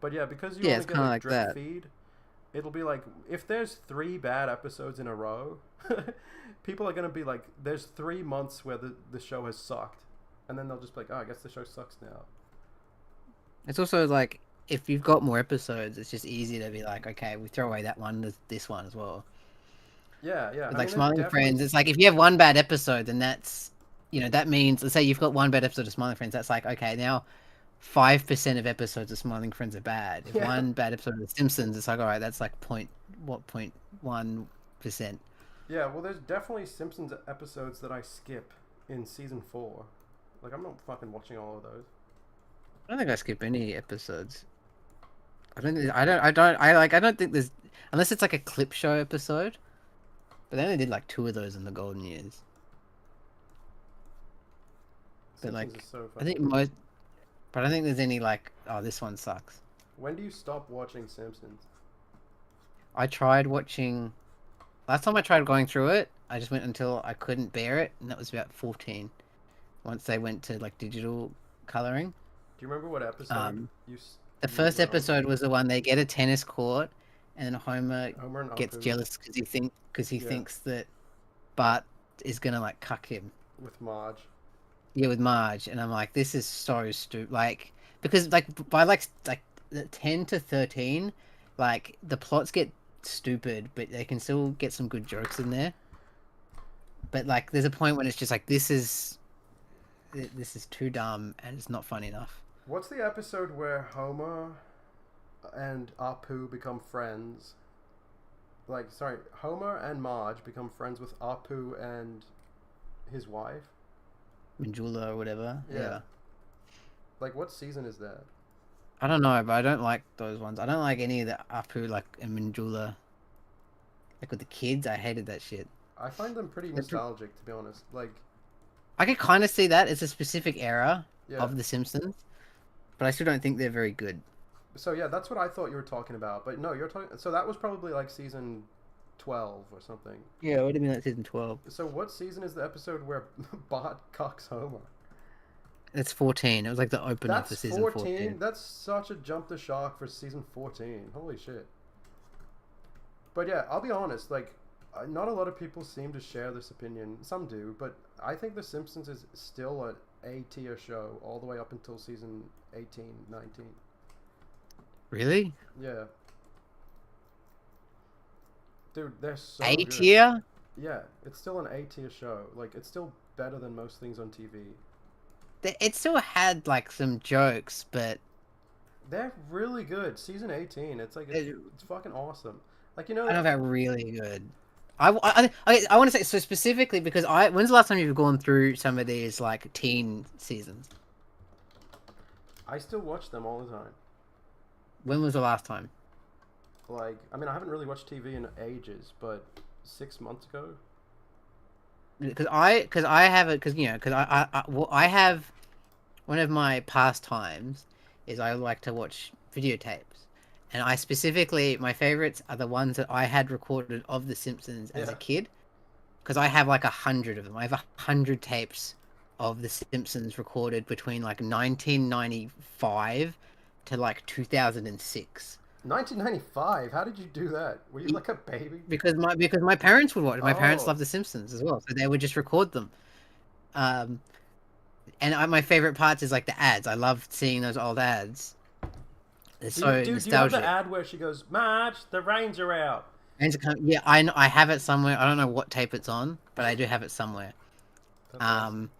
But yeah, because you only get like drip that. feed, it'll be like, if there's 3 bad episodes in a row, people are gonna be like, there's 3 months where the show has sucked, and then they'll just be like, oh, I guess the show sucks now. It's also like, if you've got more episodes, it's just easy to be like, okay, we throw away that one, there's this one as well. Yeah, yeah. With I like mean, Smiling definitely... Friends, it's like if you have one bad episode, then that's, that means, let's say you've got one bad episode of Smiling Friends, that's like, okay, now 5% of episodes of Smiling Friends are bad. If Yeah. one bad episode of The Simpsons, it's like, all right, that's like 0.1%. Yeah, well, there's definitely Simpsons episodes that I skip in season 4. Like, I'm not fucking watching all of those. I don't think I skip any episodes. I don't think there's, unless it's like a clip show episode. But they only did like 2 of those in the golden years. But Simpsons like, is so I think fucking... most, but I don't think there's any like, oh, this one sucks. When do you stop watching Simpsons? I tried watching, last time I tried going through it, I just went until I couldn't bear it, and that was about 14. Once they went to like digital coloring. Do you remember what episode The you first went on? episode was the one they get a tennis court, and Homer Homer and gets Apu jealous because he Yeah. thinks that Bart is gonna like cuck him. with Marge. Yeah, with Marge, and I'm like, this is so stupid. Like, because like by like 10 to 13, like the plots get stupid, but they can still get some good jokes in there. But like, there's a point when it's just like, this is too dumb and it's not funny enough. What's the episode where Homer and Apu become friends? Like, sorry, Homer and Marge become friends with Apu and his wife? Manjula or whatever. Yeah. Like, what season is that? I don't know, but I don't like those ones. I don't like any of the Apu, like, and Manjula. Like, with the kids, I hated that shit. I find them pretty nostalgic, to be honest. Like, I could kind of see that. It's a specific era yeah. of The Simpsons. But I still don't think they're very good. So, yeah, that's what I thought you were talking about. But no, you're talking... So that was probably, like, season 12 or something. Yeah, it would have been like season 12. So what season is the episode where Bart cocks Homer? It's 14. It was like the opener That's for season 14. That's such a jump to shock for season 14. Holy shit. But yeah, I'll be honest, like, not a lot of people seem to share this opinion. Some do, but I think The Simpsons is still an A-tier show all the way up until season 18, 19. Really? Yeah. Dude, they're so A good. tier? Yeah, it's still an A-tier show. Like, it's still better than most things on TV. It still had like some jokes, but They're really good. Season 18, it's like, it's fucking awesome. Like, you know... I don't know about really good. I want to say, so specifically because when's the last time you've gone through some of these like teen seasons? I still watch them all the time. When was the last time? Like, I mean, I haven't really watched TV in ages, but 6 months ago. Because I have it, because I have one of my pastimes is I like to watch videotapes, and I specifically, my favorites are the ones that I had recorded of The Simpsons as a kid, because I have like 100 of them. I have 100 tapes of The Simpsons recorded between like 1995 to like 2006. 1995? How did you do that? Were you like a baby? Because my parents would watch it. My parents Oh. love The Simpsons as well, so they would just record them. And my favorite parts is like the ads. I love seeing those old ads. It's so Do you have nostalgic. the ad where she goes, Marge, the rains are out? Yeah, I have it somewhere. I don't know what tape it's on, but I do have it somewhere. That's awesome.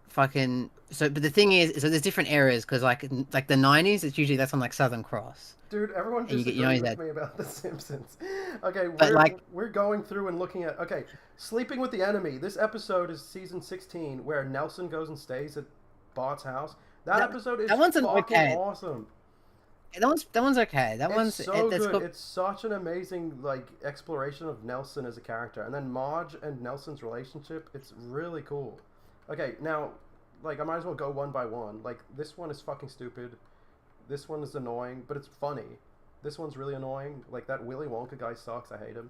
Fucking. So, but the thing is, so there's different eras because like the 90s, it's usually that's on like Southern Cross. Dude, everyone And you disagrees know with that- me about The Simpsons. Okay, But, like- we're going through and looking at... Okay, Sleeping with the Enemy. This episode is season 16, where Nelson goes and stays at Bart's house. That episode is that one's fucking okay. awesome. That one's okay. That It's one's so that's good. got- It's such an amazing like exploration of Nelson as a character, and then Marge and Nelson's relationship. It's really cool. Okay, now, like I might as well go one by one. Like this one is fucking stupid. This one is annoying, but it's funny. This one's really annoying. Like that Willy Wonka guy sucks. I hate him.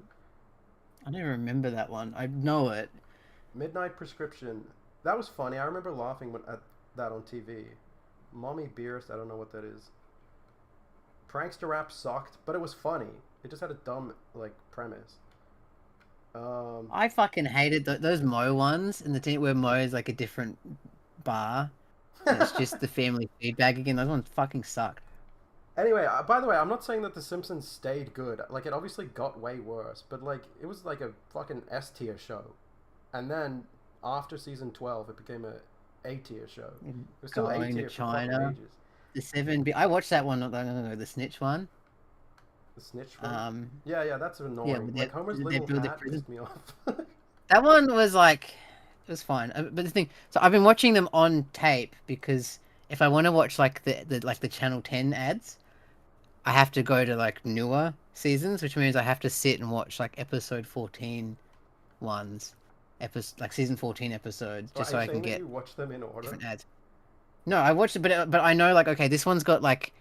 I don't remember that one. I know it. Midnight Prescription. That was funny. I remember laughing at that on TV. Mommy Beerst. I don't know what that is. Prankster Rap sucked, but it was funny. It just had a dumb like premise. I fucking hated those Mo ones in the team where Mo is like a different bar. And it's just the family feedback again. Those ones fucking sucked. Anyway, by the way, I'm not saying that The Simpsons stayed good. Like, it obviously got way worse, but like, it was like a fucking S tier show, and then after season 12, it became A tier show. It was still A Going to tier for fucking China. ages. The 7B. I watched that one not that long ago. The Snitch one. The snitch one. Yeah, that's annoying. Yeah, but Like Homer's they little build the hat prison. pissed me off. That one was like, it was fine. But the thing, so I've been watching them on tape because if I want to watch like the Channel 10 ads, I have to go to like newer seasons, which means I have to sit and watch like episode 14 ones, like season 14 episodes, So just are so you I can saying that get you watch them in order? different ads. No, I watched it, but I know like okay, this one's got like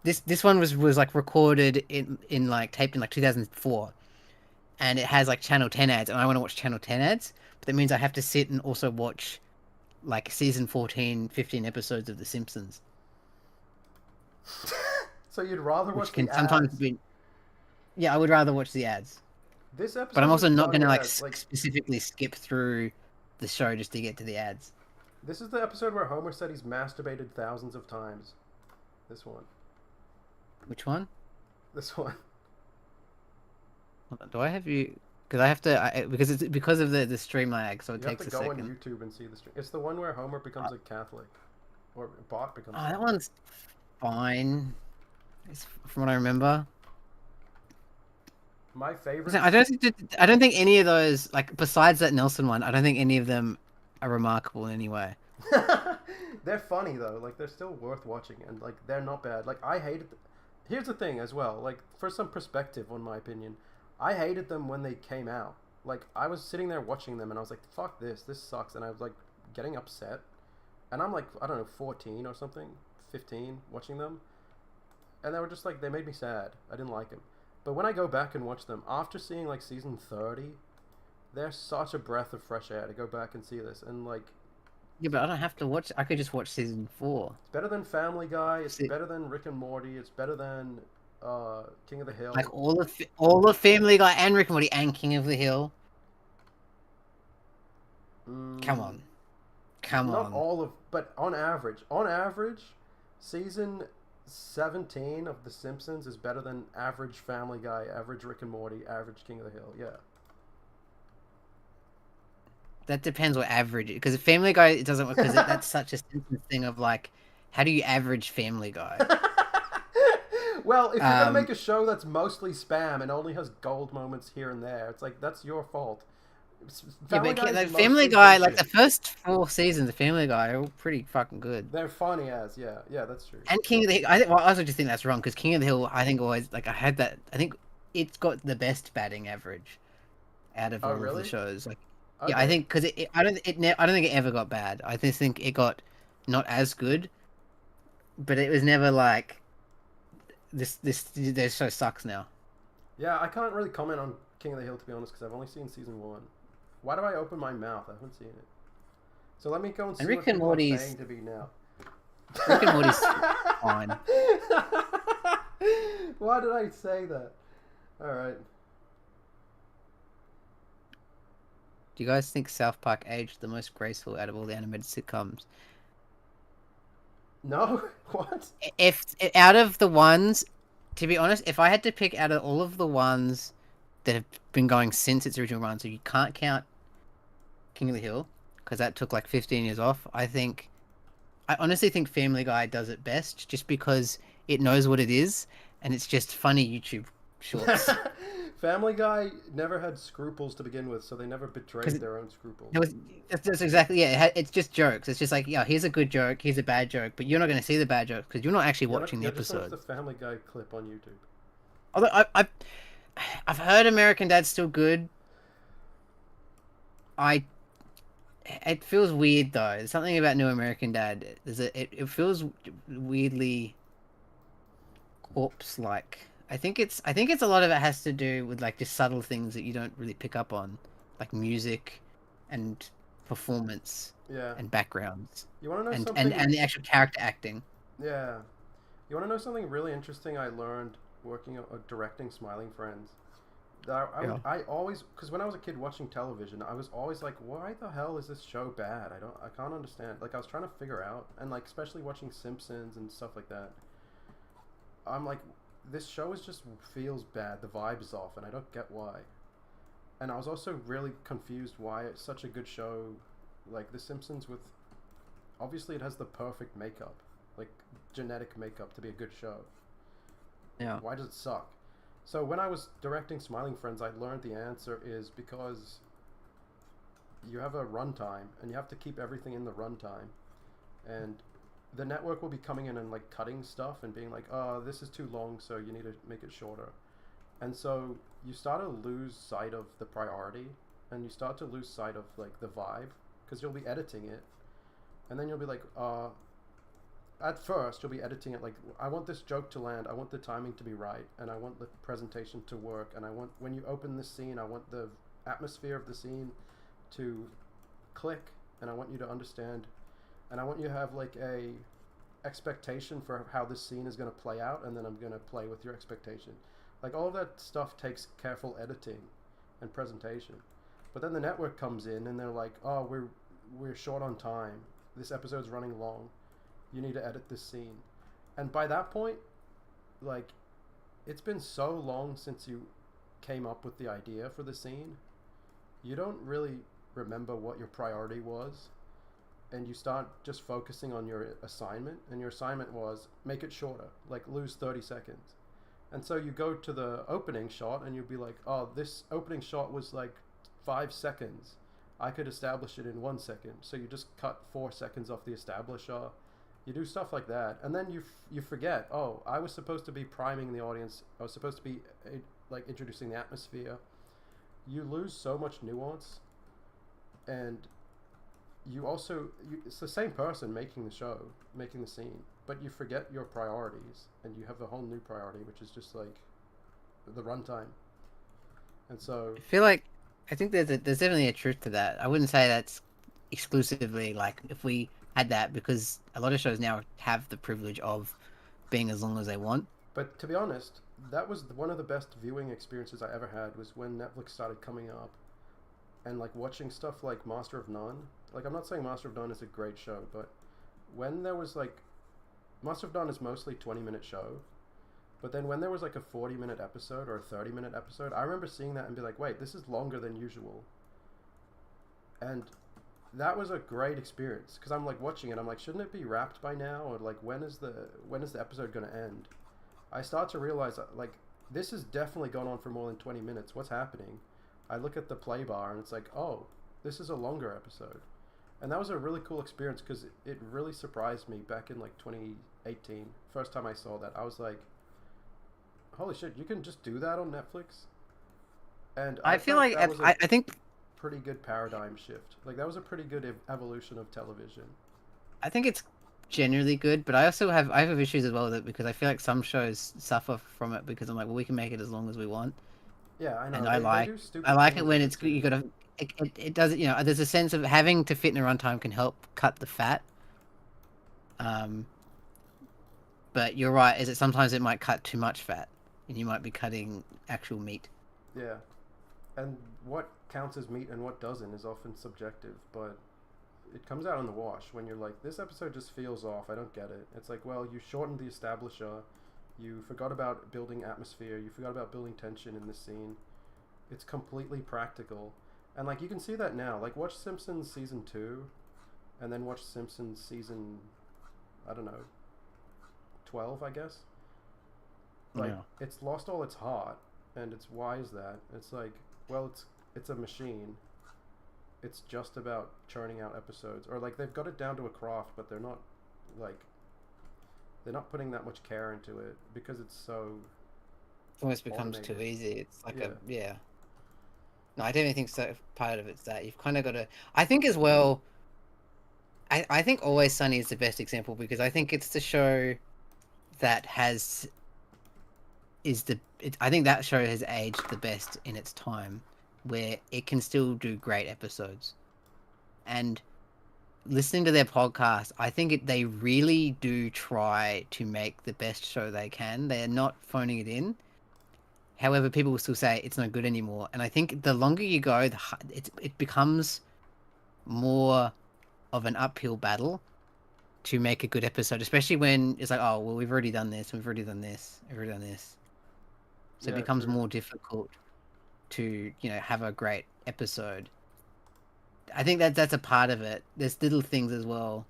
this one was like recorded in like taped in like 2004, and it has like Channel 10 ads, and I want to watch Channel 10 ads, but that means I have to sit and also watch like season 14, 15 episodes of The Simpsons, So you'd rather which watch can the sometimes ads? be. Yeah, I would rather watch the ads, This but episode I'm was also not funny gonna like as like specifically skip through the show just to get to the ads. this is the episode where Homer said he's masturbated thousands of times. This one. Which one? This one. Hold on, do I have you? Because I have to, because it's because of the stream lag, so it You have takes to a go on second. YouTube and see the stream. It's the one where Homer becomes a Catholic, or Bart becomes. Oh, a that Catholic. one's fine. It's from what I remember. My favorite. I don't think any of those, like besides that Nelson one, I don't think any of them are remarkable in any way. They're funny though. Like they're still worth watching, and like they're not bad. Like I hated. Here's the thing as well. Like for some perspective on my opinion, I hated them when they came out. Like I was sitting there watching them, and I was like, "Fuck this! This sucks!" And I was like getting upset. And I'm like, I don't know, 14 or something, 15, watching them, and they were just like they made me sad. I didn't like them. But when I go back and watch them after seeing like season 30, they're such a breath of fresh air to go back and see this, and like. Yeah, but I don't have to watch. I could just watch season 4. It's better than Family Guy. It's See- better than Rick and Morty. It's better than King of the Hill. Like all of Family Guy and Rick and Morty and King of the Hill. Come on, come Not on. all of, but on average, season 17 of The Simpsons is better than average Family Guy, average Rick and Morty, average King of the Hill. Yeah. That depends what average. Because Family Guy it doesn't because that's such a Simpsons thing of like, how do you average Family Guy? Well, if you're gonna make a show that's mostly spam and only has gold moments here and there, it's like that's your fault. Yeah, but Guy's like mostly Family Guy, like bullshit. the first 4 seasons of Family Guy are all pretty fucking good. They're funny as, yeah, that's true. And King of the Hill, I also just think that's wrong because King of the Hill, I think always like I had that. I think it's got the best batting average out of Oh, all of really? the shows. Like, Okay. yeah, I think because I don't think it ever got bad. I just think it got not as good, but it was never like this show sucks now. Yeah, I can't really comment on King of the Hill to be honest because I've only seen season 1. Why do I open my mouth? I haven't seen it. So let me go and see Rick what and people are Morty's- saying to be now. Rick and Morty's fine. Why did I say that? All right. Do you guys think South Park aged the most graceful out of all the animated sitcoms? No? What? If out of the ones, to be honest, if I had to pick out of all of the ones that have been going since its original run, so you can't count King of the Hill because that took like 15 years off. I honestly think Family Guy does it best, just because it knows what it is and it's just funny YouTube shorts. Family Guy never had scruples to begin with, so they never betrayed their own scruples. That's exactly it's just jokes. It's just like, yeah, here's a good joke, here's a bad joke, but you're not going to see the bad jokes because you're not actually watching the You're just episode. watching the Family Guy clip on YouTube. Although I've heard American Dad's still good. It feels weird though. There's something about New American Dad. It feels weirdly corpse-like. I think it's a lot of it has to do with like just subtle things that you don't really pick up on, like music and performance Yeah. and backgrounds You want to know and something? and the actual character acting. Yeah. You want to know something really interesting I learned working directing Smiling Friends? I always, because when I was a kid watching television, I was always like, why the hell is this show bad? I can't understand. Like, I was trying to figure out, and like, especially watching Simpsons and stuff like that. I'm like, this show just feels bad. The vibe is off, and I don't get why. And I was also really confused why it's such a good show, like The Simpsons, with obviously it has the perfect makeup, like genetic makeup to be a good show. Yeah. Why does it suck? So when I was directing Smiling Friends, I learned the answer is because you have a runtime, and you have to keep everything in the runtime. And the network will be coming in and like cutting stuff and being like, oh, this is too long, so you need to make it shorter. And so you start to lose sight of the priority, and you start to lose sight of like the vibe, because you'll be editing it, and then you'll be like, at first you'll be editing it like, I want this joke to land, I want the timing to be right, and I want the presentation to work, and I want, when you open this scene, I want the atmosphere of the scene to click, and I want you to understand, and I want you to have like a expectation for how this scene is going to play out, and then I'm going to play with your expectation. Like, all of that stuff takes careful editing and presentation. But then the network comes in and they're like, oh, we're short on time, this episode's running long, you need to edit this scene. And by that point, like, it's been so long since you came up with the idea for the scene, you don't really remember what your priority was, and you start just focusing on your assignment, and your assignment was make it shorter, like lose 30 seconds. And so you go to the opening shot and you'll be like, oh, this opening shot was like 5 seconds, I could establish it in 1 second, so you just cut 4 seconds off the establisher. You do stuff like that, and then you forget, oh, I was supposed to be priming the audience, I was supposed to be like introducing the atmosphere. You lose so much nuance, and you also, it's the same person making the show, making the scene, but you forget your priorities, and you have a whole new priority, which is just like the runtime. And so I think there's definitely a truth to that. I wouldn't say that's exclusively like if we had that, because a lot of shows now have the privilege of being as long as they want. But to be honest, that was one of the best viewing experiences I ever had, was when Netflix started coming up, and like watching stuff like Master of None. Like, I'm not saying Master of None is a great show, but when there was like, Master of None is mostly 20-minute show, but then when there was like a 40-minute episode or a 30-minute episode, I remember seeing that and be like, wait, this is longer than usual. And that was a great experience, because I'm like watching it, I'm like, shouldn't it be wrapped by now, or like when is the episode going to end? I start to realize like, this has definitely gone on for more than 20 minutes. What's happening? I look at the play bar and it's like, oh, this is a longer episode. And that was a really cool experience, because it really surprised me back in like 2018. First time I saw that, I was like, holy shit, you can just do that on Netflix? And I feel like I think pretty good paradigm shift. Like, that was a pretty good evolution of television. I think it's generally good, but I have issues as well with it, because I feel like some shows suffer from it because I'm like, well, we can make it as long as we want. Yeah, I know. And they I like it things when with it's too. you gotta it does, you know, there's a sense of having to fit in a runtime can help cut the fat. But you're right, is that sometimes it might cut too much fat, and you might be cutting actual meat. Yeah, and what counts as meat and what doesn't is often subjective, but it comes out in the wash when you're like, this episode just feels off, I don't get it. It's like, well, you shortened the establisher, you forgot about building atmosphere, you forgot about building tension in the scene. It's completely practical. And like, you can see that now. Like, watch Simpsons season 2, and then watch Simpsons season, I don't know, 12, I guess. Like, Yeah. it's lost all its heart, and it's, why is that? It's like, well, it's a machine. It's just about churning out episodes, or like, they've got it down to a craft, but they're not like, they're not putting that much care into it, because it's so It almost becomes too automated. easy. It's like Yeah. yeah. No, I definitely think so. Part of it's that you've kind of got to. I think as well. I think Always Sunny is the best example, because I think it's the show that has I think that show has aged the best in its time, where it can still do great episodes. And listening to their podcast, I think they really do try to make the best show they can. They're not phoning it in. However, people will still say it's no good anymore. And I think the longer you go, it becomes more of an uphill battle to make a good episode, especially when it's like, oh well, we've already done this, we've already done this, we've already done this. So it Yeah, becomes true. more difficult to have a great episode. I think that's a part of it. There's little things as well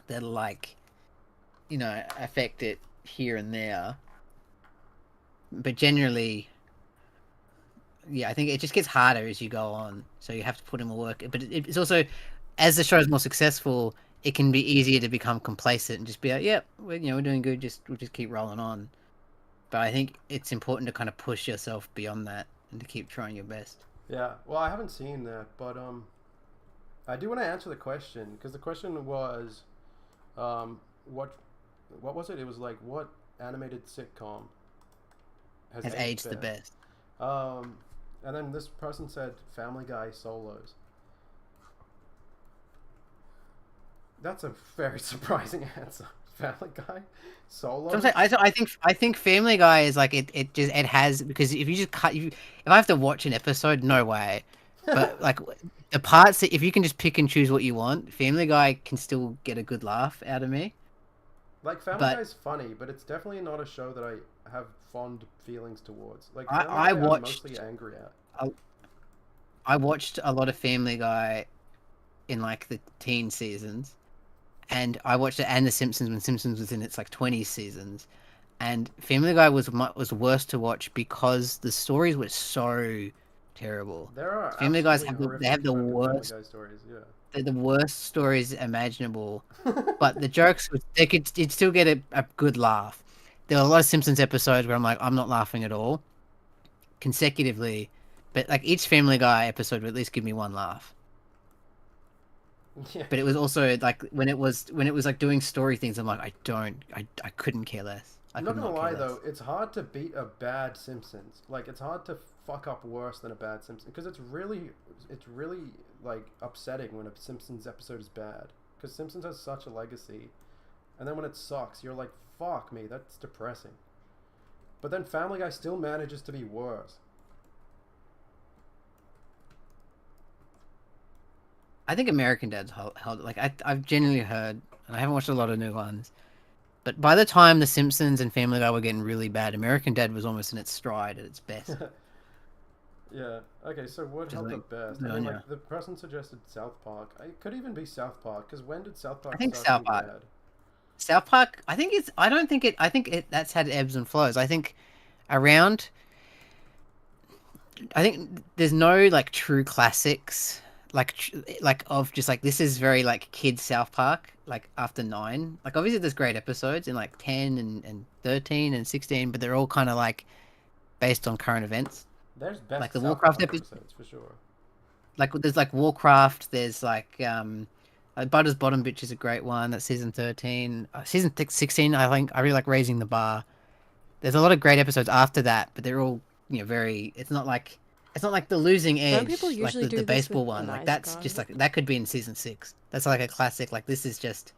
that like affect it here and there, but generally, yeah, I think it just gets harder as you go on. So you have to put in more work. But it's also, as the show is more successful, it can be easier to become complacent and just be like, "Yep, we're doing good. We'll just keep rolling on." But I think it's important to kind of push yourself beyond that and to keep trying your best. Yeah. Well, I haven't seen that, but I do want to answer the question because the question was, what was it? It was like, what animated sitcom Has aged the best. Um, and then this person said Family Guy solos. That's a very surprising answer. Family Guy solos. So I think Family Guy is like it has, because if you just if I have to watch an episode, no way. But like the parts that if you can just pick and choose what you want, Family Guy can still get a good laugh out of me. Like Family But Guy's funny, but it's definitely not a show that I have fond feelings towards. Like I, Family I Guy, I'm watched mostly angry at. I watched a lot of Family Guy in like the teen seasons, and I watched it and the Simpsons when Simpsons was in its like 20s seasons, and Family Guy was worse to watch because the stories were so terrible. There are Family Guys absolutely they have horrific the fucking Family worst Guy stories. the worst stories imaginable, Yeah. but the jokes you'd still get a good laugh. There were a lot of Simpsons episodes where I'm like, I'm not laughing at all consecutively, but like each Family Guy episode would at least give me one laugh. Yeah. But it was also like when it was like doing story things, I'm like, I couldn't care less. I'm not gonna lie though, it's hard to beat a bad Simpsons. Like it's hard to fuck up worse than a bad Simpsons because it's really like upsetting when a Simpsons episode is bad because Simpsons has such a legacy, and then when it sucks, you're like, fuck me, that's depressing. But then Family Guy still manages to be worse. I think American Dad's held like I've genuinely heard, and I haven't watched a lot of new ones, but by the time The Simpsons and Family Guy were getting really bad, American Dad was almost in its stride at its best. Yeah. Okay. So what held up best? I mean, like the person suggested South Park. It could even be South Park because when did South Park? I think start South being Park. bad? South Park. I think it's. I don't think it. I think that's had ebbs and flows. I think around. I think there's no like true classics like of just like this is very like kids South Park like after 9. Like obviously there's great episodes in like 10 and 13 and 16, but they're all kind of like based on current events. There's best like the South Warcraft Park episodes for sure. Like there's like Warcraft, there's like Butter's Bottom Bitch is a great one. That's season 13. Season 16, I think I really like Raising the Bar. There's a lot of great episodes after that, but they're all very. It's not like the Losing Edge, people like usually the do this baseball with one. Like Nice that's just Guys? like that could be in season 6. That's like a classic. Like this is just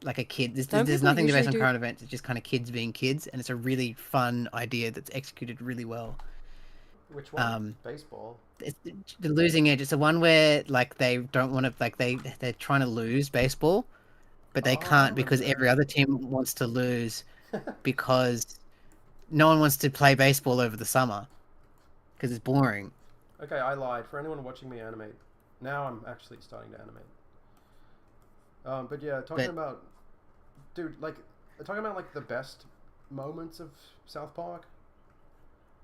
like a kid. Don't There's people nothing based usually on do- current events. It's just kind of kids being kids, and it's a really fun idea that's executed really well. Which one? Baseball. It's the Losing Edge. It's the one where like they don't want to like they're trying to lose baseball, but they Oh, I can't because remember every other team wants to lose because no one wants to play baseball over the summer because it's boring. Okay, I lied. For anyone watching me animate, now I'm actually starting to animate. But yeah, talking about like the best moments of South Park.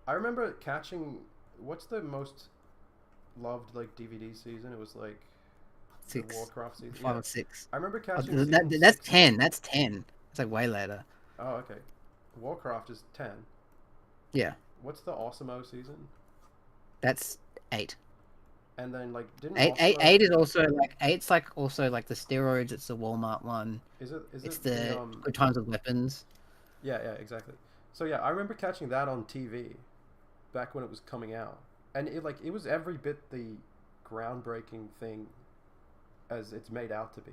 I remember catching what's the most loved like DVD season? It was like 6, the Warcraft season. 5 Yeah. or 6. I remember Oh, catching. that's 6. 10. That's 10. It's like way later. Oh, okay. Warcraft is 10. Yeah, What's the Awesome-O season? that's 8. And then like didn't 8 is also like 8's like also like the steroids. It's the Walmart one. Is It's it the Good Times with Weapons. Yeah, exactly. So yeah, I remember catching that on TV back when it was coming out. And it was every bit the groundbreaking thing as it's made out to be.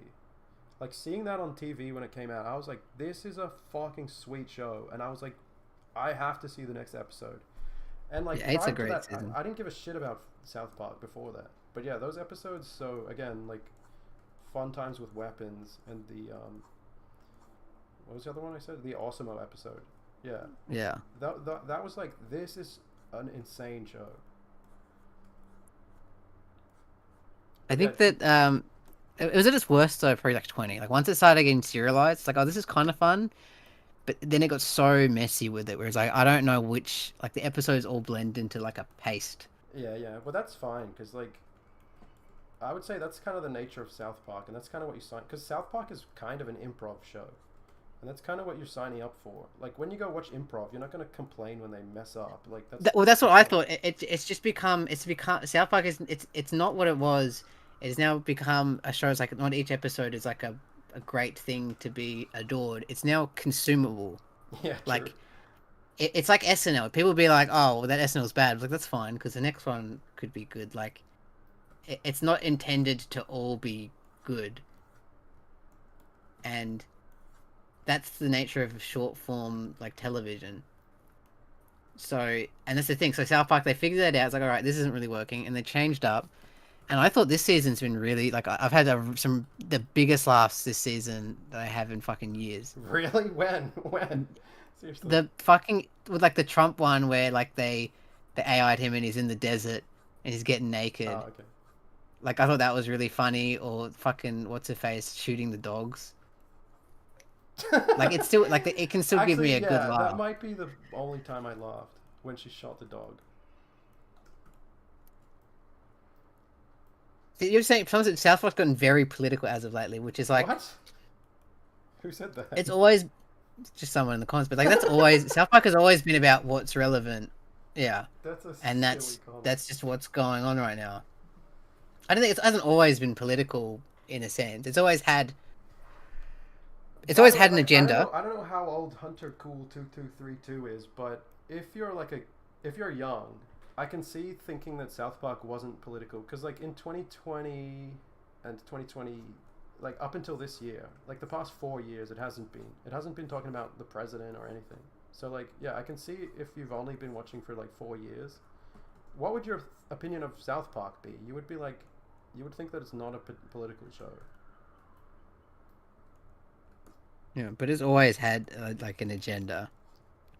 Like seeing that on TV when it came out, I was like, this is a fucking sweet show, and I was like, I have to see the next episode. And like Yeah, 8's a prior to great that, season. I didn't give a shit about South Park before that. But yeah, those episodes, so again, like Fun Times with Weapons and the what was the other one I said? The Awesomeo episode. Yeah. Yeah. That was like, this is an insane show. I think Yeah. that it was at its worst though, probably like 20. Like once it started getting serialized, it's like, oh, this is kind of fun. But then it got so messy with it, whereas like I don't know which, like the episodes all blend into like a paste. Yeah, yeah. Well, that's fine because like I would say that's kind of the nature of South Park, and that's kind of what you sign, because South Park is kind of an improv show, and that's kind of what you're signing up for. Like when you go watch improv, you're not going to complain when they mess up. Like Well, that's what I thought. It's just become South Park is it's not what it was. It's now become a show. It's like not each episode is like a great thing to be adored. It's now consumable. Yeah, true. Like it's like SNL. People be like, "Oh, well, that SNL's bad." Like that's fine because the next one could be good. Like it's not intended to all be good, and that's the nature of short form like television. So, and that's the thing. So South Park, they figured that out. It's like, all right, this isn't really working, and they changed up. And I thought this season's been really like I've had some the biggest laughs this season that I have in fucking years. Really? When? Seriously? The fucking with like the Trump one where like they AI'd him and he's in the desert and he's getting naked. Oh, okay. Like I thought that was really funny. Or fucking what's her face shooting the dogs. Like it's still like it can still Actually, give me a good laugh. that might be the only time I laughed, when she shot the dog. You're saying South Park's gotten very political as of lately, which is like What? Who said that? it's always just someone in the comments, but like that's always South Park has always been about what's relevant. Yeah, That's a and silly comment. that's just what's going on right now. I don't think it hasn't always been political in a sense. It's always had an agenda. I don't know how old Hunter Cool 2232 is, but if you're young, I can see thinking that South Park wasn't political, because like in 2020 and 2020, like up until this year, like the past 4 years, it hasn't been talking about the president or anything. So like, yeah, I can see if you've only been watching for like 4 years, what would your opinion of South Park be? You would be like, you would think that it's not a political show. Yeah, but it's always had like an agenda.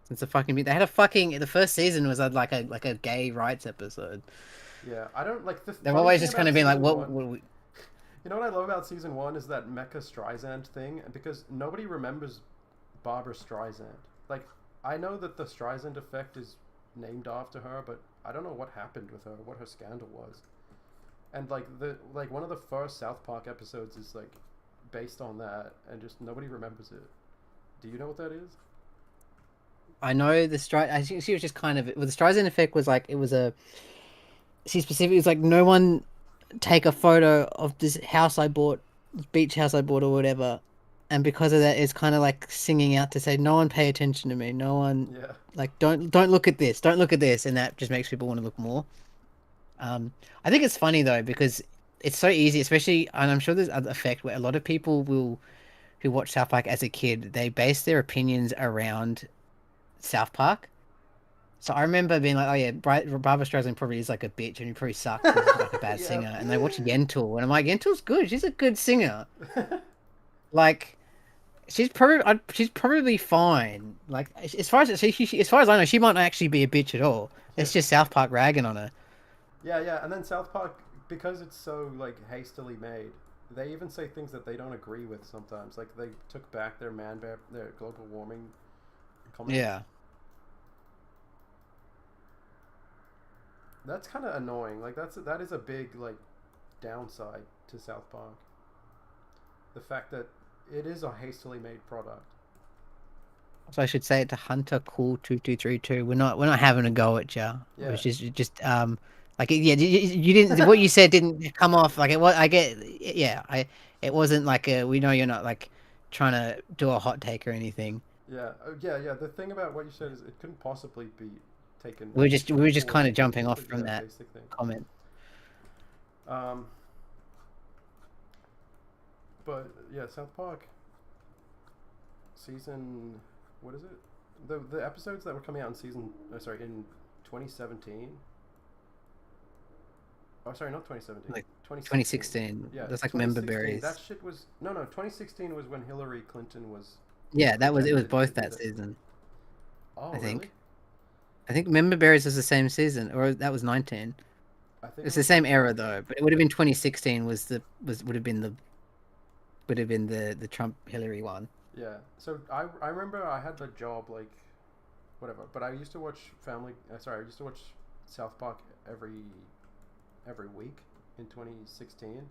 Since they had the first season was like a gay rights episode. Yeah, I don't like the. They've funny always thing just kind about of been like, season what one- we... You know what I love about season 1 is that Mecha Streisand thing, because nobody remembers Barbara Streisand. Like, I know that the Streisand effect is named after her, but I don't know what happened with her, what her scandal was. And like one of the first South Park episodes is like based on that, and just nobody remembers it. Do you know what that is? I know I think she was just kind of the Streisand effect was like it was a. She specifically was like, no one take a photo of this house I bought, this beach house I bought or whatever, and because of that, it's kind of like singing out to say, no one pay attention to me, no one, Yeah. like don't look at this, and that just makes people want to look more. I think it's funny though because it's so easy, especially, and I'm sure there's other effect where a lot of people who watch South Park as a kid, they base their opinions around South Park. So I remember being like, oh yeah, Barbara Streisand probably is like a bitch and he probably sucks because she's like a bad Yeah. singer. And I watch Yentl and I'm like, Yentl's good. She's a good singer. Like, she's probably fine. Like, as far as I know, she might not actually be a bitch at all. It's just South Park ragging on her. Yeah, and then South Park, because it's so like hastily made, they even say things that they don't agree with sometimes. Like they took back their their global warming comments. Yeah. That's kind of annoying. Like that is a big like downside to South Park. The fact that it is a hastily made product. So I should say it to Hunter Cool 2232. We're not having a go at you. Yeah. It was just like yeah, you didn't what you said didn't come off like it was. I get it wasn't like we know you're not like trying to do a hot take or anything. Yeah. Yeah. The thing about what you said is it couldn't possibly be taken. We were just kind of jumping off from that basic thing. comment. But yeah, South Park season, what is it? The episodes that were coming out in in 2017. Oh, sorry, not 2017. Like 2016. 2016. Yeah, That's like member 2016. berries. That shit was no. 2016 was when Hillary Clinton was Yeah, it was projected both to be that season. Oh, I really? think. I think member berries was the same season, or that was 19. I think it It's the was same era 19. though, but it would have been 2016 would have been the Trump Hillary one. Yeah. So I remember I had the job like whatever, but I used to watch I used to watch South Park every week in 2016,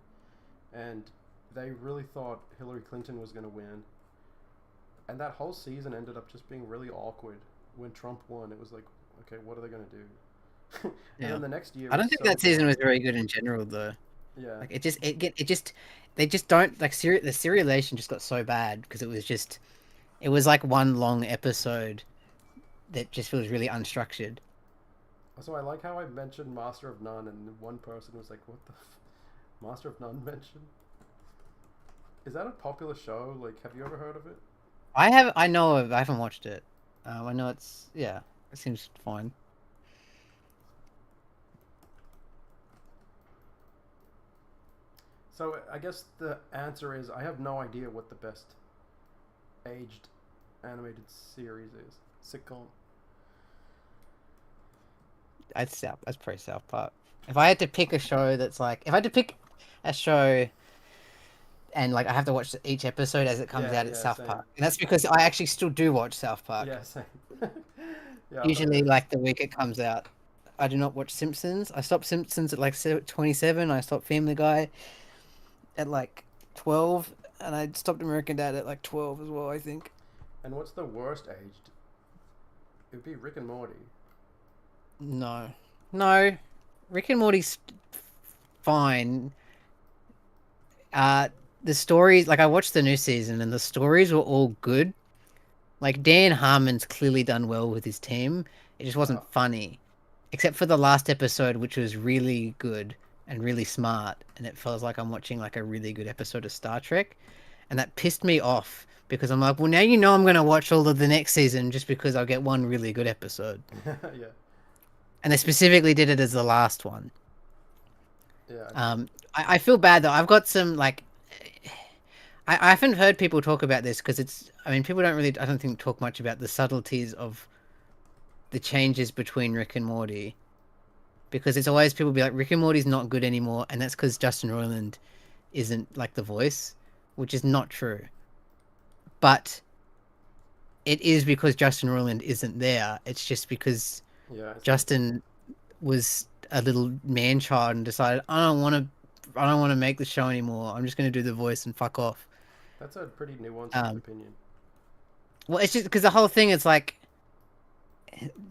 and they really thought Hillary Clinton was going to win. And that whole season ended up just being really awkward. When Trump won, it was like, okay, what are they going to do? And Yeah. then the next year I don't was think so that season boring. was very good in general though. Yeah. Like they just don't like the serialization just got so bad because it was like one long episode that just feels really unstructured. So I like how I mentioned Master of None, and one person was like, "What the Master of None mention? Is that a popular show? Like, have you ever heard of it?" I know of, I haven't watched it. I know it seems fine. So I guess the answer is I have no idea what the best aged animated series is. Sitcom. That's pretty South Park. If I had to pick a show that's like, if I had to pick a show and like I have to watch each episode as it comes out, it's South Same. Park. And that's because I actually still do watch South Park. Yeah, same. Yeah, Usually, like the week it comes out. I do not watch Simpsons. I stopped Simpsons at like 27. I stopped Family Guy at like 12, and I stopped American Dad at like 12 as well, I think. And what's the worst aged? It would be Rick and Morty. No, Rick and Morty's fine. The stories, like I watched the new season, and the stories were all good. Like Dan Harmon's clearly done well with his team. It just wasn't funny, except for the last episode, which was really good and really smart, and it feels like I'm watching like a really good episode of Star Trek, and that pissed me off because I'm like, well, now I'm gonna watch all of the next season just because I'll get one really good episode. Yeah. And they specifically did it as the last one. Yeah. I feel bad though. I've got some like, I haven't heard people talk about this because people don't really, I don't think, talk much about the subtleties of the changes between Rick and Morty, because it's always people be like, Rick and Morty's not good anymore, and that's because Justin Roiland isn't like the voice, which is not true. But it is because Justin Roiland isn't there. It's just because Justin was a little man child and decided, I don't want to make the show anymore. I'm just going to do the voice and fuck off. That's a pretty nuanced opinion. Well, it's just because the whole thing is like,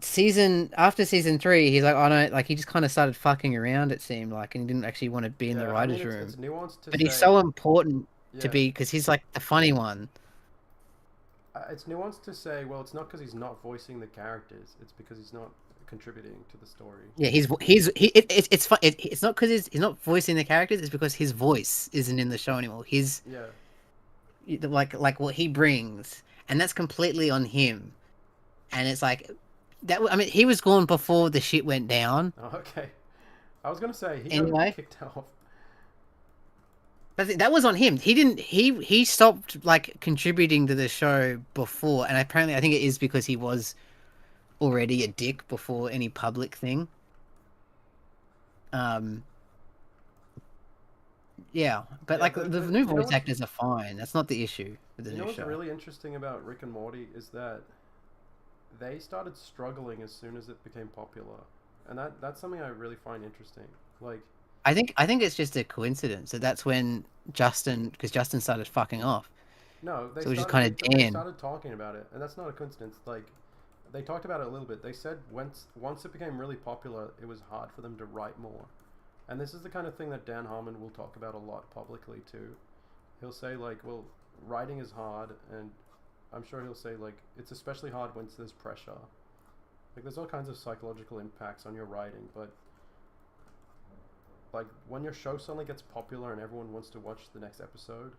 after season 3, he's like, I don't like. He just kind of started fucking around. It seemed like, and he didn't actually want to be in the writers' room. It's nuanced to but say, he's so important to be because he's like the funny one. It's nuanced to say, well, it's not because he's not voicing the characters. It's because he's not contributing to the story. Yeah, it's not because he's not voicing the characters. It's because his voice isn't in the show anymore. Like what he brings, and that's completely on him. And it's like that. I mean, he was gone before the shit went down. Oh, okay. I was gonna say he anyway got kicked off. But that was on him. He didn't. He stopped like contributing to the show before, and apparently, I think it is because he was already a dick before any public thing. Yeah, but like the new voice actors are fine. That's not the issue with the new show. What's really interesting about Rick and Morty is that they started struggling as soon as it became popular, and that's something I really find interesting. Like, I think it's just a coincidence that's when Justin started fucking off. No, so just kind of Dan. They started talking about it, and that's not a coincidence. Like, they talked about it a little bit. They said once it became really popular, it was hard for them to write more. And this is the kind of thing that Dan Harmon will talk about a lot publicly too. He'll say like, well, writing is hard, and I'm sure he'll say like, it's especially hard when there's pressure. Like, there's all kinds of psychological impacts on your writing, but like when your show suddenly gets popular and everyone wants to watch the next episode,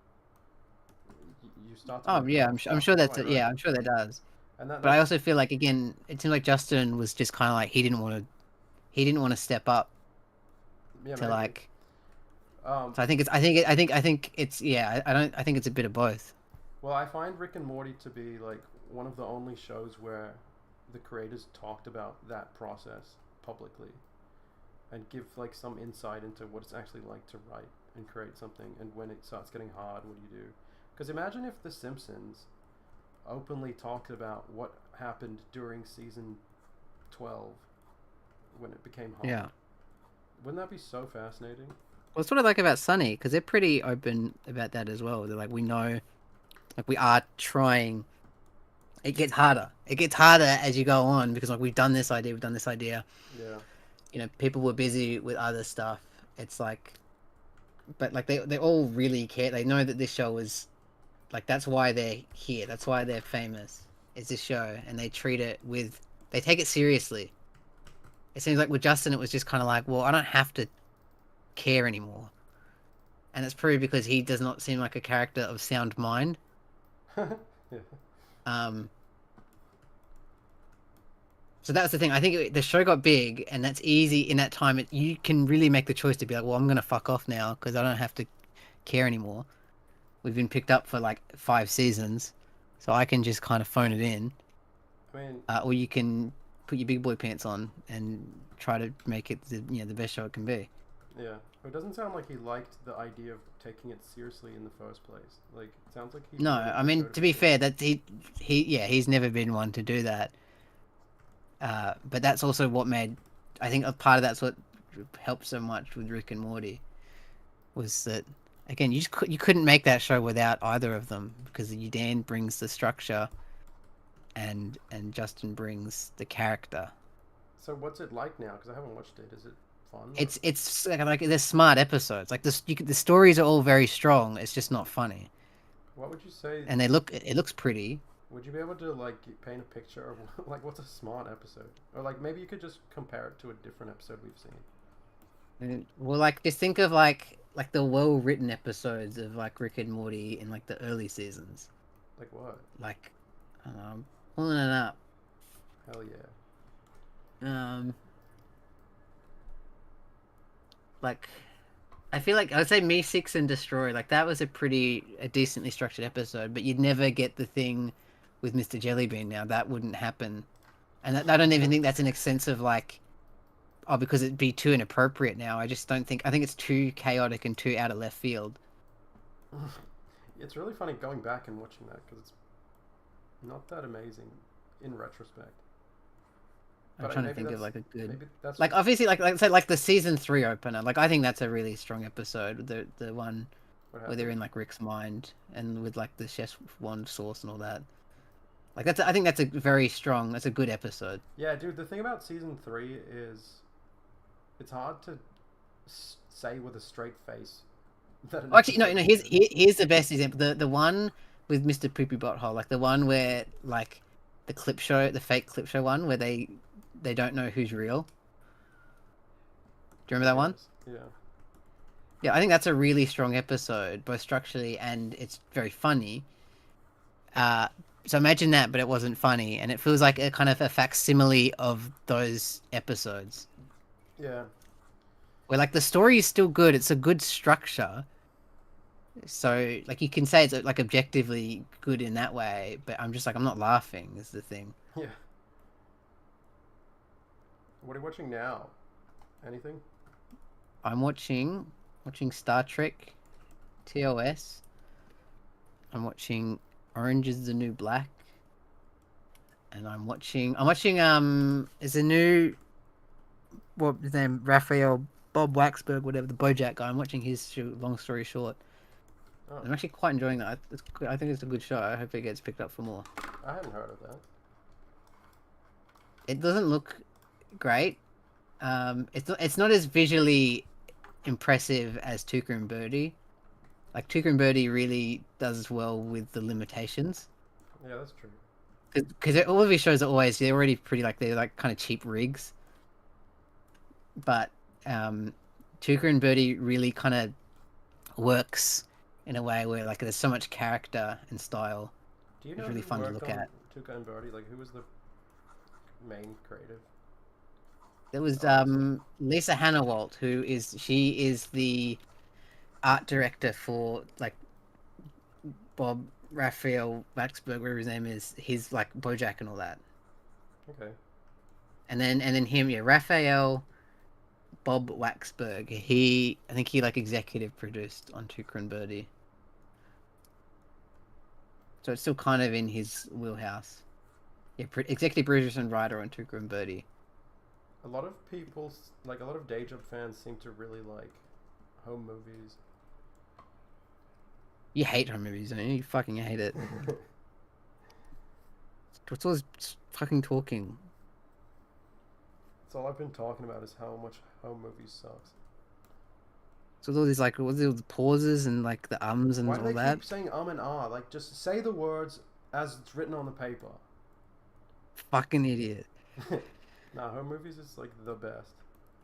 you start to... Oh yeah, I'm sure that's it. Yeah, I'm sure that does. But I also feel like, again, it seemed like Justin was just kind of like he didn't want to step up to like So I think it's yeah. I think it's a bit of both. Well, I find Rick and Morty to be like one of the only shows where the creators talked about that process publicly and give like some insight into what it's actually like to write and create something, and when it starts getting hard, what do you do? Because imagine if The Simpsons openly talked about what happened during season 12 when it became hard. Yeah. Wouldn't that be so fascinating? Well, it's what I like about Sunny because they're pretty open about that as well. They're like, we know, like we are trying. It gets harder. It gets harder as you go on because like we've done this idea, we've done this idea. Yeah. You know, people were busy with other stuff. It's like, but like they all really care. They know that this show is, like that's why they're here. That's why they're famous. Is this show, and they treat it with, they take it seriously. It seems like with Justin, it was just kind of like, well, I don't have to care anymore, and it's probably because he does not seem like a character of sound mind. Yeah. So that's the thing. I think the show got big, and that's easy in that time. You can really make the choice to be like, well, I'm gonna fuck off now because I don't have to care anymore. We've been picked up for like 5 seasons, so I can just kind of phone it in. I mean, Or you can put your big boy pants on and try to make it the best show it can be. yeah. It doesn't sound like he liked the idea of taking it seriously in the first place. Like, it sounds like he. No, wanted I the mean show to be be fair, serious. that he's never been one to do that. But that's also what made, I think a part of that's what helped so much with Rick and Morty, was that again you couldn't make that show without either of them because Dan brings the structure, and Justin brings the character. So what's it like now? Because I haven't watched it. Is it fun? It's like they're smart episodes. Like this, the stories are all very strong. It's just not funny, What would you say? and it looks pretty. Would you be able to like paint a picture of like what's a smart episode, or like maybe you could just compare it to a different episode we've seen? Well, like just think of like the well written episodes of like Rick and Morty in like the early seasons. Like what? Like, pulling it up. Hell yeah. Like, I feel like I would say Me Six and Destroy. Like that was a decently structured episode, but you'd never get the thing with Mr. Jellybean. Now that wouldn't happen, and I don't even think that's an extensive like. Oh, because it'd be too inappropriate now. I just don't think. I think it's too chaotic and too out of left field. It's really funny going back and watching that because it's not that amazing in retrospect. I'm But trying to maybe think of that's- like a good, Maybe that's like just- obviously like say like the season 3 opener. Like I think that's a really strong episode. The one what where they're happened. in like Rick's mind and with like the chef's wand sauce and all that. Like I think that's a very strong. That's a good episode. Yeah, dude. The thing about season 3 is it's hard to say with a straight face that. An Actually, no. episode is Here's the best example. The one with Mr. Poopy Butthole. Like the one where like the clip show, the fake clip show one where they don't know who's real. Do you remember that one? Yeah. Yeah, I think that's a really strong episode, both structurally and it's very funny. So imagine that, but it wasn't funny, and it feels like a kind of a facsimile of those episodes. Yeah. Where like the story is still good, it's a good structure. So like you can say it's like objectively good in that way, but I'm just like I'm not laughing is the thing. Yeah. What are you watching now? Anything? I'm watching Star Trek, TOS. I'm watching Orange is the New Black, and I'm watching is a new, what his name, Raphael Bob Waxberg, whatever, the BoJack guy. I'm watching his show, Long Story Short. Oh, I'm actually quite enjoying that. I think it's a good show. I hope it gets picked up for more. I hadn't heard of that. It doesn't look great. It's not as visually impressive as Tuca and Birdie. Like Tuca and Birdie really does well with the limitations. Yeah, that's true. Because all of his shows are always, they're already pretty like, they're like kind of cheap rigs. But Tuca and Birdie really kind of works in a way where like there's so much character and style. Do you It's know really who fun to worked look on at. Tuca and Birdie? Like, who was the main creative? There was Oh, awesome. Lisa Hannawalt, she is the art director for like Bob Raphael Waxberg, whatever his name is. He's like BoJack and all that. Okay. And then him, yeah, Raphael Bob Waxberg. I think he like executive produced on Tucker and Birdie. So it's still kind of in his wheelhouse. Yeah, executive producer and writer on Tucker and Birdie. A lot of people, like a lot of Day Job fans, seem to really like home movies. You hate home movies, don't you? You fucking hate it. What's all this fucking talking? That's all I've been talking about is how much home movies sucks. So all these like what's all the pauses and like the ums and Why do all they that? keep saying and ah? Like, just say the words as it's written on the paper. Fucking idiot. Nah, home movies is like the best.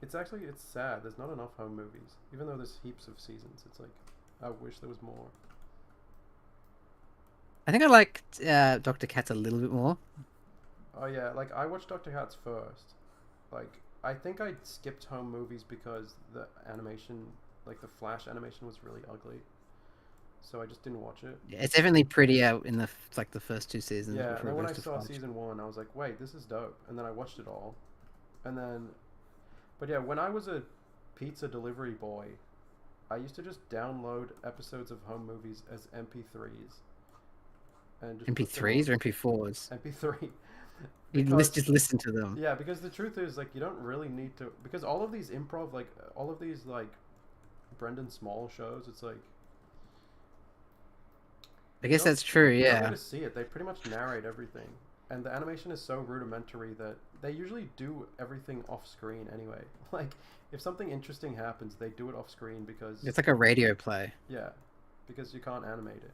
It's sad. There's not enough home movies, even though there's heaps of seasons. It's like I wish there was more. I think I liked Dr. Katz a little bit more. Oh yeah, like I watched Dr. Katz first. Like I think I skipped home movies because the animation, like the Flash animation, was really ugly. So I just didn't watch it. Yeah, it's definitely prettier in the like the first two seasons Yeah, and before then it when goes I to saw Flash. season 1, I was like, wait, this is dope. And then I watched it all. And then, but yeah, when I was a pizza delivery boy, I used to just download episodes of home movies as MP3s. And just put them MP3s on or MP4s? MP3. Let's Because, just listen to them. yeah, because the truth is, like, you don't really need to, because all of these improv, like, all of these, like, Brendan Small shows, it's like, I guess that's true, you don't yeah. get to see it. They pretty much narrate everything. And the animation is so rudimentary that they usually do everything off screen anyway. Like, if something interesting happens, they do it off screen because, It's like a radio play. yeah, because you can't animate it.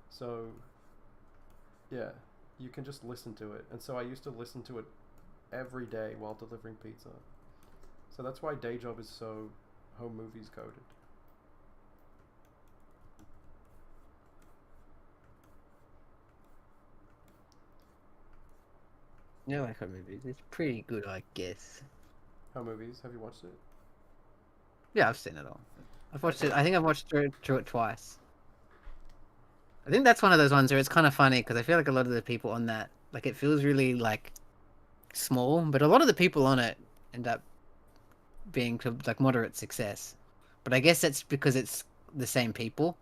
So, yeah, you can just listen to it. And so I used to listen to it every day while delivering pizza. So that's why Day Job is so home movies coded. Yeah, I like home movies. It's pretty good, I guess. Home movies, have you watched it? Yeah, I've seen it all. I've watched it. I think I've watched through it twice. I think that's one of those ones where it's kind of funny because I feel like a lot of the people on that, like, it feels really like small, but a lot of the people on it end up being to like moderate success. But I guess that's because it's the same people.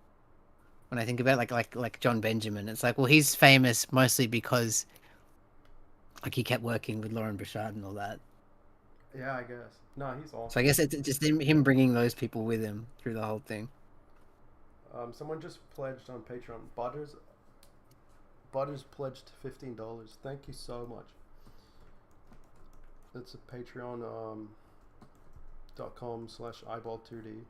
When I think about it, like John Benjamin, it's like, well, he's famous mostly because like he kept working with Lauren Bouchard and all that. Yeah, I guess. No, he's So awesome. I guess it's just him bringing those people with him through the whole thing. Someone just pledged on Patreon. Butters pledged $15. Thank you so much. It's a Patreon .com/eyeball2d.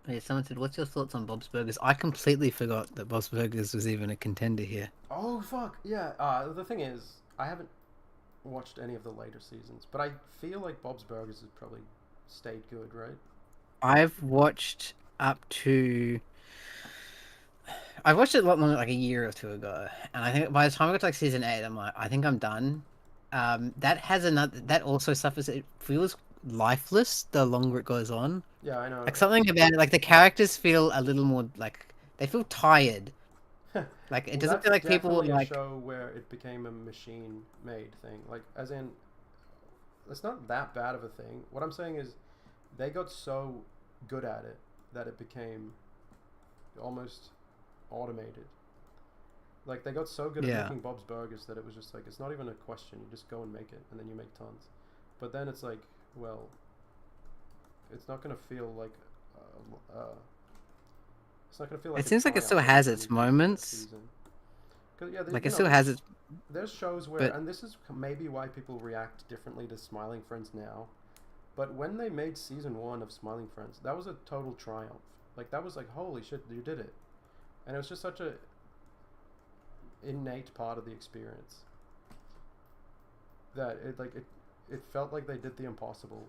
Yeah, someone said, "What's your thoughts on Bob's Burgers?" I completely forgot that Bob's Burgers was even a contender here. Oh fuck yeah! The thing is, I haven't watched any of the later seasons, but I feel like Bob's Burgers has probably stayed good, right? I've watched up to. I watched it a lot more like a year or two ago, and I think by the time I got to like season 8, I'm like, I think I'm done. That has another. That also suffers. It feels lifeless the longer it goes on. Yeah, I know. Like something about it, like the characters feel a little more like they feel tired. Like it Well, doesn't that's feel like people definitely like. a show where it became a machine-made thing. Like, as in, it's not that bad of a thing. What I'm saying is, they got so good at it that it became almost automated. Like, they got so good at Yeah. making Bob's Burgers that it was just like, it's not even a question. You just go and make it, and then you make tons. But then it's like, well, it's not gonna feel like, it's not gonna feel like. It seems like it still triumph has every its moments. season. 'Cause, yeah, Like you it still know, has its. there's shows where, But- and this is maybe why people react differently to Smiling Friends now, but when they made season 1 of Smiling Friends, that was a total triumph. Like, that was like, holy shit, you did it. And it was just such a innate part of the experience that it felt like they did the impossible.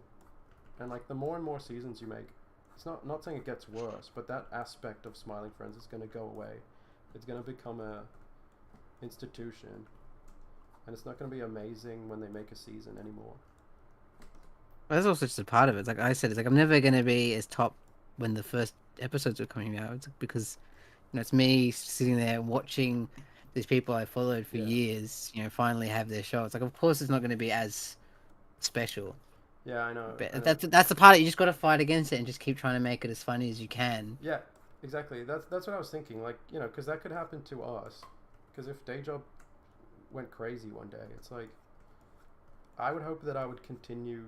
And like, the more and more seasons you make, it's not saying it gets worse, but that aspect of Smiling Friends is going to go away. It's going to become a institution, and it's not going to be amazing when they make a season anymore. That's also just a part of it. It's like I said, it's like I'm never gonna be as top when the first episodes were coming out. It's because it's me sitting there watching these people I followed for Yeah. years, finally have their show. It's like, of course, it's not going to be as special. Yeah, I know. But I know. that's the part that you just got to fight against it and just keep trying to make it as funny as you can. Yeah, exactly. That's what I was thinking. Like, because that could happen to us. Because if Day Job went crazy one day, it's like I would hope that I would continue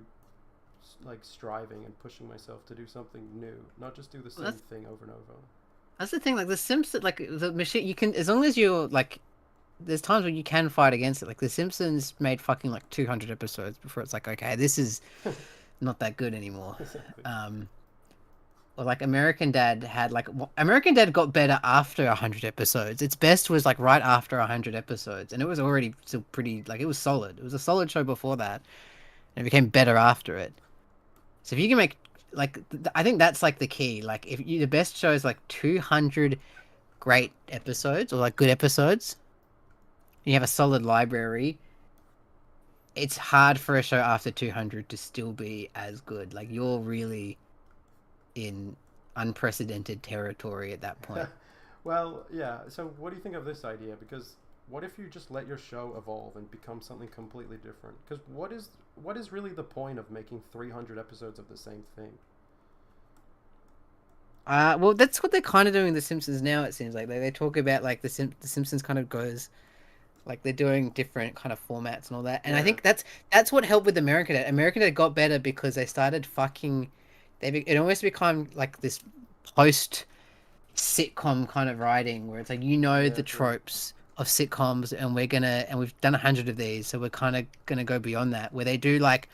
like striving and pushing myself to do something new, not just do the same thing over and over. That's the thing. Like the Simpsons, like the machine, you can, as long as you're like, there's times when you can fight against it. Like the Simpsons made fucking like 200 episodes before it's like, okay, this is not that good anymore. Exactly. Or like American Dad had like American Dad got better after 100 episodes. Its best was like right after 100 episodes, and it was already still pretty, like, it was solid. It was a solid show before that, and it became better after it. So if you can make like, I think that's like the key. Like if you, the best show is like 200 great episodes or like good episodes, you have a solid library. It's hard for a show after 200 to still be as good. Like you're really in unprecedented territory at that point. Well, yeah. So, what do you think of this idea? Because what if you just let your show evolve and become something completely different? Because what is really the point of making 300 episodes of the same thing? Well, that's what they're kind of doing in The Simpsons now. It seems like they talk about like the Simpsons kind of goes like they're doing different kind of formats and all that. And I Yeah. think that's what helped with American Dad. American Dad got better because they started fucking. It almost become like this post sitcom kind of writing where it's like Yeah, the true. tropes of sitcoms, and we've done 100 of these, so we're kind of gonna go beyond that. Where they do like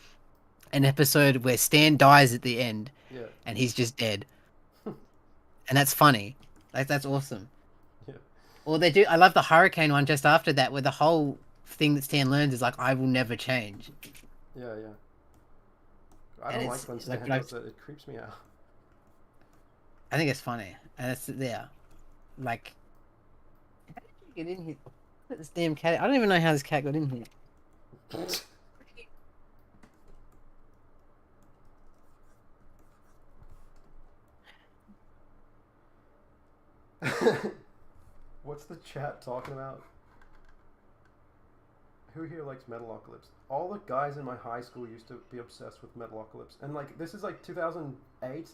an episode where Stan dies at the end, Yeah. and he's just dead, and that's funny. Like that's awesome. Yeah. Or they do. I love the hurricane one just after that, where the whole thing that Stan learns is like, I will never change. Yeah. Yeah. I And don't it's like when like, Stan does that. It creeps me out. I think it's funny, and it's like, how did you get in here? Look at this damn cat. I don't even know how this cat got in here. What's the chat talking about? Who here likes Metalocalypse? All the guys in my high school used to be obsessed with Metalocalypse. And like this is like 2008,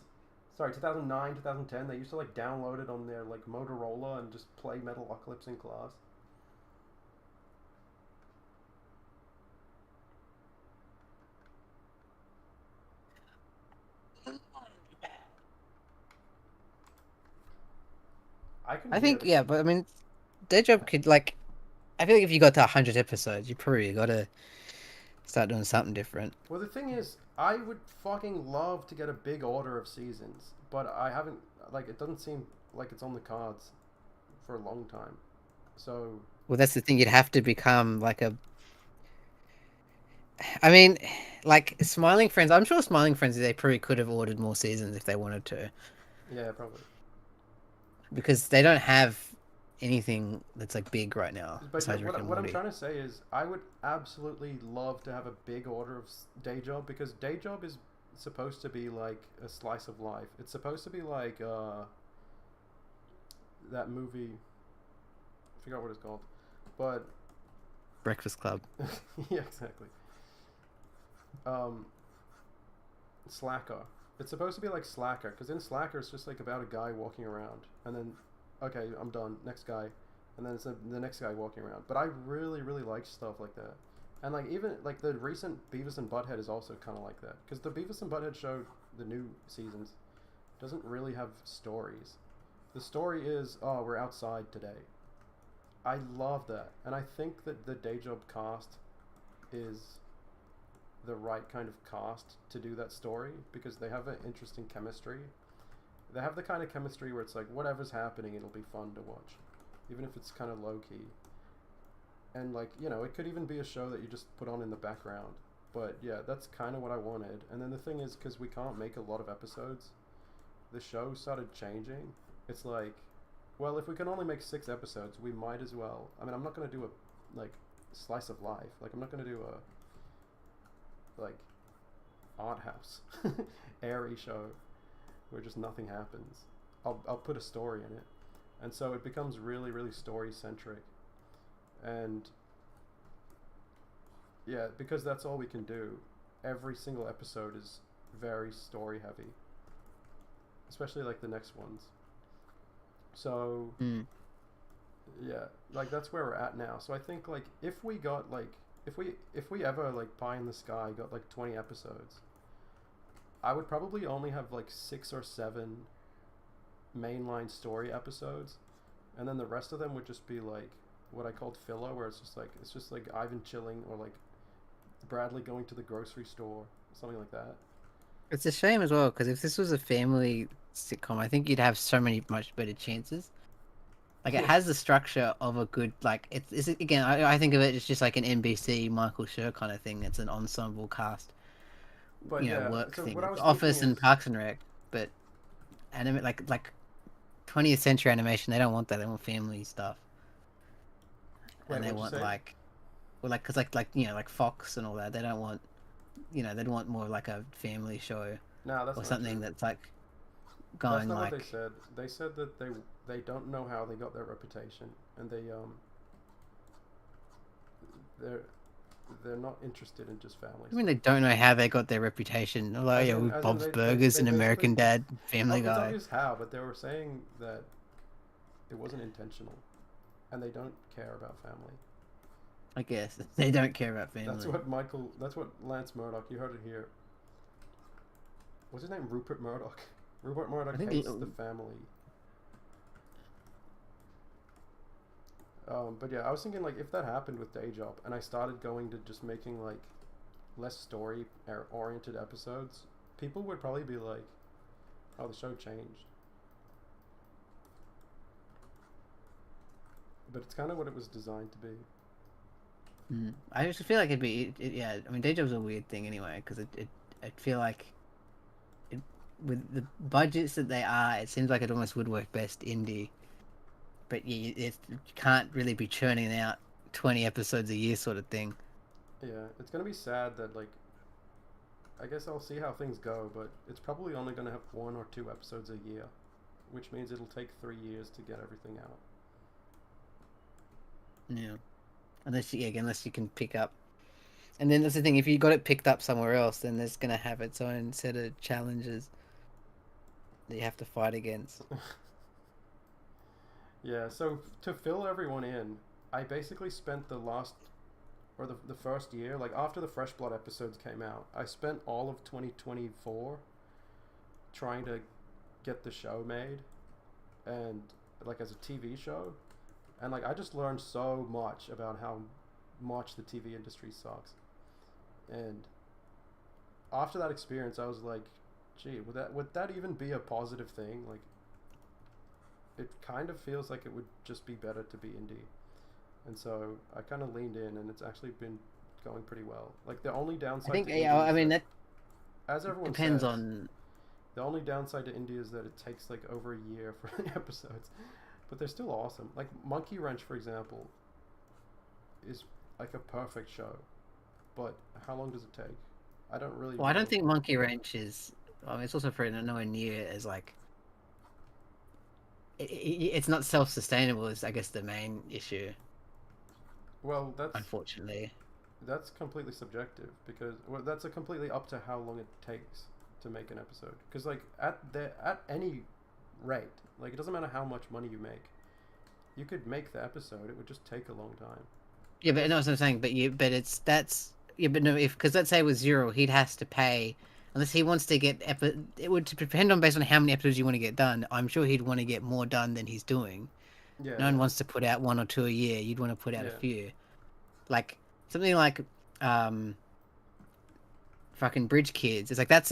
sorry, 2009, 2010. They used to like download it on their like Motorola and just play Metalocalypse in class. I can I hear think, the yeah, but I mean, their job could like. I feel like if you got to 100 episodes, you probably got to start doing something different. Well, the thing is, I would fucking love to get a big order of seasons, but I haven't. Like, it doesn't seem like it's on the cards for a long time. So Well, that's the thing. You'd have to become like a. I mean, like Smiling Friends. I'm sure Smiling Friends, they probably could have ordered more seasons if they wanted to, yeah, probably. because they don't have anything that's like big right now But yeah, besides Rick and what I'm Morty. trying to say is, I would absolutely love to have a big order of Day Job, because Day Job is supposed to be like a slice of life. It's supposed to be like that movie. I forgot what it's called, but Breakfast Club. yeah, exactly. Slacker. It's supposed to be like Slacker, because in Slacker it's just like about a guy walking around, and then, okay, I'm done. Next guy, and then it's the next guy walking around. But I really, really like stuff like that, and like even like the recent Beavis and Butthead is also kind of like that, because the Beavis and Butthead show, the new seasons, doesn't really have stories. The story is, oh, we're outside today. I love that, and I think that the Day Job cast is the right kind of cast to do that story, because they have an interesting chemistry. They have the kind of chemistry where it's like, whatever's happening, it'll be fun to watch, even if it's kind of low key. And like, it could even be a show that you just put on in the background. But yeah, that's kind of what I wanted. And then the thing is, because we can't make a lot of episodes, the show started changing. It's like, well, if we can only make 6 episodes, we might as well. I mean, I'm not going to do a like slice of life. Like, I'm not going to do a like art house airy show where just nothing happens. I'll put a story in it, and so it becomes really really story centric, and yeah, because that's all we can do. Every single episode is very story heavy, especially like the next ones. So yeah, like that's where we're at now. So I think like if we got like if we ever like Pie in the Sky got like 20 episodes, I would probably only have like 6 or 7 mainline story episodes, and then the rest of them would just be like what I called filler, where it's just like Ivan chilling, or like Bradley going to the grocery store, something like that. It's a shame as well, because if this was a family sitcom, I think you'd have so many much better chances. Like, it has the structure of a good, like, it's again, I think of it as just like an NBC Michael Schur kind of thing. It's an ensemble cast, But yeah, work so thing. what I was Office thinking and is, Parks and Rec, but like 20th century animation, they don't want that. They want family stuff, wait, and they what'd you want say? like, well, like, cause like like Fox and all that. They don't want, they'd want more like a family show No, that's or not something true. that's like That's going not what they like. said. They said that they don't know how they got their reputation, and they're they're not interested in just family I mean, they stuff. don't know how they got their reputation. Like, yeah, with As in Bob's Burgers they and basically. American Dad, Oh, Family it's Guy. obvious how, but they were saying that it wasn't intentional, and they don't care about family. I guess they don't care about family. That's what That's what Lance Murdoch. You heard it here. What's his name? Rupert Murdoch. Rupert Murdoch I think hates the family. But yeah, I was thinking like if that happened with Day Job, and I started going to just making like less story oriented episodes, people would probably be like, "Oh, the show changed." But it's kind of what it was designed to be. I just feel like it'd be yeah. I mean, day job's a weird thing anyway, because I feel like it, with the budgets that they are, it seems like it almost would work best indie. But you can't really be churning out 20 episodes a year sort of thing. Yeah, it's gonna be sad that like I guess I'll see how things go, but it's probably only gonna have 1 or 2 episodes a year, which means it'll take 3 years to get everything out. Yeah, unless you can pick up. And then that's the thing. If you got it picked up somewhere else, then there's gonna have its own set of challenges that you have to fight against. Yeah, so to fill everyone in, I basically spent the first year, like after the Fresh Blood episodes came out, I spent all of 2024 trying to get the show made, and like as a TV show, and like I just learned so much about how much the TV industry sucks. And after that experience, I was like, gee, would that even be a positive thing? Like, it kind of feels like it would just be better to be indie. And so I kind of leaned in, and it's actually been going pretty well. Like the only I downside think to yeah. indie I is mean that, that as everyone depends says, on. the only downside to indie is that it takes like over a year for the episodes, but they're still awesome. Like Monkey Wrench, for example, is like a perfect show, but how long does it take? I don't really Well, I know. don't think Monkey Wrench is. I mean, it's also for nowhere near as like. It's not self-sustainable. Is I guess the main issue, Well, unfortunately. that's completely subjective, because well, that's a completely up to how long it takes to make an episode. Because like at any rate, like it doesn't matter how much money you make, you could make the episode. It would just take a long time. Yeah, but no, that's what I'm saying. But yeah, but no, if because let's say with Zero, he'd has to pay unless he wants to get it would depend on based on how many episodes you want to get done. I'm sure he'd want to get more done than he's doing. Yeah, No one wants to put out 1 or 2 a year. You'd want to put out a yeah, few, like something like fucking Bridge Kids. It's like that's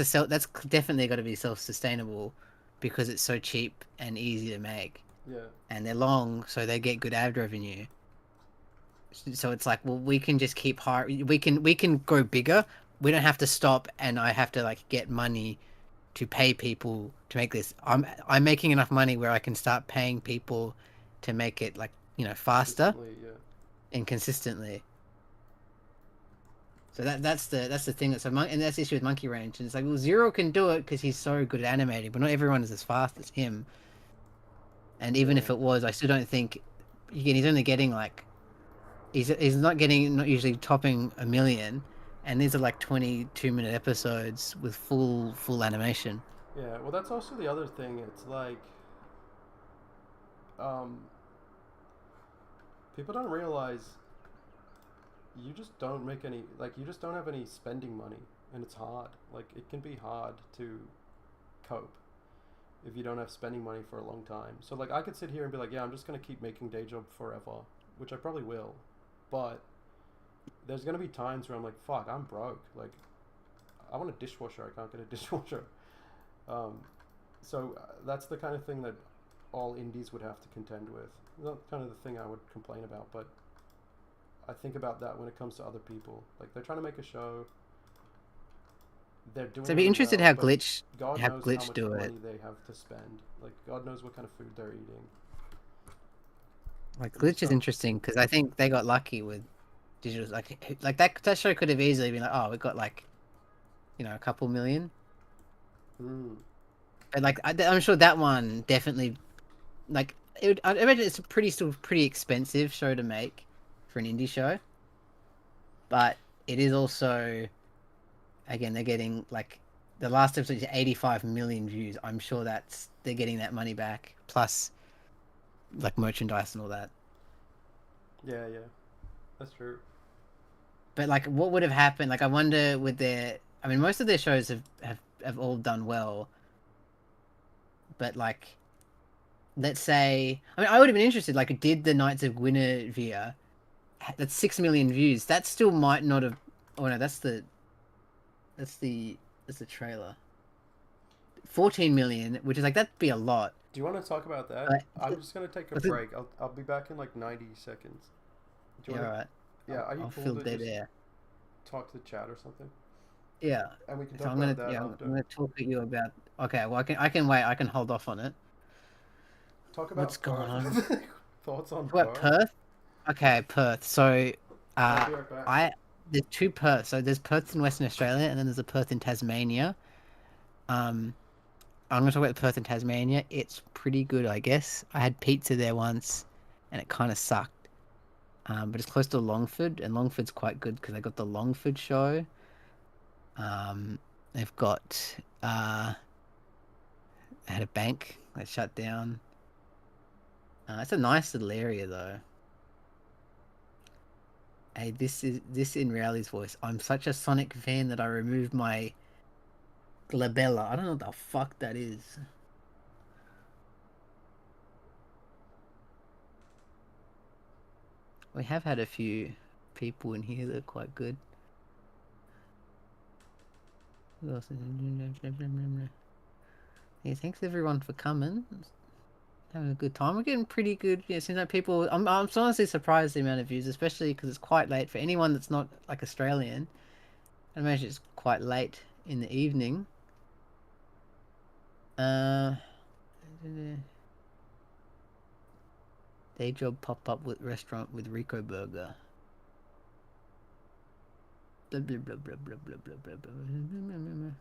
definitely got to be self-sustainable because it's so cheap and easy to make, yeah, and they're long, so they get good ad revenue. So it's like, well, we can just keep hiring. We can grow bigger. We don't have to stop, and I have to like get money to pay people to make this. I'm making enough money where I can start paying people to make it like faster consistently, yeah. and consistently. So that's the thing and that's the issue with Monkey Ranch. And it's like, well, Zero can do it because he's so good at animating, but not everyone is as fast as him. And even Yeah. if it was, I still don't think. Again, he's only getting like he's not usually topping 1 million, and these are like 22-minute episodes with full animation. Yeah, well, that's also the other thing. It's like, um, people don't realize you just don't make any, like, you just don't have any spending money, and it's hard. Like, it can be hard to cope if you don't have spending money for a long time. So, like, I could sit here and be like, yeah, I'm just gonna keep making day job forever, which I probably will, but there's gonna be times where I'm like, fuck, I'm broke. Like, I want a dishwasher. I can't get a dishwasher. Um, so that's the kind of thing that all indies would have to contend with. Not kind of the thing I would complain about, but I think about that when it comes to other people. Like, they're trying to make a show. They're doing So I'd be really interested well, how but God knows how Glitch much do money it. they have to spend. Like, God knows what kind of food they're eating. Like You just Glitch is don't. interesting because I think they got lucky with digital. Like that show could have easily been like, oh, we got like, a couple million. Mm. But like I'm sure that one definitely like I imagine it's still pretty expensive show to make for an indie show, but it is also, again, they're getting like the last episode is 85 million views. I'm sure they're getting that money back plus like merchandise and all that. Yeah, yeah, that's true. But like, what would have happened? Like, I wonder with I mean, most of their shows have all done well, but like, let's say, I mean, I would have been interested. Like, did the Knights of Guinevere? That's 6 million views. That still might not have. Oh no, that's the that's the trailer. 14 million, which is like that'd be a lot. Do you want to talk about that? But I'm just gonna take a was it, break. I'll be back in like 90 seconds. Do you yeah, all want to? right. Yeah, are you I'll cool fill to dead just air. talk to the chat or something? Yeah. And we can So talk about that I'm after. gonna talk to you about. Okay, well, I can wait. I can hold off on it. Talk What's about going Perth. on? Thoughts on What, Perth? Perth? Okay, Perth. So, I'll uh, be right back. there's two Perths. So there's Perth in Western Australia, and then there's a Perth in Tasmania. Um, I'm gonna talk about the Perth in Tasmania. It's pretty good, I guess. I had pizza there once, and it kind of sucked. But it's close to Longford, and Longford's quite good because they got the Longford show. They've got they had a bank that shut down. It's a nice little area though. Hey, this in Rowley's voice. I'm such a Sonic fan that I removed my glabella. I don't know what the fuck that is. We have had a few people in here that are quite good. Who else? Yeah, thanks everyone for coming. Having a good time. We're getting pretty good. Yeah, seems like people. I'm honestly surprised the amount of views, especially because it's quite late for anyone that's not like Australian. I imagine it's quite late in the evening. Uh, day job pop up with restaurant with Rico Burger. Blah, blah, blah, blah, blah, blah, blah, blah, blah.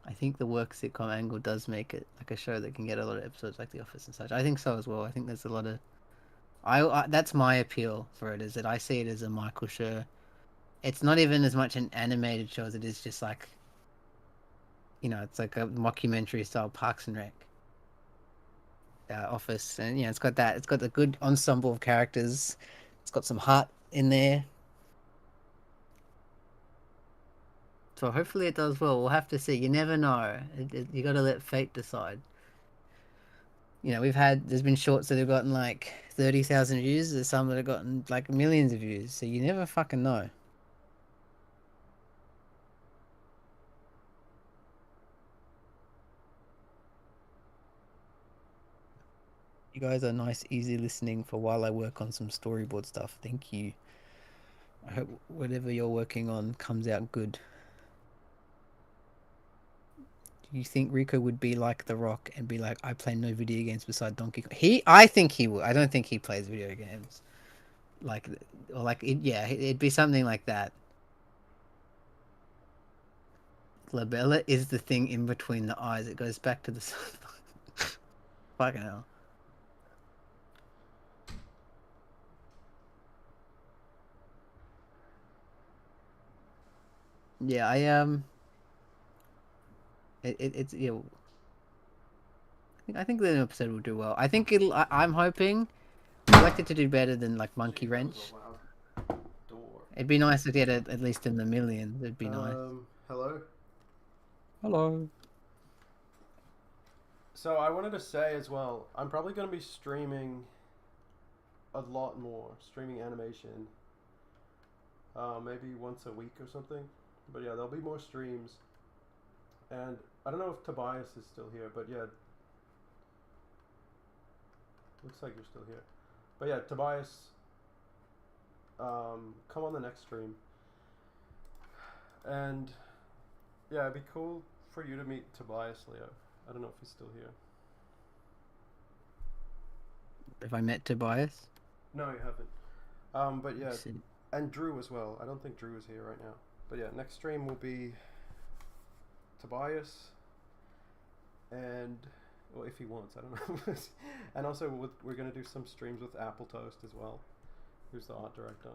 I think the work sitcom angle does make it like a show that can get a lot of episodes like The Office and such. I think so as well. I think there's a lot of that's my appeal for it, is that I see it as a Michael Schur. It's not even as much an animated show as it is just like, it's like a mockumentary style Parks and Rec Office, and it's got the good ensemble of characters. It's got some heart in there. So hopefully it does well. We'll have to see. You never know. You got to let fate decide. There's been shorts that have gotten like 30,000 views. There's some that have gotten like millions of views. So you never fucking know. You guys are nice, easy listening for while I work on some storyboard stuff. Thank you. I hope whatever you're working on comes out good. Do you think Rico would be like The Rock and be like, I play no video games beside Donkey Kong? I think he would. I don't think he plays video games. It'd be something like that. Labella is the thing in between the eyes. It goes back to the Fucking hell. Yeah, it's yeah. I think the episode will do well. I think I'm hoping. I'd like it to do better than like Monkey Gee, that was Wrench. a loud door. It'd be nice to get it at least in the millions. It'd be nice. Hello. Hello. So I wanted to say as well, I'm probably going to be streaming a lot more, streaming animation. Maybe once a week or something. But yeah, there'll be more streams. And I don't know if Tobias is still here, but yeah. Looks like you're still here. But yeah, Tobias, come on the next stream. And yeah, it'd be cool for you to meet Tobias, Leo. I don't know if he's still here. If I met Tobias. No, you haven't. But yeah, Let's see. and Drew as well. I don't think Drew is here right now. But yeah, next stream will be Tobias, and well, if he wants, I don't know. And also, we're gonna do some streams with Apple Toast as well, who's the art director.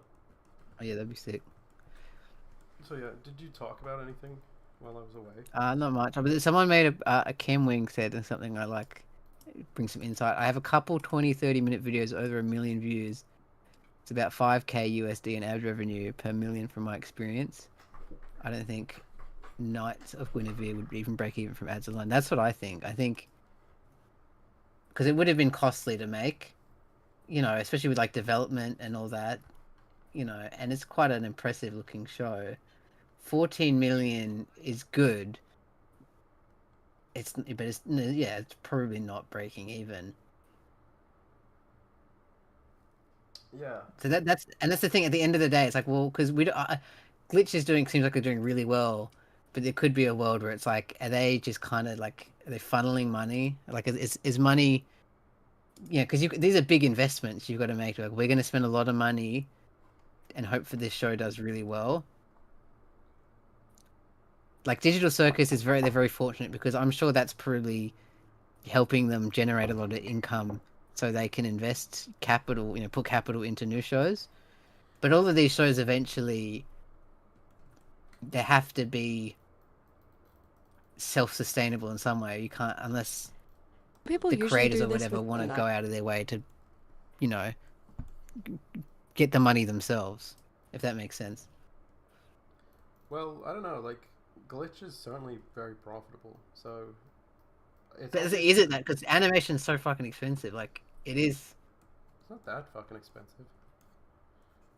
Oh yeah, that'd be sick. So yeah, did you talk about anything while I was away? Not much. But someone made a Cam Wing said and something I like. Bring some insight. I have a couple 20-30 minute videos over 1 million views. It's about 5k USD in ad revenue per million from my experience. I don't think Knights of Guinevere would even break even from ads alone. That's what I think. I think because it would have been costly to make, you know, especially with like development and all that, you know, and it's quite an impressive looking show. 14 million is good. But it's yeah, it's probably not breaking even. Yeah. So that's the thing. At the end of the day, it's like, well, because Glitch seems like they're doing really well, but there could be a world where it's like, are they just kind of like, are they funneling money? Like, is money? Yeah, because these are big investments you've got to make. Like, we're going to spend a lot of money, and hope for this show does really well. Like Digital Circus they're very fortunate because I'm sure that's probably helping them generate a lot of income so they can invest capital, you know, put capital into new shows. But all of these shows eventually they have to be self-sustainable in some way. You can't unless People the usually creators do or this whatever with want to night. go out of their way to, you know, get the money themselves, if that makes sense. Well, I don't know. Like, Glitch is certainly very profitable. So, But is it that? Because animation's so fucking expensive. Like, it is. It's not that fucking expensive.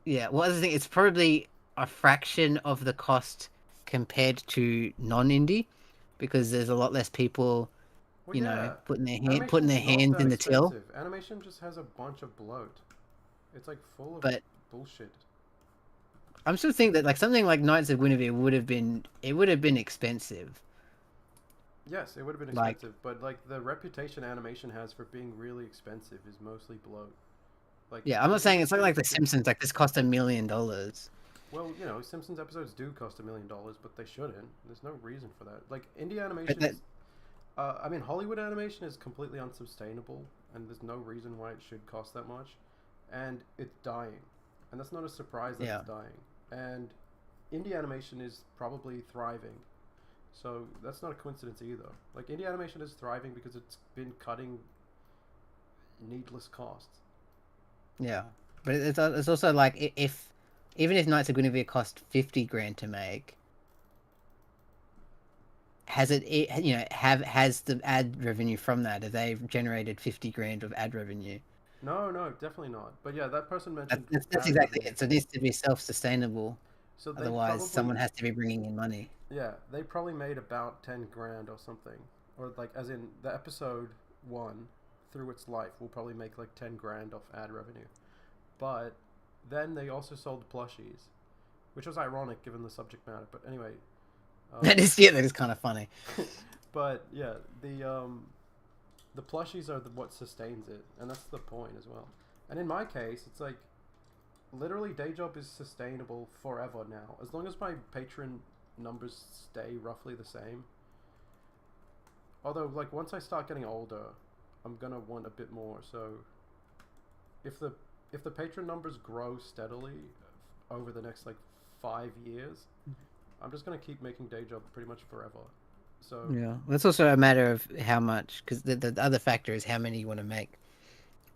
Yeah, well, that's the thing. It's probably a fraction of the cost compared to non-indie, because there's a lot less people, Well, you yeah. know, putting their Animation's hands not that in the till. expensive. Animation just has a bunch of bloat. It's like full of But bullshit. I'm still thinking that like something like Knights of Guinevere would have been expensive. Yes, it would have been Like- expensive, but like the reputation animation has for being really expensive is mostly bloat. Like, Yeah, I'm not saying it's not like The Simpsons. Like this cost $1 million. Well, you know, Simpsons episodes do cost $1 million, but they shouldn't. There's no reason for that. Like indie animation, that- I mean, Hollywood animation is completely unsustainable, and there's no reason why it should cost that much, and it's dying, and that's not a surprise that it's dying. And indie animation is probably thriving, so that's not a coincidence either. Like indie animation is thriving because it's been cutting needless costs. Yeah, but it's also like even if Knights of Guinevere cost 50 grand to make, has the ad revenue from that? Have they generated 50 grand of ad revenue? No, definitely not. But yeah, that person mentioned That's ad exactly revenue. it. So it needs to be self-sustainable. So they Otherwise, probably, someone has to be bringing in money. Yeah, they probably made about 10 grand or something. Or like, as in the episode 1 through its life will probably make like 10 grand off ad revenue. But then they also sold plushies, which was ironic given the subject matter. But anyway, That is kind of funny. but yeah, the plushies are what sustains it, and that's the point as well. And in my case, it's like literally day job is sustainable forever now, as long as my patron numbers stay roughly the same. Although, like, once I start getting older, I'm gonna want a bit more. So if the patron numbers grow steadily over the next like 5 years, I'm just gonna keep making Day Job pretty much forever. So Yeah, that's also a matter of how much, because the other factor is how many you want to make.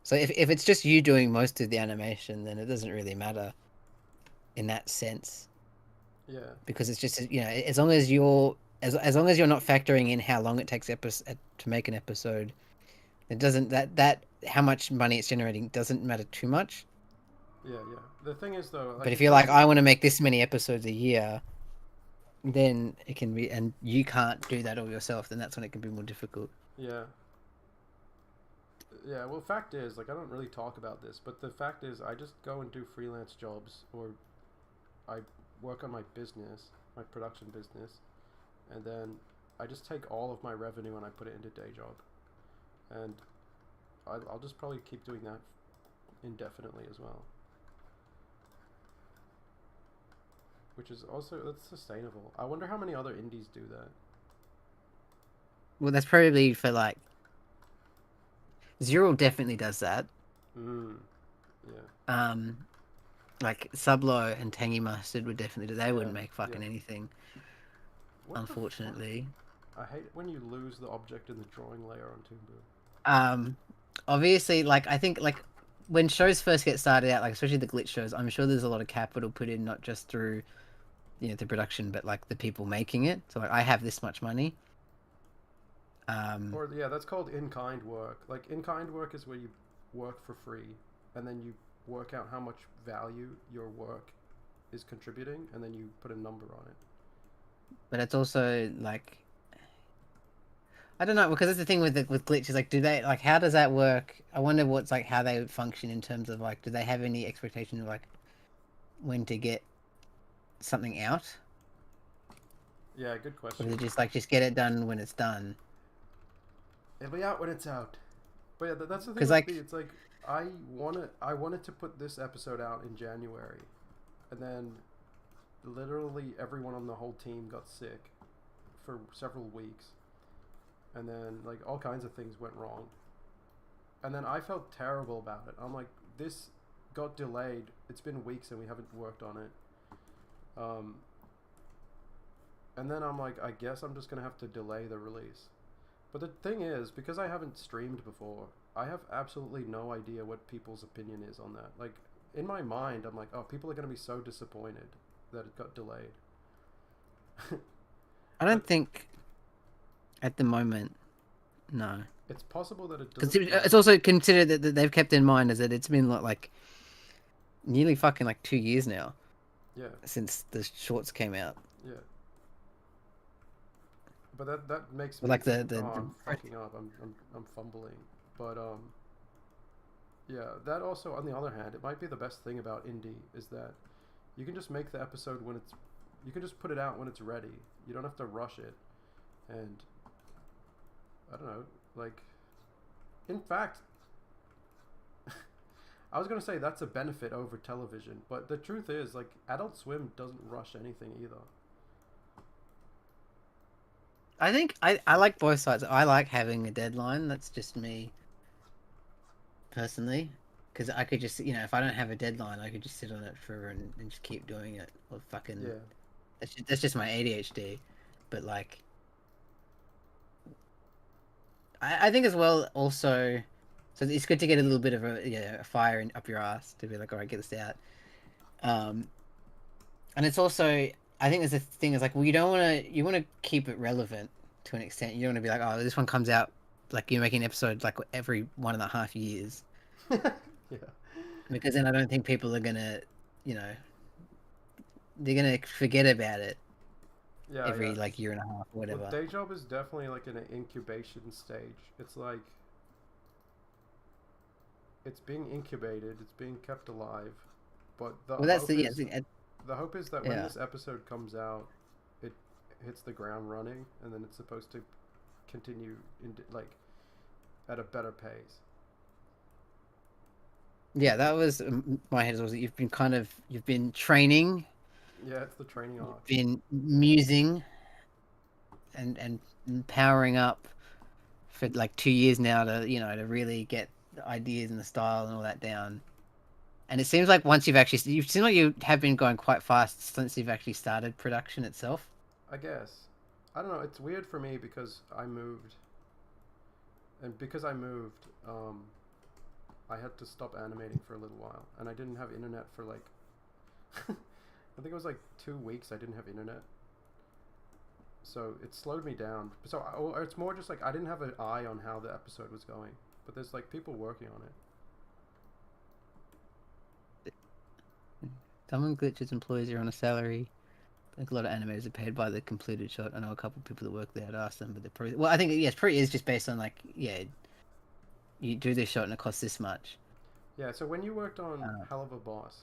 So if it's just you doing most of the animation, then it doesn't really matter in that sense, yeah, because it's just, you know, as long as you're as long as you're not factoring in how long it takes to make an episode, it doesn't that how much money it's generating doesn't matter too much. yeah. The thing is though, like But if in you're terms like, of I want to make this many episodes a year, then it can be, and you can't do that all yourself, then that's when it can be more difficult. yeah. Yeah, well, fact is, like, I don't really talk about this, but the fact is, I just go and do freelance jobs, or I work on my business, my production business, and then I just take all of my revenue and I put it into Day Job. And I'll just probably keep doing that indefinitely as well. Which is also, that's sustainable. I wonder how many other indies do that. Well, that's probably for like Zero definitely does that. Mm, yeah. Like Sublo and Tangy Mustard would definitely do. They Yeah, wouldn't make fucking yeah. anything, What the fuck? unfortunately. I hate when you lose the object in the drawing layer on Toon Boom. Obviously, like I think like when shows first get started out, like especially the glitch shows, I'm sure there's a lot of capital put in, not just through, you know, the production, but like the people making it. So like I have this much money. Or yeah, that's called in-kind work. Like in-kind work is where you work for free, and then you work out how much value your work is contributing, and then you put a number on it. But it's also like I don't know, because that's the thing with with glitches. Like, do they like how does that work? I wonder what's like how they would function in terms of like, do they have any expectation of like when to get something out, Yeah, good or question. do they just get it done when it's done? It'll be out when it's out. But yeah, that's the thing Because with like me. It's like I wanted to put this episode out in January, and then literally everyone on the whole team got sick for several weeks, and then like all kinds of things went wrong, and then I felt terrible about it. I'm like, this got delayed. It's been weeks and we haven't worked on it. And then I'm like, I guess I'm just gonna have to delay the release. But the thing is, because I haven't streamed before, I have absolutely no idea what people's opinion is on that. Like, in my mind, I'm like, oh, people are going to be so disappointed that it got delayed. I don't think at the moment, no, It's possible that it because doesn't. it's also considered that they've kept in mind is that it's been like nearly fucking like 2 years now Yeah, since the shorts came out. yeah. But that makes But me like think, oh, I'm fucking up. I'm fumbling. But yeah. That also, on the other hand, it might be the best thing about indie is that you can just make the episode when it's. You can just put it out when it's ready. You don't have to rush it, and I don't know. Like, in fact, I was gonna say that's a benefit over television, but the truth is, like, Adult Swim doesn't rush anything either. I think I like both sides. I like having a deadline. That's just me personally, because I could just, you know, if I don't have a deadline, I could just sit on it forever and just keep doing it. Or fucking, Yeah. that's just my ADHD. But like, I think as well also, so it's good to get a little bit of a fire up your ass to be like, all right, get this out. And it's also, I think there's a thing is like, well, you want to keep it relevant to an extent. You don't want to be like, oh, this one comes out like you're making an episode like every 1.5 years. Yeah. Because then I don't think people are gonna, you know, they're gonna forget about it Yeah. every Yeah. like year and a half or whatever. Well, Day Job is definitely like in an incubation stage. It's like it's being incubated, it's being kept alive, but the Well, that's hope the is the hope is that when Yeah. this episode comes out, it hits the ground running, and then it's supposed to continue in like at a better pace. Yeah, that was my head. Was that you've been training, Yeah, it's the training arc. been musing, and powering up for like 2 years now to to really get the ideas and the style and all that down. And it seems like once you seem like you have been going quite fast since you've actually started production itself. I guess. I don't know. It's weird for me because I moved, and because I moved, I had to stop animating for a little while, and I didn't have internet for like, I think it was like 2 weeks. I didn't have internet, so it slowed me down. So it's more just like I didn't have an eye on how the episode was going, but there's like people working on it. Someone glitches employees are on a salary. I think a lot of animators are paid by the completed shot. I know a couple of people that work there. I'd ask them, but they're probably I think it's probably is just based on like you do this shot and it costs this much. Yeah. So when you worked on Hell of a Boss,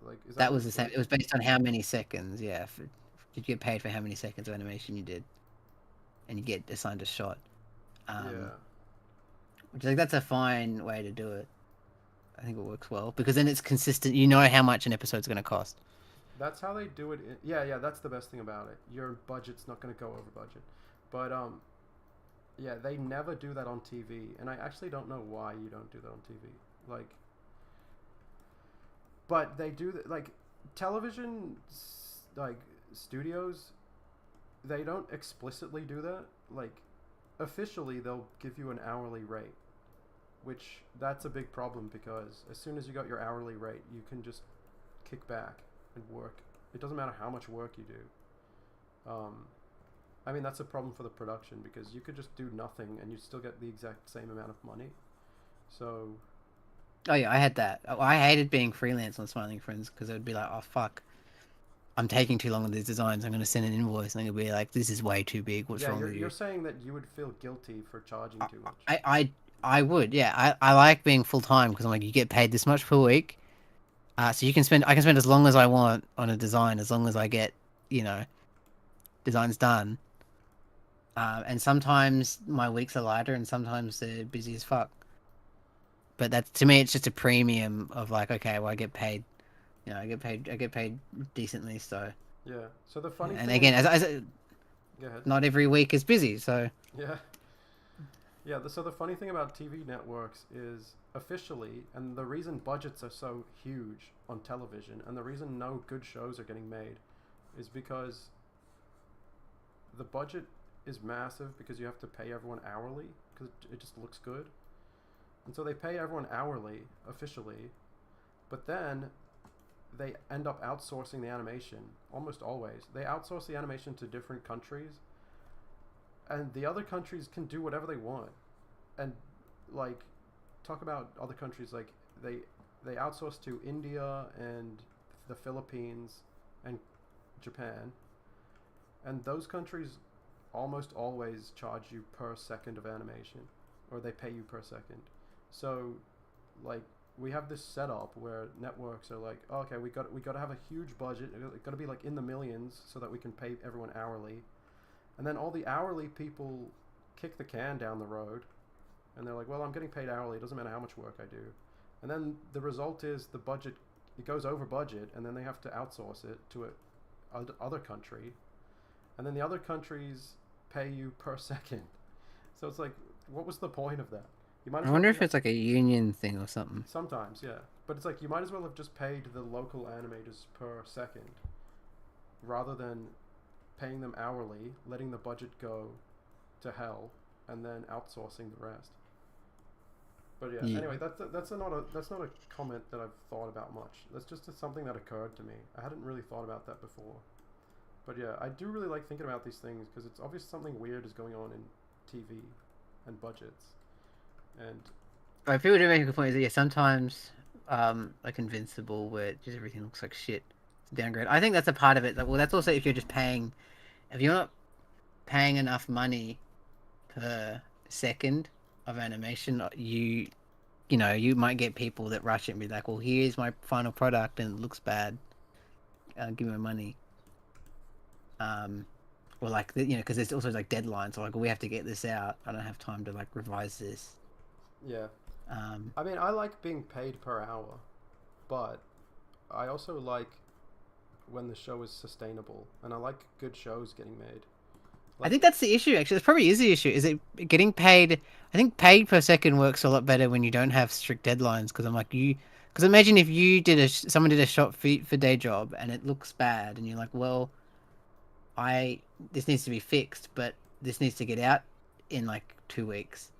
like is That was the same. It was based on how many seconds. Yeah, did you get paid for how many seconds of animation you did, and you get assigned a shot. Yeah. Which like that's a fine way to do it. I think it works well because then it's consistent. You know how much an episode's going to cost. That's how they do it. Yeah, that's the best thing about it. Your budget's not going to go over budget. But yeah, they never do that on TV, and I actually don't know why you don't do that on TV. Like, but they do like television, like studios. They don't explicitly do that. Like, officially, they'll give you an hourly rate, which that's a big problem because as soon as you got your hourly rate, you can just kick back and work. It doesn't matter how much work you do. I mean, that's a problem for the production because you could just do nothing and you still get the exact same amount of money. So. Oh yeah, I had that. I hated being freelance on Smiling Friends because it would be like, oh fuck, I'm taking too long on these designs. I'm going to send an invoice and it'll be like, this is way too big. What's wrong with you? You're saying that you would feel guilty for charging too much. I would, yeah. I like being full time because I'm like, you get paid this much per week. So I can spend as long as I want on a design, as long as I get, designs done. And sometimes my weeks are lighter and sometimes they're busy as fuck. But that's, to me, it's just a premium of like, okay, well, I get paid, I get paid decently. So yeah. So the funny and thing, again, as go ahead. not every week is busy. So Yeah. Yeah, so the funny thing about TV networks is officially, and the reason budgets are so huge on television, and the reason no good shows are getting made, is because the budget is massive because you have to pay everyone hourly because it just looks good. And so they pay everyone hourly, officially, but then they end up outsourcing the animation, almost always. They outsource the animation to different countries, and the other countries can do whatever they want. And like, talk about other countries, like they outsource to India and the Philippines and Japan, and those countries almost always charge you per second of animation, or they pay you per second. So like, we have this setup where networks are like, oh, okay, we got to have a huge budget. It's got to be like in the millions so that we can pay everyone hourly. And then all the hourly people kick the can down the road, and they're like, well, I'm getting paid hourly. It doesn't matter how much work I do. And then the result is the budget, it goes over budget, and then they have to outsource it to a other country. And then the other countries pay you per second. So it's like, what was the point of that? You might I wonder if it's like a union thing or something. Sometimes, yeah. But it's like, you might as well have just paid the local animators per second rather than paying them hourly, letting the budget go to hell, and then outsourcing the rest. But yeah. Anyway, that's not a comment that I've thought about much. That's just something that occurred to me. I hadn't really thought about that before. But yeah, I do really like thinking about these things because it's obviously something weird is going on in TV and budgets. And people do make a good point. Is that yeah, sometimes like Invincible, where just everything looks like shit, it's a downgrade. I think that's a part of it. Like, well, that's also if you're not paying enough money per second of animation, you might get people that rush it and be like, well, here's my final product and it looks bad. Give me my money. Or like because there's also like deadlines. So like, well, we have to get this out. I don't have time to like revise this. Yeah. I mean, I like being paid per hour, but I also like when the show is sustainable, and I like good shows getting made. I think that's the issue. Actually, it's probably is the issue. Is it getting paid? I think paid per second works a lot better when you don't have strict deadlines. Because I'm like you. Because imagine if you did someone did a shot for day job and it looks bad, and you're like, well, this needs to be fixed, but this needs to get out in like 2 weeks.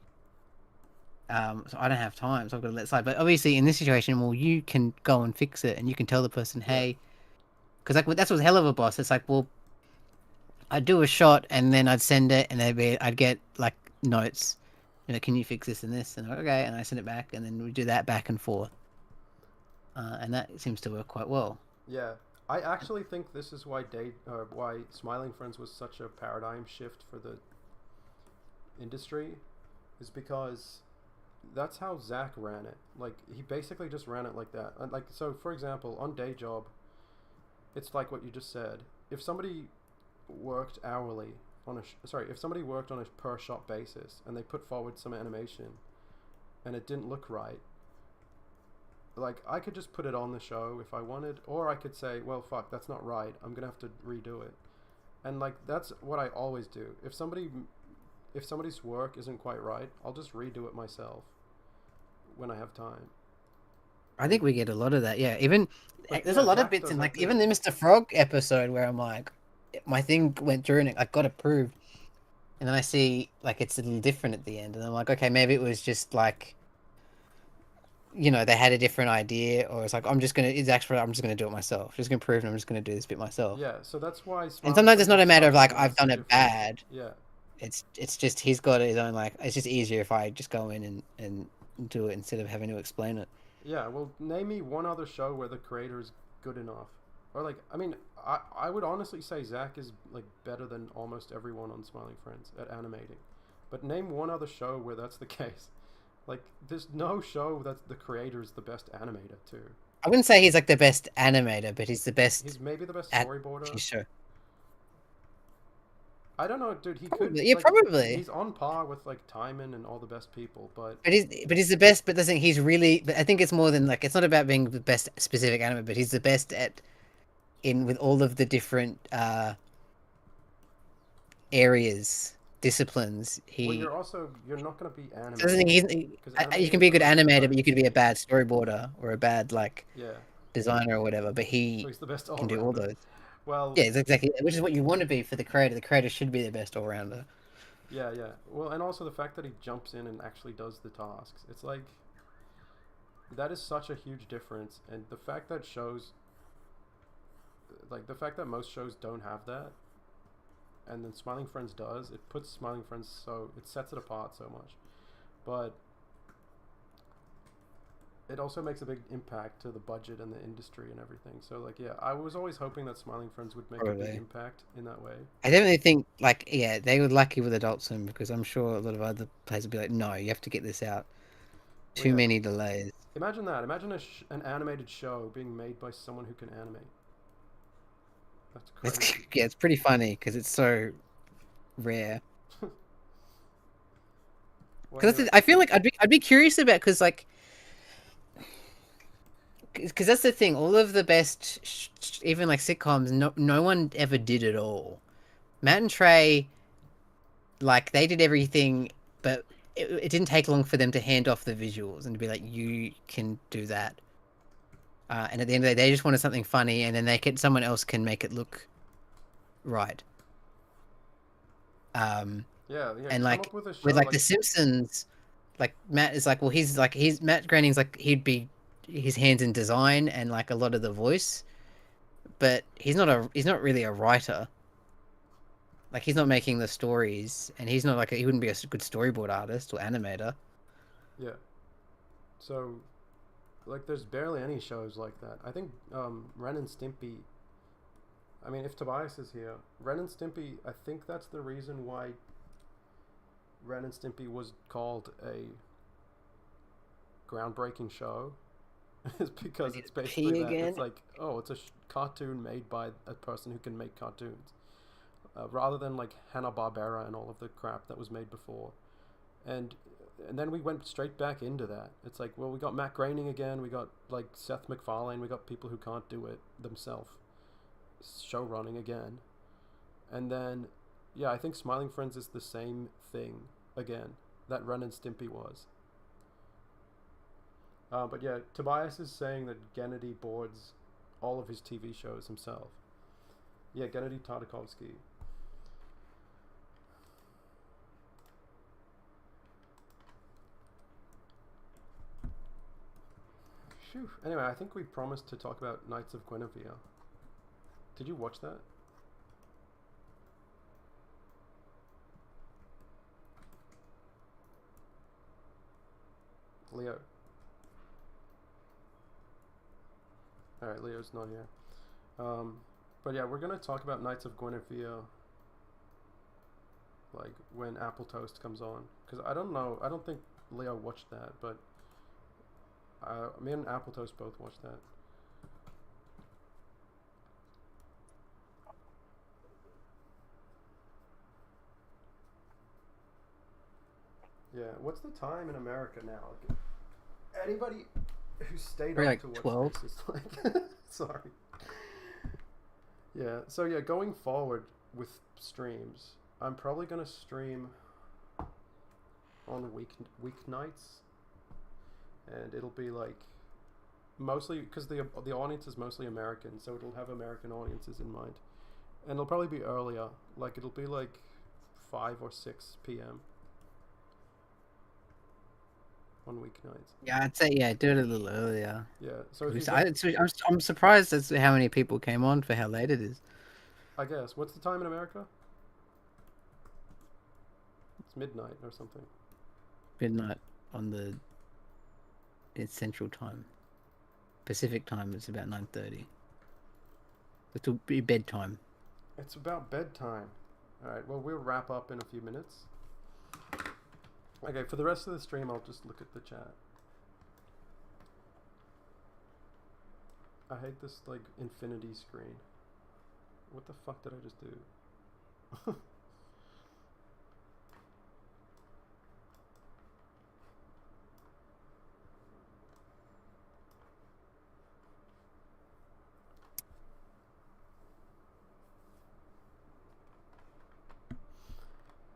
So I don't have time, so I've got to let it slide. But obviously, in this situation, well, you can go and fix it, and you can tell the person, hey, because like that's what's hell of a boss. It's like, well, I'd do a shot, and then I'd send it, and I'd get like notes, can you fix this and this, and okay, and I send it back, and then we do that back and forth, and that seems to work quite well. Yeah, I actually think this is why why Smiling Friends was such a paradigm shift for the industry, is because that's how Zach ran it. Like, he basically just ran it like that. And like, so for example, on Day Job, it's like what you just said. If somebody worked hourly on if somebody worked on a per shot basis and they put forward some animation and it didn't look right, like, I could just put it on the show if I wanted, or I could say, well, fuck, that's not right, I'm gonna have to redo it. And like, that's what I always do. If somebody's work isn't quite right, I'll just redo it myself when I have time. I think we get a lot of that. Yeah, even there's a lot of bits in like too. even the Mr. Frog episode where I'm like, my thing went through and it got approved, and then I see like it's a little different at the end, and I'm like, okay, maybe it was just like, they had a different idea, or it's like I'm just gonna do it myself. Just gonna prove, and I'm just gonna do this bit myself. Yeah, so that's why. And sometimes it's not a matter of like I've done it bad. Yeah. It's just he's got his own like. It's just easier if I just go in and do it instead of having to explain it. Yeah, well, name me one other show where the creator is good enough. Or like, I mean, I would honestly say Zach is like better than almost everyone on Smiling Friends at animating. But name one other show where that's the case. Like, there's no show that the creator is the best animator too. I wouldn't say he's like the best animator, but he's the best. He's maybe the best storyboarder. Sure. I don't know, dude. He probably, could. yeah, like, probably. He's on par with like Timon and all the best people, but he's the best. But the thing, he's really. But I think it's more than like it's not about being the best specific animator, but he's the best with all of the different areas, disciplines. Well, you're not going to be animated. So the thing, you can be a good animator, but you could be a bad storyboarder or a bad designer or whatever. But he's the best can do all those. Well, yeah, it's exactly, which is what you want to be for the creator. The creator should be the best all-rounder. Yeah. Well, and also the fact that he jumps in and actually does the tasks. It's like, that is such a huge difference. And the fact that most shows don't have that, and then Smiling Friends does, it puts Smiling Friends it sets it apart so much. But it also makes a big impact to the budget and the industry and everything. So, like, yeah, I was always hoping that Smiling Friends would make a big impact in that way. I definitely think, they were lucky with Adult Swim, because I'm sure a lot of other places would be like, no, you have to get this out. Too many delays. Imagine that. Imagine an animated show being made by someone who can animate. That's crazy. It's pretty funny, because it's so rare. Because I feel like I'd be curious about, because like, because that's the thing. All of the best, even like sitcoms, no one ever did it all. Matt and Trey, like, they did everything, but it didn't take long for them to hand off the visuals and to be like, you can do that. And at the end of the day, they just wanted something funny, and then someone else can make it look right. And like with like The Simpsons, like Matt is like, well, he's Matt Groening's like, he'd be his hands in design and like a lot of the voice, but he's not really a writer. Like, he's not making the stories, and he's not he wouldn't be a good storyboard artist or animator. Yeah. So, like, there's barely any shows like that. I think Ren and Stimpy. I mean, if Tobias is here, Ren and Stimpy, I think that's the reason why Ren and Stimpy was called a groundbreaking show. Is because it's basically that. It's like, oh, it's a cartoon made by a person who can make cartoons, rather than like Hanna-Barbera and all of the crap that was made before. And then we went straight back into that. It's like, well, we got Matt Groening again, we got like Seth MacFarlane, we got people who can't do it themselves show running again. And then Yeah, I think Smiling Friends is the same thing again that Ren and Stimpy was. But yeah, Tobias is saying that Gennady boards all of his TV shows himself. Yeah, Gennady Tartakovsky. Phew. Anyway, I think we promised to talk about Knights of Guinevere. Did you watch that? Leo. Alright, Leo's not here. But yeah, we're gonna talk about Knights of Guinevere, like, when Apple Toast comes on. Because I don't know, I don't think Leo watched that, but me and Apple Toast both watched that. Yeah, what's the time in America now? Like, anybody who stayed Probably up like to watch 12. this is like, sorry. Yeah, so yeah, going forward with streams, I'm probably gonna stream on weeknights, and it'll be like mostly because the audience is mostly American, so it'll have American audiences in mind, and it'll probably be earlier, like it'll be like 5 or 6 p.m. on weeknights. Yeah, I'd say do it a little earlier. Yeah, so if you I'm surprised as to how many people came on for how late it is. I guess, what's the time in America? It's midnight or something. Midnight it's Central Time. Pacific Time is about 9:30. It'll be bedtime. It's about bedtime. Alright, well, we'll wrap up in a few minutes. Okay, for the rest of the stream, I'll just look at the chat. I hate this, like, infinity screen. What the fuck did I just do?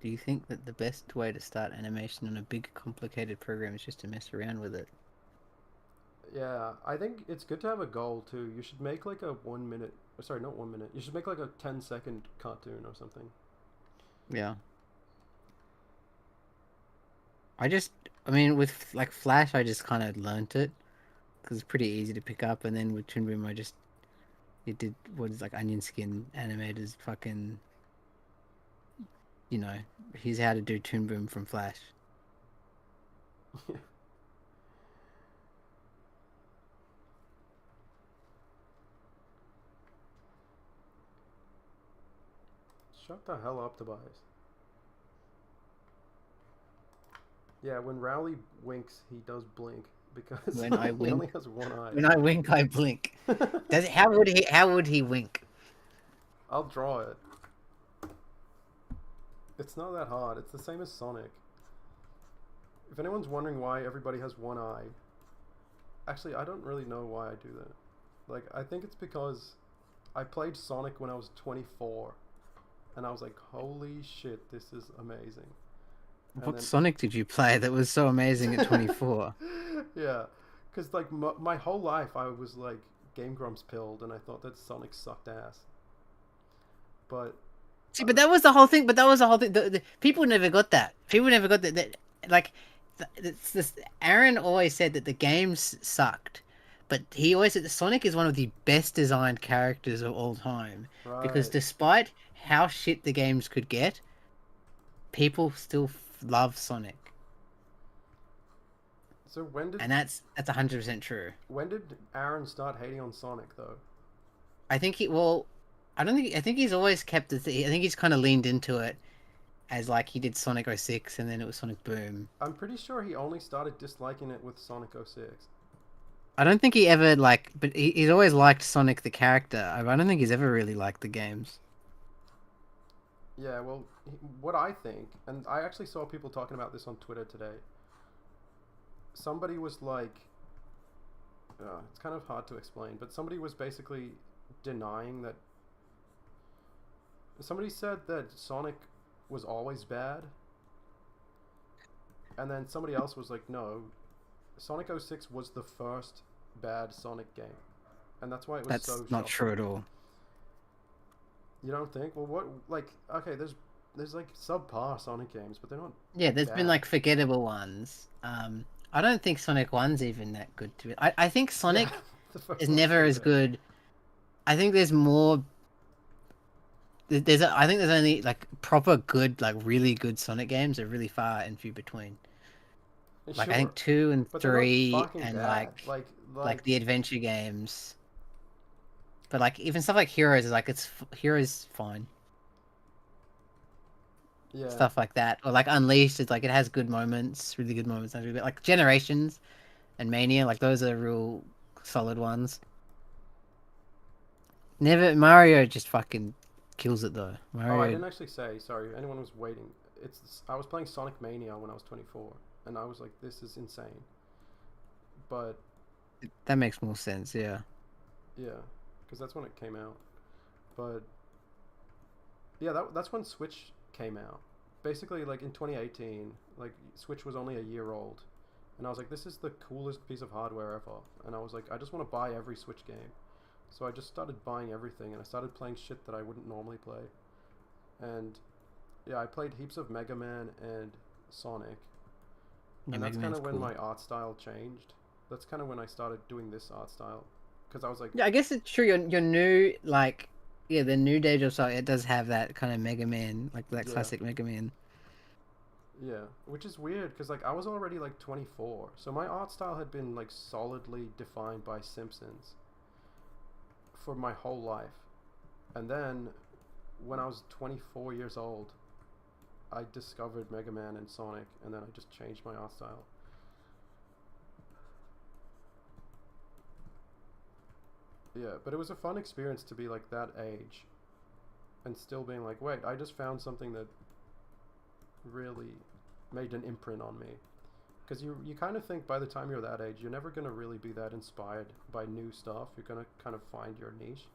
Do you think that the best way to start animation on a big, complicated program is just to mess around with it? Yeah, I think it's good to have a goal, too. You should make, like, a 1 minute... Sorry, not 1 minute. You should make, like, a 10-second cartoon or something. Yeah. I mean, with, like, Flash, I just kind of learnt it. Because it's pretty easy to pick up. And then with Toon Boom, it did what is, like, Onion Skin animators fucking... You know, here's how to do Toon Boom from Flash. Shut the hell up, Tobias. Yeah, when Rowley winks, he does blink because When I he wink, only has one eye. When I wink, I blink. How would he wink? I'll draw it. It's not that hard. It's the same as Sonic. If anyone's wondering why everybody has one eye, actually, I don't really know why I do that. Like, I think it's because I played Sonic when I was 24, and I was like, holy shit, this is amazing. What Sonic did you play that was so amazing at 24? Yeah, because like my whole life I was like Game Grumps pilled, and I thought that Sonic sucked ass. But see, but that was the whole thing. The people never got that. People never got that. Like, it's this. Aaron always said that the games sucked, but he always said that Sonic is one of the best designed characters of all time. right. Because despite how shit the games could get, people still love Sonic. So and that's 100% true. When did Aaron start hating on Sonic though? I think I think he's always kept it. I think he's kind of leaned into it as like he did Sonic 06 and then it was Sonic Boom. I'm pretty sure he only started disliking it with Sonic 06. I don't think he ever but he's always liked Sonic the character. I don't think he's ever really liked the games. Yeah, well, what I think, and I actually saw people talking about this on Twitter today. Somebody was like, it's kind of hard to explain, but somebody was basically denying that Somebody said that Sonic was always bad, and then somebody else was like, no, Sonic 06 was the first bad Sonic game, and that's why it was That's so not shocking. true at all. You don't think? Well, what, like, okay, there's like subpar Sonic games, but they're not Yeah, there's been bad. like forgettable ones. I don't think Sonic 1's even that good to it. I think Yeah, Sonic the first is one's never pretty as bad. good. I think there's more. I think there's only like proper good, like really good Sonic games are really far and few between. Like I Sure, think 2 and but they're not 3 fucking and bad. like the adventure games. But like even stuff like Heroes is like Heroes fine. yeah, Stuff like that. Or like Unleashed is like it has good moments, really good moments. Like Generations and Mania, like those are real solid ones. Never Mario just fucking kills it though. Oh, I Mario. didn't actually say. Sorry, anyone was waiting. I was playing Sonic Mania when I was 24, and I was like, this is insane. But That makes more sense, yeah. yeah, because that's when it came out. But yeah, that's when Switch came out. Basically, like in 2018, like Switch was only a year old, and I was like, this is the coolest piece of hardware ever. And I was like, I just want to buy every Switch game. So I just started buying everything, and I started playing shit that I wouldn't normally play. And yeah, I played heaps of Mega Man and Sonic, Yeah, and that's Mega kind Man's of when cool. my art style changed. That's kind of when I started doing this art style, because I was like, Yeah, I guess it's true. Your new like yeah, the new Deja Song it does have that kind of Mega Man, like that yeah, classic Mega Man. yeah, which is weird because like I was already like 24, so my art style had been like solidly defined by Simpsons for my whole life, and then when I was 24 years old, I discovered Mega Man and Sonic, and then I just changed my art style. Yeah, but it was a fun experience to be like that age and still being like, wait, I just found something that really made an imprint on me. Because you kind of think by the time you're that age, you're never going to really be that inspired by new stuff. You're going to kind of find your niche.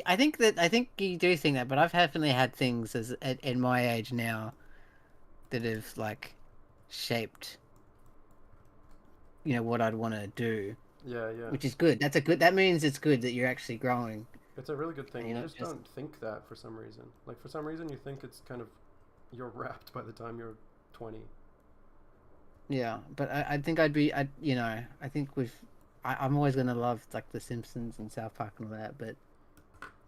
I think you do think that, but I've definitely had things at my age now that have like shaped, what I'd want to do, Yeah, yeah. which is good. That means it's good that you're actually growing It's a really good and thing. you're You not just just don't think that for some reason. Like, for some reason, you think it's kind of, you're wrapped by the time you're 20. yeah. But I think I think I'm always gonna love like The Simpsons and South Park and all that, but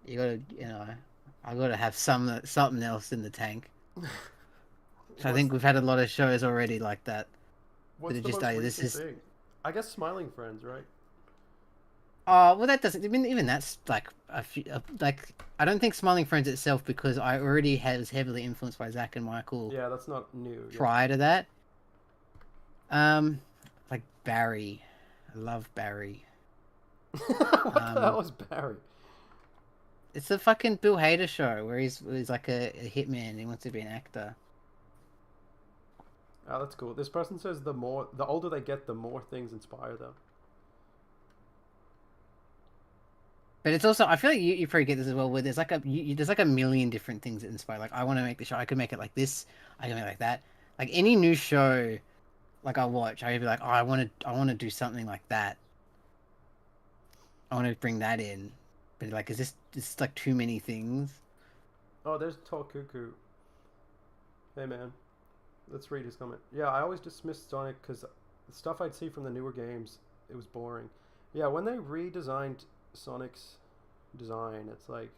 you gotta, I gotta have something else in the tank. So I What's think the, we've had a lot of shows already like that. That what's are the just most like this recent is. thing? I guess Smiling Friends, right? Oh well, that doesn't. I mean, even that's like a few. Like I don't think Smiling Friends itself because I already was heavily influenced by Zach and Michael Yeah, that's not new. Yeah. prior to that. Um, like Barry, I love Barry. What the hell Um, is Barry? it's the fucking Bill Hader show where he's like a hitman. He wants to be an actor. Oh, that's cool. This person says the older they get, the more things inspire them. But it's also I feel like you probably get this as well. Where there's like there's like a million different things that inspire. Like I want to make the show. I could make it like this. I can make it like that. Like any new show, like I watch, I'd be like, oh, I want to do something like that. I want to bring that in. But like, is this like too many things? Oh, there's Talk Cuckoo. Hey man, let's read his comment. Yeah, I always dismissed Sonic because the stuff I'd see from the newer games, it was boring. Yeah, when they redesigned Sonic's design, it's like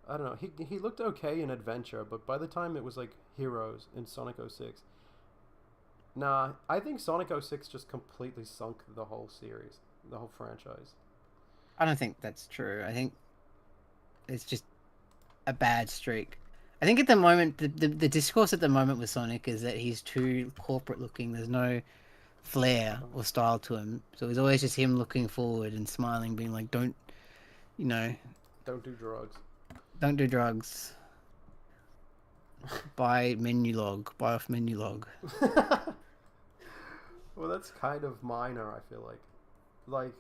I don't know. He looked okay in Adventure, but by the time it was like Heroes in Sonic 06, nah, I think Sonic 06 just completely sunk the whole series, the whole franchise. I don't think that's true. I think it's just a bad streak. I think at the moment, the discourse at the moment with Sonic is that he's too corporate looking. There's no flair or style to him. So it's always just him looking forward and smiling, being like, don't, you know, Don't do drugs. don't do drugs. Buy menu log. Buy off menu log. Well, that's kind of minor, I feel like. Like,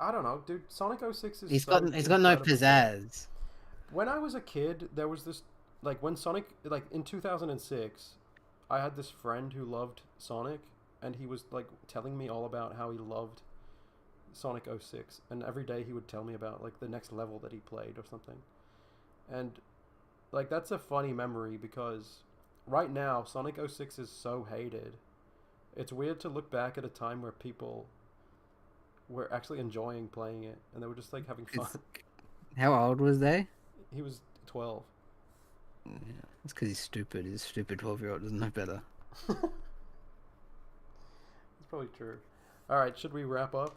I don't know, dude. Sonic 06 is He's so got no incredibly good. pizzazz. When I was a kid, there was this like when Sonic like in 2006, I had this friend who loved Sonic, and he was like telling me all about how he loved Sonic 06, and every day he would tell me about like the next level that he played or something. And like that's a funny memory because right now Sonic 06 is so hated. It's weird to look back at a time where people were actually enjoying playing it and they were just like having fun. How old was they? He was 12. Yeah, it's because he's stupid. He's a stupid 12-year-old. Doesn't know better. It's probably true. All right, should we wrap up?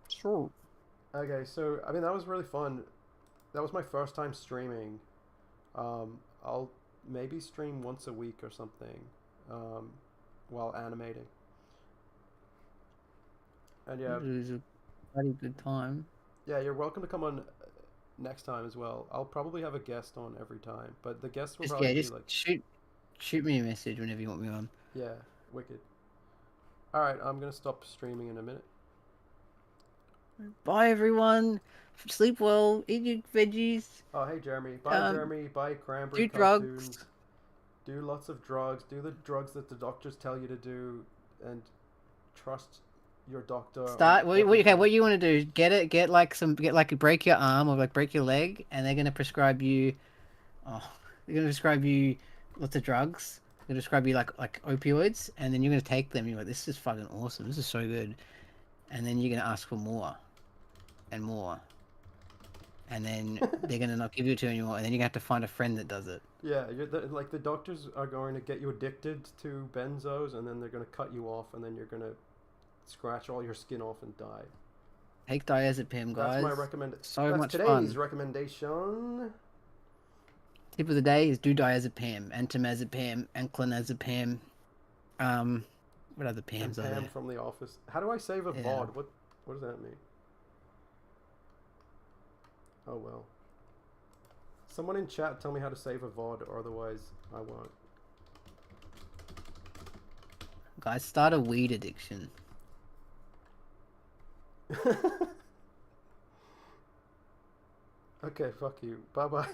Sure. Okay, so I mean that was really fun. That was my first time streaming. I'll maybe stream once a week or something while animating. And yeah, It was a bloody good time. yeah, you're welcome to come on next time as well. I'll probably have a guest on every time, but the guest will probably be Just like, shoot me a message whenever you want me on. yeah, wicked. All right, I'm gonna stop streaming in a minute. Bye everyone. Sleep well. Eat your veggies. Oh, hey Jeremy. Bye Jeremy. Bye Cranberry Do Cartoons. drugs. Do lots of drugs. Do the drugs that the doctors tell you to do, and trust your doctor. Start. Okay, what you want to do? Get like break your arm or like break your leg, and they're gonna prescribe you. Oh, they're gonna prescribe you lots of drugs. They're gonna prescribe you like opioids, and then you're gonna take them. You're like, this is fucking awesome. This is so good. And then you're gonna ask for more, and more. And then they're gonna not give you to anymore, and then you're gonna have to find a friend that does it. Yeah, like the doctors are going to get you addicted to benzos, and then they're going to cut you off, and then you're going to scratch all your skin off and die. Take diazepam, guys. That's my recommendation. So That's much today's fun. recommendation. Tip of the day is do diazepam, entomazepam, enclonazepam. What other And pams are Pam there? from The Office. How do I save a Yeah. VOD? What does that mean? Oh well. Someone in chat tell me how to save a VOD, or otherwise I won't. Guys, start a weed addiction. Okay, fuck you. Bye bye.